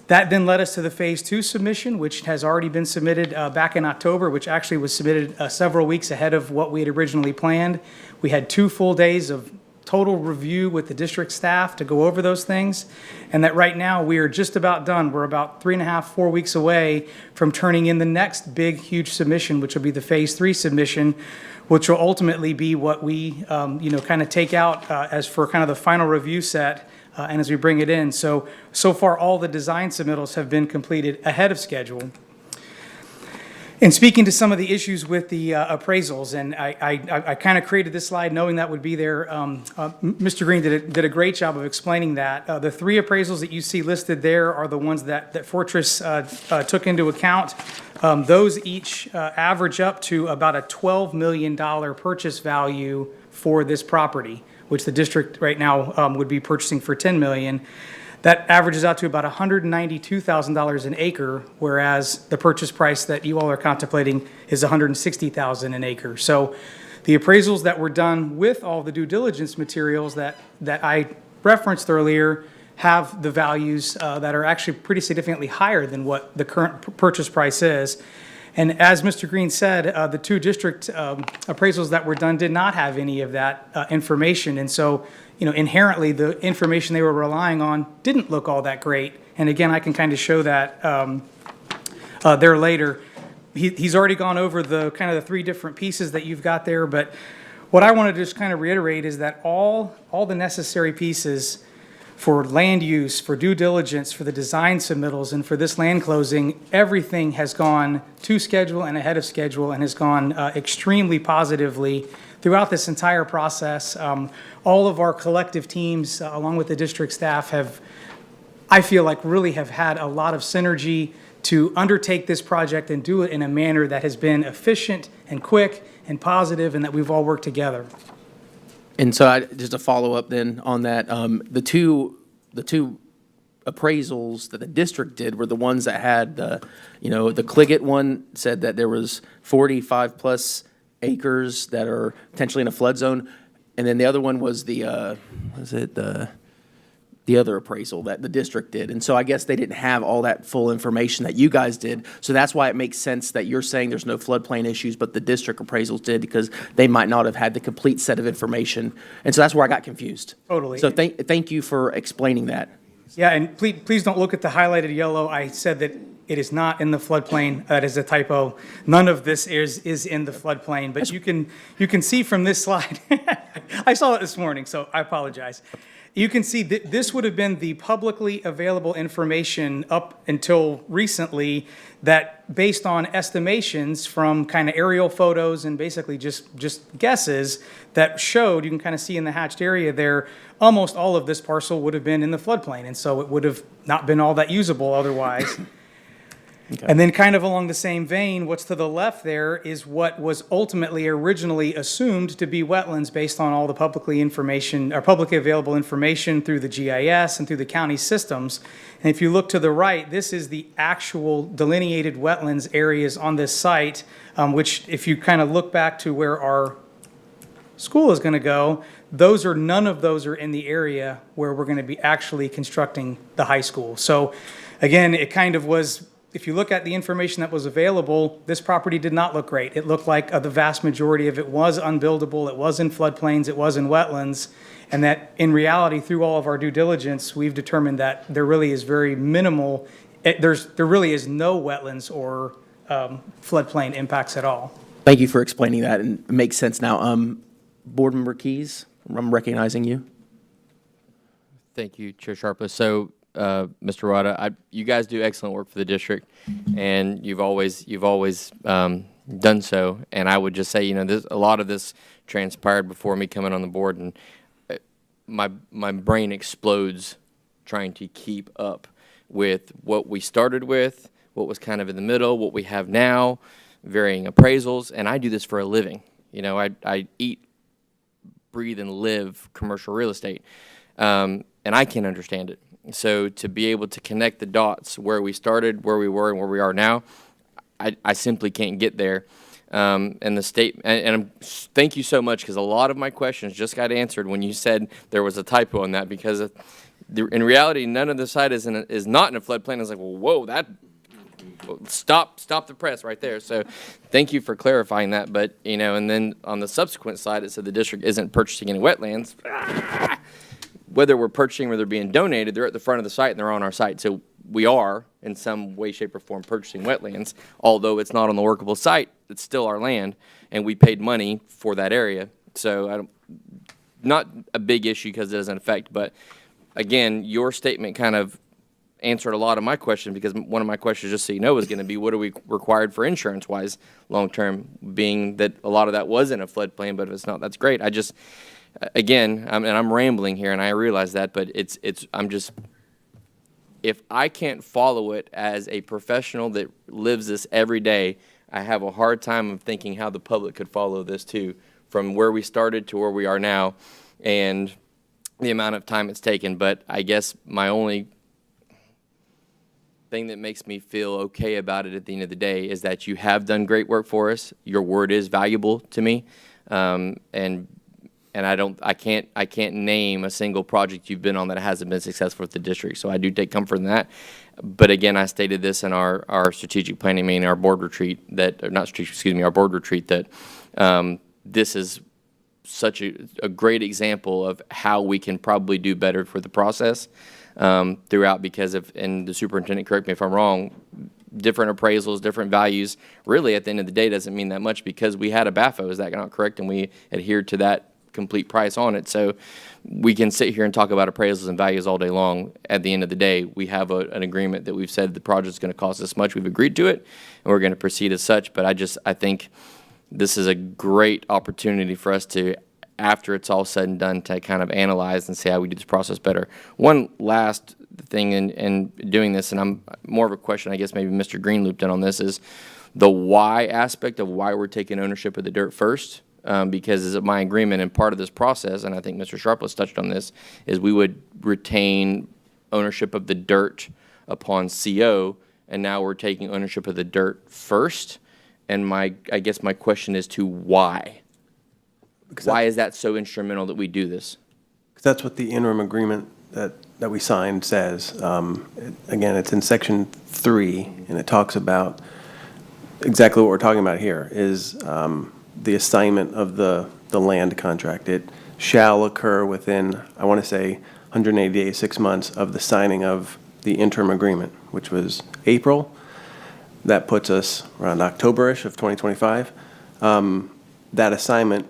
That then led us to the Phase 2 submission, which has already been submitted back in October, which actually was submitted several weeks ahead of what we had originally planned. We had 2 full days of total review with the district staff to go over those things, and that right now we are just about done. We're about 3.5, 4 weeks away from turning in the next big, huge submission, which will be the Phase 3 submission, which will ultimately be what we kind of take out as for kind of the final review set. And as we bring it in. So far, all the design submittals have been completed ahead of schedule. In speaking to some of the issues with the appraisals, and I kind of created this slide knowing that would be there. Mr. Green did a great job of explaining that. The 3 appraisals that you see listed there are the ones that Fortress took into account. Those each average up to about a $12 million purchase value for this property, which the district right now would be purchasing for $10 million. That averages out to about $192,000 an acre, whereas the purchase price that you all are contemplating is $160,000 an acre. So the appraisals that were done with all the due diligence materials that I referenced earlier have the values that are actually pretty significantly higher than what the current purchase price is. And as Mr. Green said, the 2 district appraisals that were done did not have any of that information. And so inherently the information they were relying on didn't look all that great. And again, I can kind of show that there later. He's already gone over the kind of the three different pieces that you've got there, but what I want to just kind of reiterate is that all the necessary pieces for land use, for due diligence, for the design submittals, and for this land closing, everything has gone to schedule and ahead of schedule and has gone extremely positively throughout this entire process. All of our collective teams, along with the district staff, I feel like really have had a lot of synergy to undertake this project and do it in a manner that has been efficient and quick and positive, and that we've all worked together. And so just a follow-up then on that, the two appraisals that the district did were the ones that had the Cliggett one said that there was 45-plus acres that are potentially in a flood zone, and then the other one was the other appraisal that the district did. And so I guess they didn't have all that full information that you guys did. So that's why it makes sense that you're saying there's no floodplain issues, but the district appraisals did, because they might not have had the complete set of information. And so that's where I got confused. Totally. So thank you for explaining that. Yeah, and please don't look at the highlighted yellow. I said that it is not in the floodplain. That is a typo. None of this is in the floodplain, but you can see from this slide. I saw it this morning, so I apologize. You can see that this would have been the publicly available information up until recently, that based on estimations from kind of aerial photos and basically just guesses that showed, you can kind of see in the hatched area there, almost all of this parcel would have been in the floodplain. And so it would have not been all that usable otherwise. Okay. And then kind of along the same vein, what's to the left there is what was ultimately originally assumed to be wetlands based on all the publicly available information through the GIS and through the county systems. And if you look to the right, this is the actual delineated wetlands areas on this site, which if you kind of look back to where our school is going to go, none of those are in the area where we're going to be actually constructing the high school. So again, it kind of was, if you look at the information that was available, this property did not look great. It looked like the vast majority of it was unbuildable, it was in floodplains, it was in wetlands, and that in reality, through all of our due diligence, we've determined that there really is very minimal, there really is no wetlands or floodplain impacts at all. Thank you for explaining that, and it makes sense now. Board Member Keys, I'm recognizing you. Thank you, Chair Sharpless. So, Mr. Rada, you guys do excellent work for the district, and you've always done so. And I would just say, a lot of this transpired before me coming on the board, and my brain explodes trying to keep up with what we started with, what was kind of in the middle, what we have now, varying appraisals, and I do this for a living. I eat, breathe, and live commercial real estate, and I can't understand it. So to be able to connect the dots where we started, where we were, and where we are now, I simply can't get there. And the state, and thank you so much, because a lot of my questions just got answered when you said there was a typo on that, because in reality, none of the site is not in a floodplain. I was like, well, whoa, stop the press right there. So thank you for clarifying that. But, and then on the subsequent side, it said the district isn't purchasing any wetlands. Whether we're purchasing or they're being donated, they're at the front of the site and they're on our site. So we are, in some way, shape, or form, purchasing wetlands. Although it's not on the workable site, it's still our land, and we paid money for that area. So not a big issue because it doesn't affect, but again, your statement kind of answered a lot of my questions, because one of my questions, just so you know, is going to be, what are we required for insurance-wise long-term, being that a lot of that was in a floodplain, but if it's not, that's great. Again, and I'm rambling here, and I realize that, but if I can't follow it as a professional that lives this every day, I have a hard time of thinking how the public could follow this too, from where we started to where we are now, and the amount of time it's taken. But I guess my only thing that makes me feel okay about it at the end of the day is that you have done great work for us. Your word is valuable to me, and I can't name a single project you've been on that hasn't been successful with the district. So I do take comfort in that. But again, I stated this in our strategic planning meeting, our board retreat, our board retreat, that this is such a great example of how we can probably do better for the process throughout, because of, and the superintendent, correct me if I'm wrong, different appraisals, different values, really at the end of the day doesn't mean that much, because we had a BAFO, is that not correct? And we adhered to that complete price on it. So we can sit here and talk about appraisals and values all day long. At the end of the day, we have an agreement that we've said the project's going to cost this much. We've agreed to it, and we're going to proceed as such. But I think this is a great opportunity for us to, after it's all said and done, to kind of analyze and see how we do this process better. One last thing in doing this, and I'm more of a question, I guess maybe Mr. Green looped in on this, is the why aspect of why we're taking ownership of the dirt first. Because is it my agreement, and part of this process, and I think Mr. Sharpless touched on this, is we would retain ownership of the dirt upon CO, and now we're taking ownership of the dirt first. And I guess my question is to why? Why is that so instrumental that we do this? Because that's what the interim agreement that we signed says. Again, it's in section 3, and it talks about exactly what we're talking about here, is the assignment of the land contract. It shall occur within, I want to say, 180 days, 6 months of the signing of the interim agreement, which was April. That puts us around October-ish of 2025. That assignment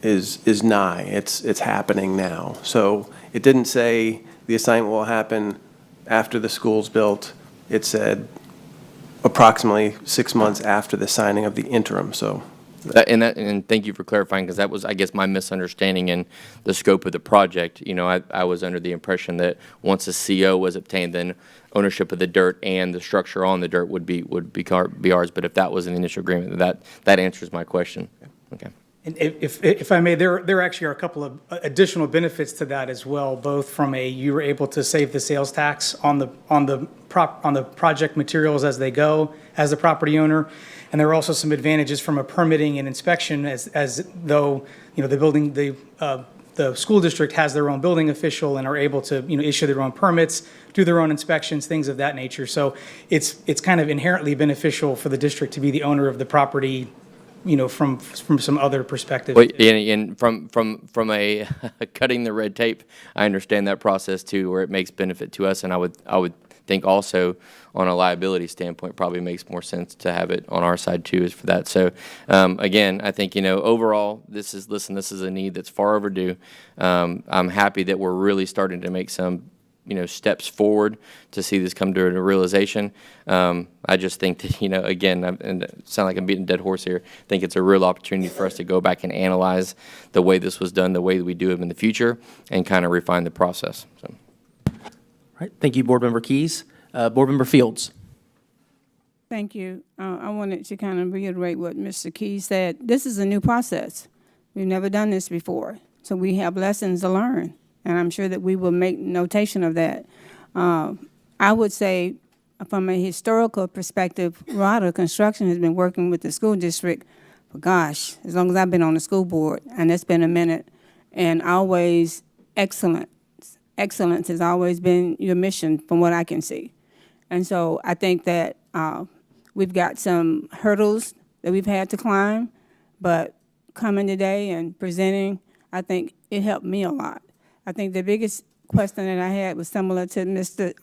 is nigh. It's happening now. So it didn't say the assignment will happen after the school's built. It said approximately 6 months after the signing of the interim, so. And thank you for clarifying, because that was, I guess, my misunderstanding in the scope of the project. You know, I was under the impression that once a CO was obtained, then ownership of the dirt and the structure on the dirt would be ours. But if that was in the initial agreement, that answers my question. Okay. And if I may, there actually are a couple of additional benefits to that as well, both from you were able to save the sales tax on the project materials as they go, as the property owner. And there are also some advantages from a permitting and inspection, as though, you know, the school district has their own building official and are able to, you know, issue their own permits, do their own inspections, things of that nature. So it's kind of inherently beneficial for the district to be the owner of the property, you know, from some other perspective. Well, and from a cutting the red tape, I understand that process too, where it makes benefit to us, and I would think also on a liability standpoint probably makes more sense to have it on our side too, is for that. So again, I think, you know, overall this is a need that's far overdue. I'm happy that we're really starting to make some, you know, steps forward to see this come to a realization. I just think that, you know, again, and it sound like I'm beating a dead horse here, I think it's a real opportunity for us to go back and analyze the way this was done, the way that we do it in the future, and kind of refine the process. So. All right, thank you, Board Member Keys. Board Member Fields. Thank you. I wanted to kind of reiterate what Mr. Keys said. This is a new process. We've never done this before, so we have lessons to learn, and I'm sure that we will make notation of that. I would say, from a historical perspective, RADA Construction has been working with the school district for, gosh, as long as I've been on the school board, and it's been a minute, and always excellent. Excellence has always been your mission, from what I can see. And so I think that we've got some hurdles that we've had to climb, but coming today and presenting, I think it helped me a lot. I think the biggest question that I had was similar to Mr.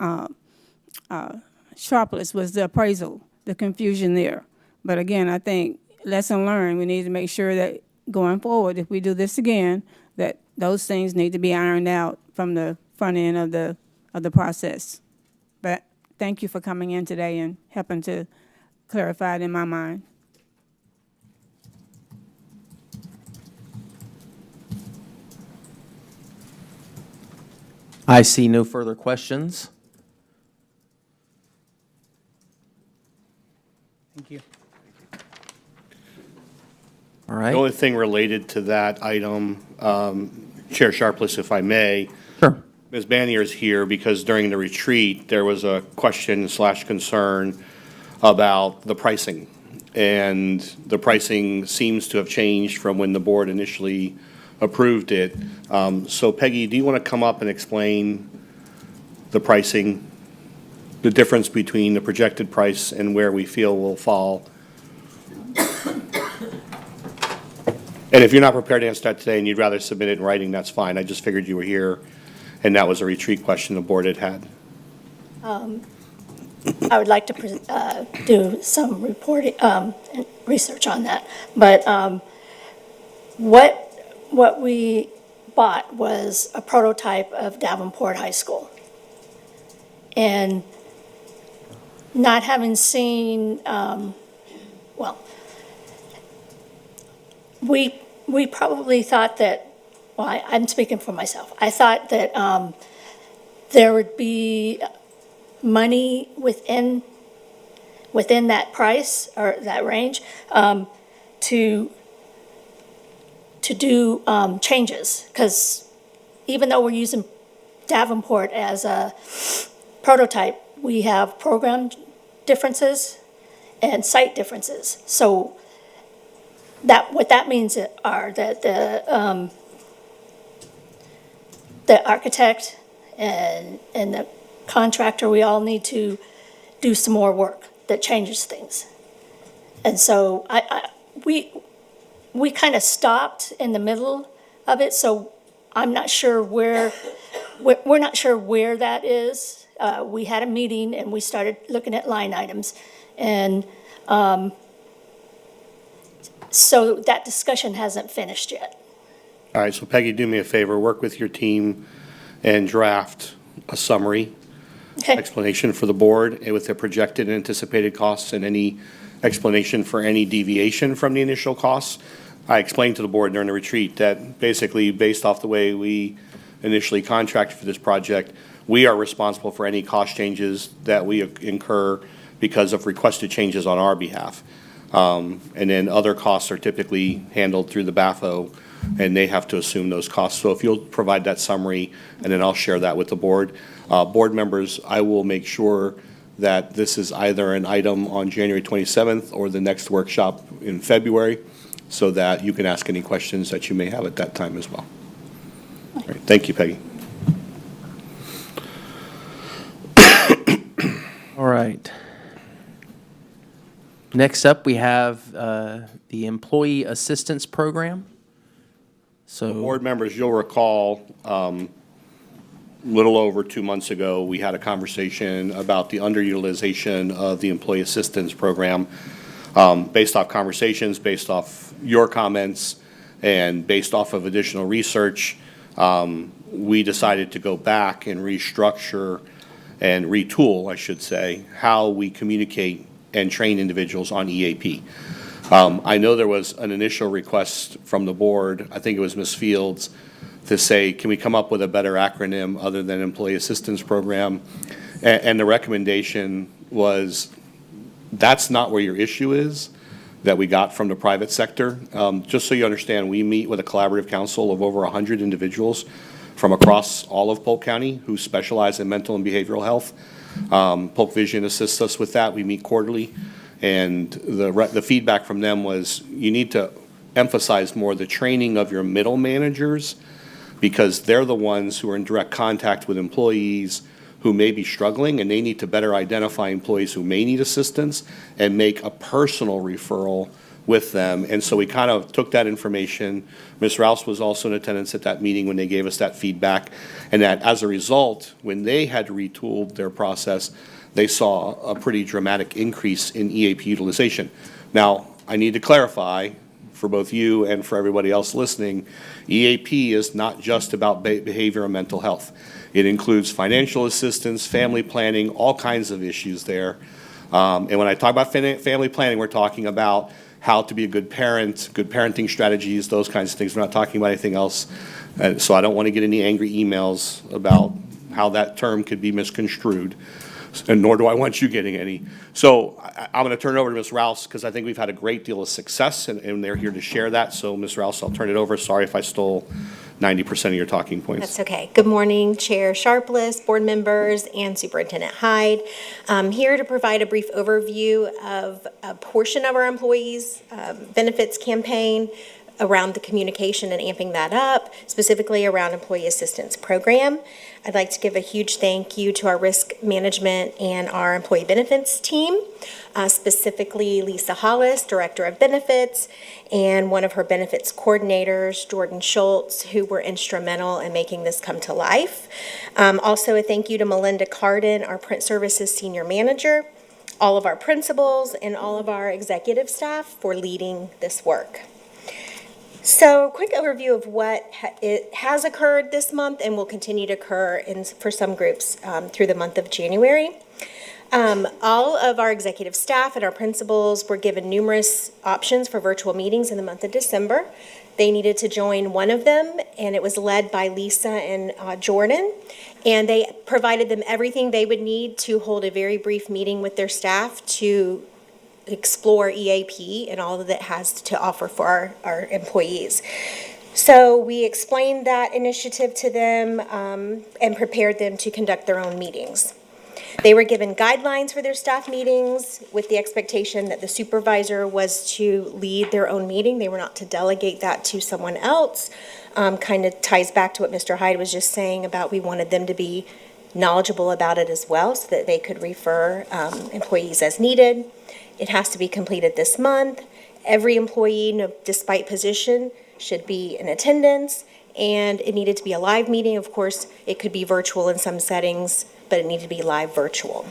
Sharpless, was the appraisal, the confusion there. But again, I think lesson learned, we need to make sure that going forward, if we do this again, that those things need to be ironed out from the front end of the process. But thank you for coming in today and helping to clarify it in my mind. I see no further questions. Thank you. All right. The only thing related to that item, Chair Sharpless, if I may. Sure. Ms. Bannier is here because during the retreat, there was a question/concern about the pricing. And the pricing seems to have changed from when the board initially approved it. So Peggy, do you want to come up and explain the pricing, the difference between the projected price and where we feel will fall? And if you're not prepared to answer that today and you'd rather submit it in writing, that's fine. I just figured you were here, and that was a retreat question the board had. I would like to do some reporting, research on that. But what we bought was a prototype of Davenport High School. And not having seen, well, we probably thought that, well, I'm speaking for myself. I thought that there would be money within that price or that range to do changes. Because even though we're using Davenport as a prototype, we have program differences and site differences. So what that means are that the architect and the contractor, we all need to do some more work that changes things. And so we kind of stopped in the middle of it, so I'm not sure we're not sure where that is. We had a meeting and we started looking at line items. And so that discussion hasn't finished yet. All right, so Peggy, do me a favor, work with your team and draft a summary explanation for the board and with the projected and anticipated costs and any explanation for any deviation from the initial costs. I explained to the board during the retreat that basically, based off the way we initially contracted for this project, we are responsible for any cost changes that we incur because of requested changes on our behalf. And then other costs are typically handled through the BAFO, and they have to assume those costs. So if you'll provide that summary, and then I'll share that with the board. Board members, I will make sure that this is either an item on January 27th or the next workshop in February, so that you can ask any questions that you may have at that time as well. All right, thank you, Peggy. All right. Next up, we have the Employee Assistance Program. So, board members, you'll recall, little over 2 months ago, we had a conversation about the underutilization of the Employee Assistance Program. Based off conversations, based off your comments, and based off of additional research, we decided to go back and restructure and retool, I should say, how we communicate and train individuals on EAP. I know there was an initial request from the board, I think it was Ms. Fields, to say, can we come up with a better acronym other than Employee Assistance Program? And the recommendation was, that's not where your issue is, that we got from the private sector. Just so you understand, we meet with a collaborative council of over 100 individuals from across all of Polk County who specialize in mental and behavioral health. Polk Vision assists us with that. We meet quarterly. And the feedback from them was, you need to emphasize more the training of your middle managers, because they're the ones who are in direct contact with employees who may be struggling, and they need to better identify employees who may need assistance and make a personal referral with them. And so we kind of took that information. Ms. Rouse was also in attendance at that meeting when they gave us that feedback, and that as a result, when they had retooled their process, they saw a pretty dramatic increase in EAP utilization. Now, I need to clarify for both you and for everybody else listening, EAP is not just about behavior and mental health. It includes financial assistance, family planning, all kinds of issues there. And when I talk about family planning, we're talking about how to be a good parent, good parenting strategies, those kinds of things. We're not talking about anything else. So I don't want to get any angry emails about how that term could be misconstrued, and nor do I want you getting any. So I'm going to turn it over to Ms. Rouse, because I think we've had a great deal of success, and they're here to share that. So Ms. Rouse, I'll turn it over. Sorry if I stole 90% of your talking points. That's okay. Good morning, Chair Sharpless, board members, and Superintendent Hyde. I'm here to provide a brief overview of a portion of our employees' benefits campaign. around the communication and amping that up, specifically around employee assistance program. I'd like to give a huge thank you to our risk management and our employee benefits team, specifically Lisa Hollis, Director of Benefits, and one of her benefits coordinators, Jordan Schultz, who were instrumental in making this come to life. Also a thank you to Melinda Carden, our Print Services Senior Manager, all of our principals, and all of our executive staff for leading this work. So, quick overview of what it has occurred this month and will continue to occur for some groups through the month of January. All of our executive staff and our principals were given numerous options for virtual meetings in the month of December. They needed to join one of them, and it was led by Lisa and Jordan. And they provided them everything they would need to hold a very brief meeting with their staff to explore EAP and all that it has to offer for our employees. So we explained that initiative to them and prepared them to conduct their own meetings. They were given guidelines for their staff meetings with the expectation that the supervisor was to lead their own meeting. They were not to delegate that to someone else. Kind of ties back to what Mr. Hyde was just saying about we wanted them to be knowledgeable about it as well so that they could refer employees as needed. It has to be completed this month. Every employee, despite position, should be in attendance, and it needed to be a live meeting. Of course, it could be virtual in some settings, but it needed to be live virtual.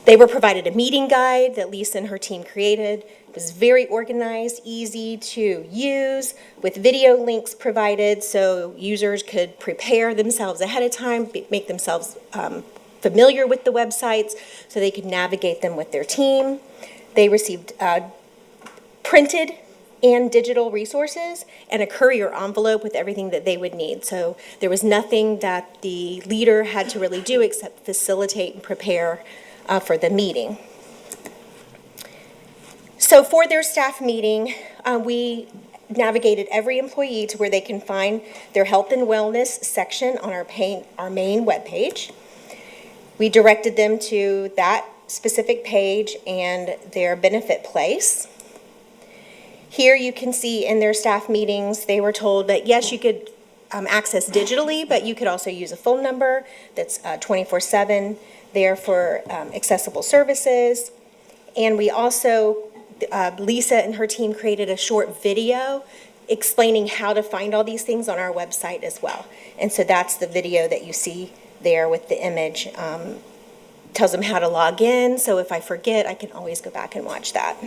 They were provided a meeting guide that Lisa and her team created. It was very organized, easy to use, with video links provided so users could prepare themselves ahead of time, make themselves familiar with the websites so they could navigate them with their team. They received printed and digital resources and a courier envelope with everything that they would need. So there was nothing that the leader had to really do except facilitate and prepare for the meeting. So for their staff meeting, we navigated every employee to where they can find their health and wellness section on our main webpage. We directed them to that specific page and their benefit place. Here you can see in their staff meetings, they were told that yes, you could access digitally, but you could also use a phone number that's 24/7 there for accessible services. And we also, Lisa and her team created a short video explaining how to find all these things on our website as well. And so that's the video that you see there with the image. Tells them how to log in, so if I forget, I can always go back and watch that.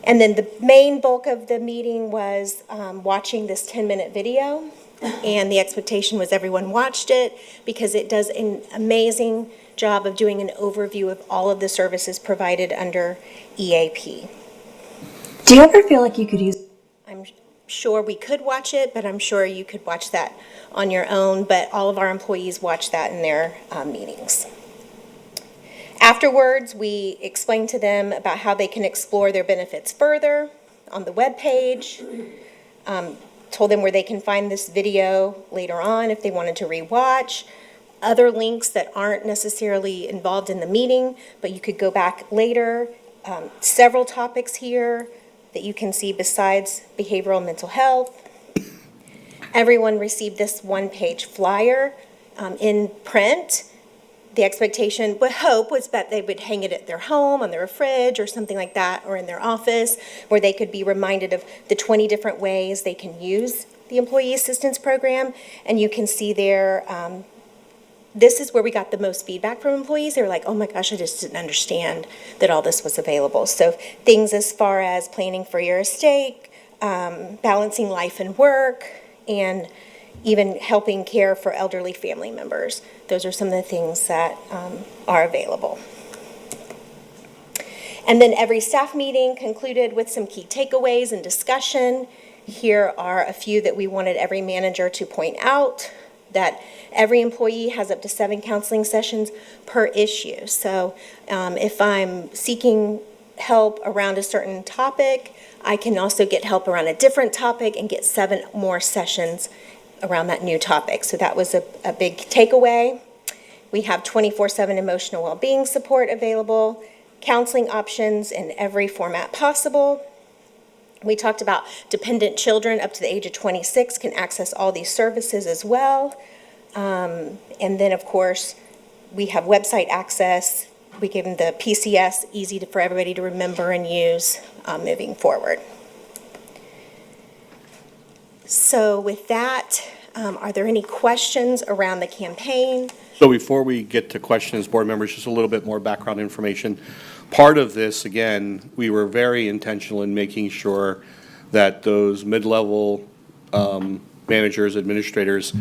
And then the main bulk of the meeting was watching this 10-minute video, and the expectation was everyone watched it because it does an amazing job of doing an overview of all of the services provided under EAP. Do you ever feel like you could use? I'm sure we could watch it, but I'm sure you could watch that on your own, but all of our employees watch that in their meetings. Afterwards, we explained to them about how they can explore their benefits further on the webpage, told them where they can find this video later on if they wanted to rewatch, other links that aren't necessarily involved in the meeting, but you could go back later. Several topics here that you can see besides behavioral and mental health. Everyone received this one-page flyer in print. The expectation, hope was that they would hang it at their home, on their fridge, or something like that, or in their office, where they could be reminded of the 20 different ways they can use the Employee Assistance Program. And you can see there, this is where we got the most feedback from employees. They were like, oh my gosh, I just didn't understand that all this was available. So things as far as planning for your estate, balancing life and work, and even helping care for elderly family members. Those are some of the things that are available. And then every staff meeting concluded with some key takeaways and discussion. Here are a few that we wanted every manager to point out, that every employee has up to 7 counseling sessions per issue. So if I'm seeking help around a certain topic, I can also get help around a different topic and get 7 more sessions around that new topic. So that was a big takeaway. We have 24/7 emotional well-being support available, counseling options in every format possible. We talked about dependent children up to the age of 26 can access all these services as well. And then, of course, we have website access. We give them the PCS, easy for everybody to remember and use moving forward. So with that, are there any questions around the campaign? So before we get to questions, board members, just a little bit more background information. Part of this, again, we were very intentional in making sure that those mid-level managers, administrators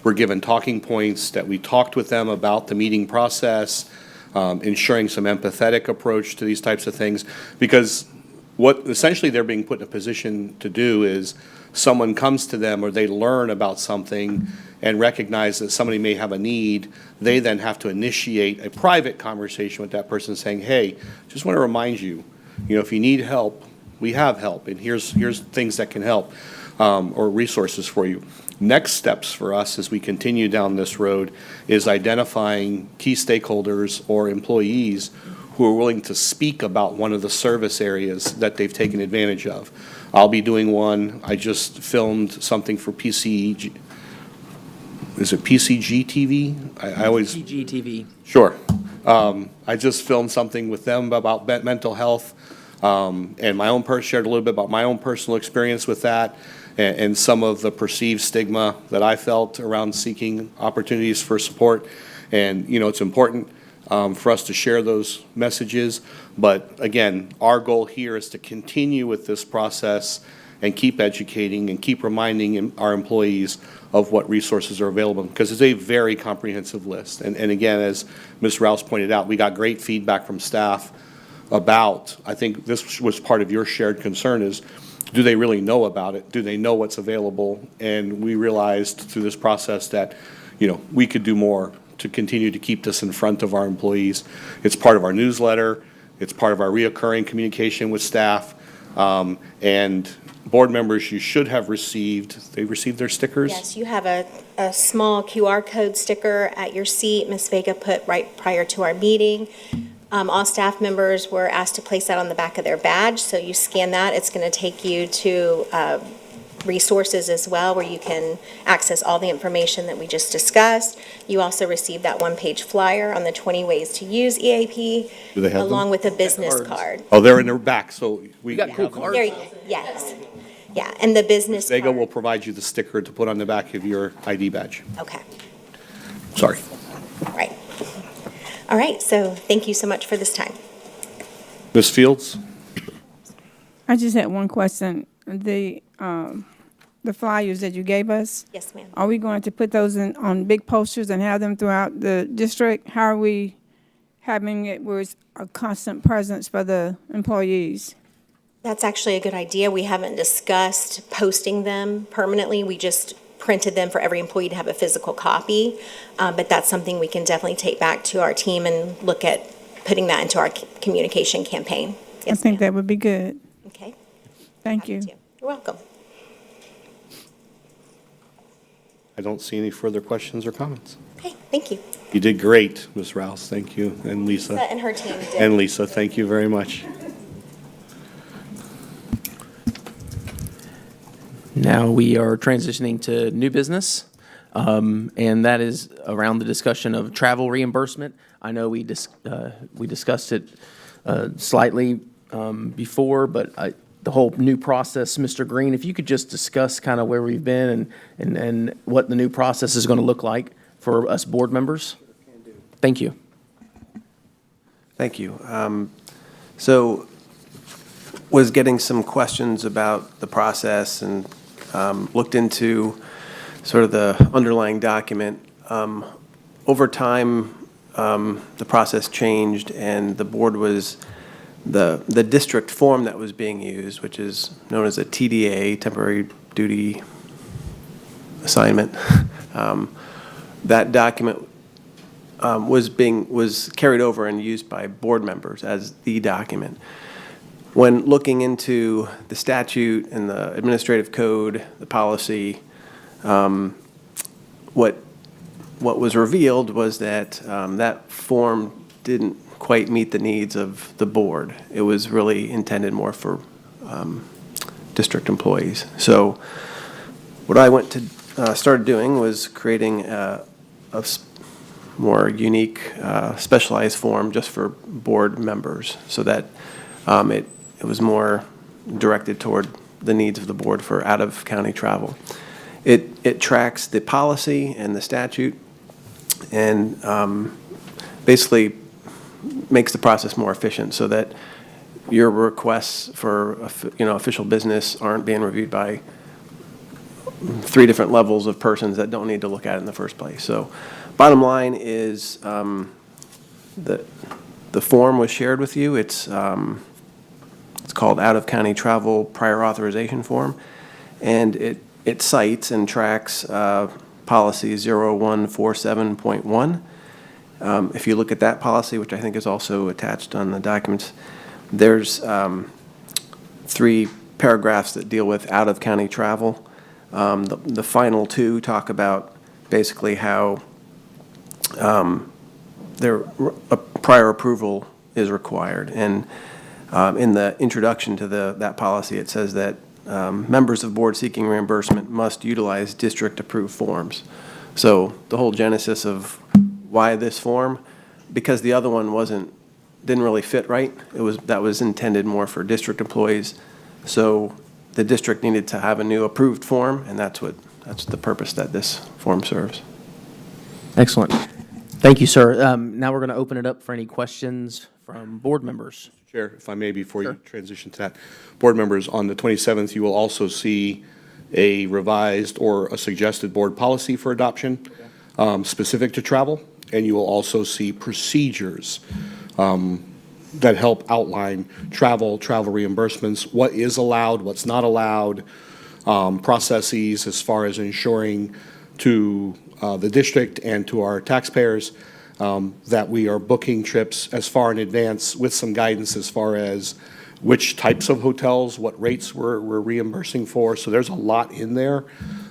were given talking points, that we talked with them about the meeting process, ensuring some empathetic approach to these types of things, because what essentially they're being put in a position to do is someone comes to them or they learn about something and recognize that somebody may have a need, they then have to initiate a private conversation with that person saying, hey, just want to remind you, if you need help, we have help, and here's things that can help, or resources for you. Next steps for us as we continue down this road is identifying key stakeholders or employees who are willing to speak about one of the service areas that they've taken advantage of. I'll be doing one. I just filmed something for PCG. Is it PCG TV? I always. PCG TV. Sure. I just filmed something with them about mental health, and my own shared a little bit about my own personal experience with that, and some of the perceived stigma that I felt around seeking opportunities for support. And it's important for us to share those messages. But again, our goal here is to continue with this process and keep educating and keep reminding our employees of what resources are available, because it's a very comprehensive list. And again, as Ms. Rouse pointed out, we got great feedback from staff about, I think this was part of your shared concern, is do they really know about it? Do they know what's available? And we realized through this process that, we could do more to continue to keep this in front of our employees. It's part of our newsletter. It's part of our reoccurring communication with staff. And board members, you should have they've received their stickers? Yes, you have a small QR code sticker at your seat. Ms. Vega put right prior to our meeting. All staff members were asked to place that on the back of their badge. So you scan that. It's going to take you to resources as well, where you can access all the information that we just discussed. You also received that one-page flyer on the 20 ways to use EAP, Do they have them? along with a business card. Oh, they're in their back, so we got cool cards. Yes. Yeah, and the business Vega card. will provide you the sticker to put on the back of your ID badge. Okay, Sorry. right. All right, so thank you so much for this time. Ms. Fields? I just had one question. The flyers that you gave us, Yes, ma'am. are we going to put those on big posters and have them throughout the district? How are we having it where it's a constant presence for the employees? That's actually a good idea. We haven't discussed posting them permanently. We just printed them for every employee to have a physical copy. But that's something we can definitely take back to our team and look at putting that into our communication campaign. I think that would be good. Okay, Thank you. you're welcome. I don't see any further questions or comments. Okay, thank you. You did great, Ms. Rouse. Thank you. And Lisa. Lisa and her team did. And Lisa, thank you very much. Now we are transitioning to new business, and that is around the discussion of travel reimbursement. I know we discussed it slightly before, but the whole new process, Mr. Green, if you could just discuss kind of where we've been and what the new process is going to look like for us board members. Thank you. Thank you. So was getting some questions about the process and looked into sort of the underlying document. Over time, the process changed, and the board was, the district form that was being used, which is known as a TDA, temporary duty assignment, that document was carried over and used by board members as the document. When looking into the statute and the administrative code, the policy, what was revealed was that that form didn't quite meet the needs of the board. It was really intended more for district employees. So what I started doing was creating a more unique, specialized form just for board members, so that it was more directed toward the needs of the board for out-of-county travel. It tracks the policy and the statute, and basically makes the process more efficient, so that your requests for official business aren't being reviewed by 3 different levels of persons that don't need to look at it in the first place. So bottom line is the form was shared with you. It's called Out-of-County Travel Prior Authorization Form, and it cites and tracks policy 0147.1. If you look at that policy, which I think is also attached on the documents, there's 3 paragraphs that deal with out-of-county travel. The final 2 talk about basically how a prior approval is required. And in the introduction to that policy, it says that members of board seeking reimbursement must utilize district-approved forms. So the whole genesis of why this form, because the other one didn't really fit right. That was intended more for district employees. So the district needed to have a new approved form, and that's the purpose that this form serves. Excellent. Thank you, sir. Now we're going to open it up for any questions from board members. Chair, if I may, before you transition to that, board members, on the 27th, you will also see a revised or a suggested board policy for adoption specific to travel, and you will also see procedures that help outline travel reimbursements, what is allowed, what's not allowed, processes as far as ensuring to the district and to our taxpayers that we are booking trips as far in advance with some guidance as far as which types of hotels, what rates we're reimbursing for. So there's a lot in there.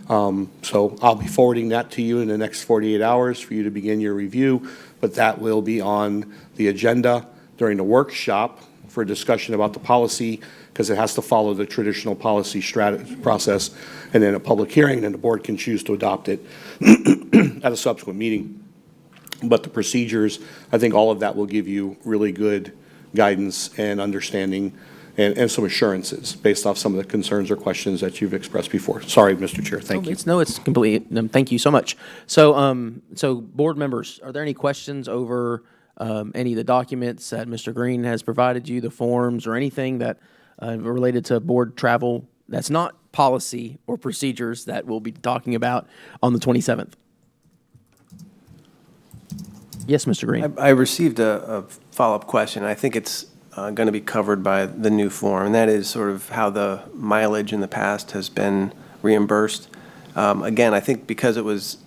So I'll be forwarding that to you in the next 48 hours for you to begin your review, but that will be on the agenda during the workshop for a discussion about the policy, because it has to follow the traditional policy process, and then a public hearing, and the board can choose to adopt it at a subsequent meeting. But the procedures, I think all of that will give you really good guidance and understanding and some assurances based off some of the concerns or questions that you've expressed before. Sorry, Mr. Chair, thank you. It's completely, thank you so much. So, so board members, are there any questions over any of the documents that Mr. Green has provided you, the forms, or anything that related to board travel that's not policy or procedures that we'll be talking about on the 27th? Yes, Mr. Green. I received a follow-up question. I think it's going to be covered by the new form, and that is sort of how the mileage in the past has been reimbursed. Again, I think because it was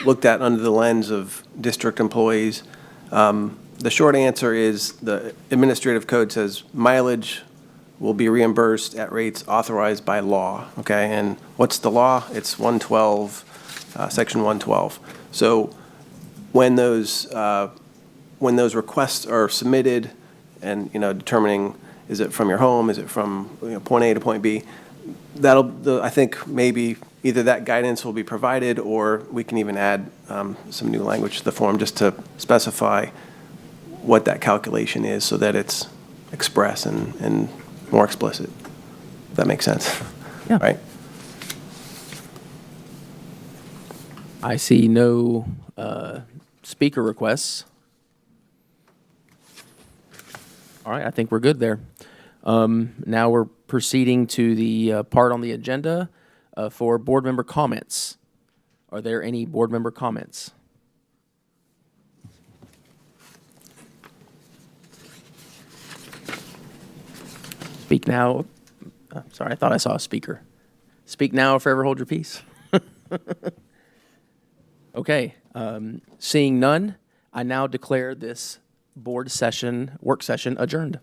looked at under the lens of district employees, the short answer is the administrative code says mileage will be reimbursed at rates authorized by law, okay? And what's the law? It's 112, Section 112. So when those requests are submitted and, determining is it from your home, is it from point A to point B, I think maybe either that guidance will be provided, or we can even add some new language to the form just to specify what that calculation is so that it's express and more explicit. If that makes sense. Yeah. Right? I see no speaker requests. All right, I think we're good there. Now we're proceeding to the part on the agenda for board member comments. Are there any board member comments? Speak now. Sorry, I thought I saw a speaker. Speak now or forever hold your peace. Okay, seeing none, I now declare this board session, work session adjourned.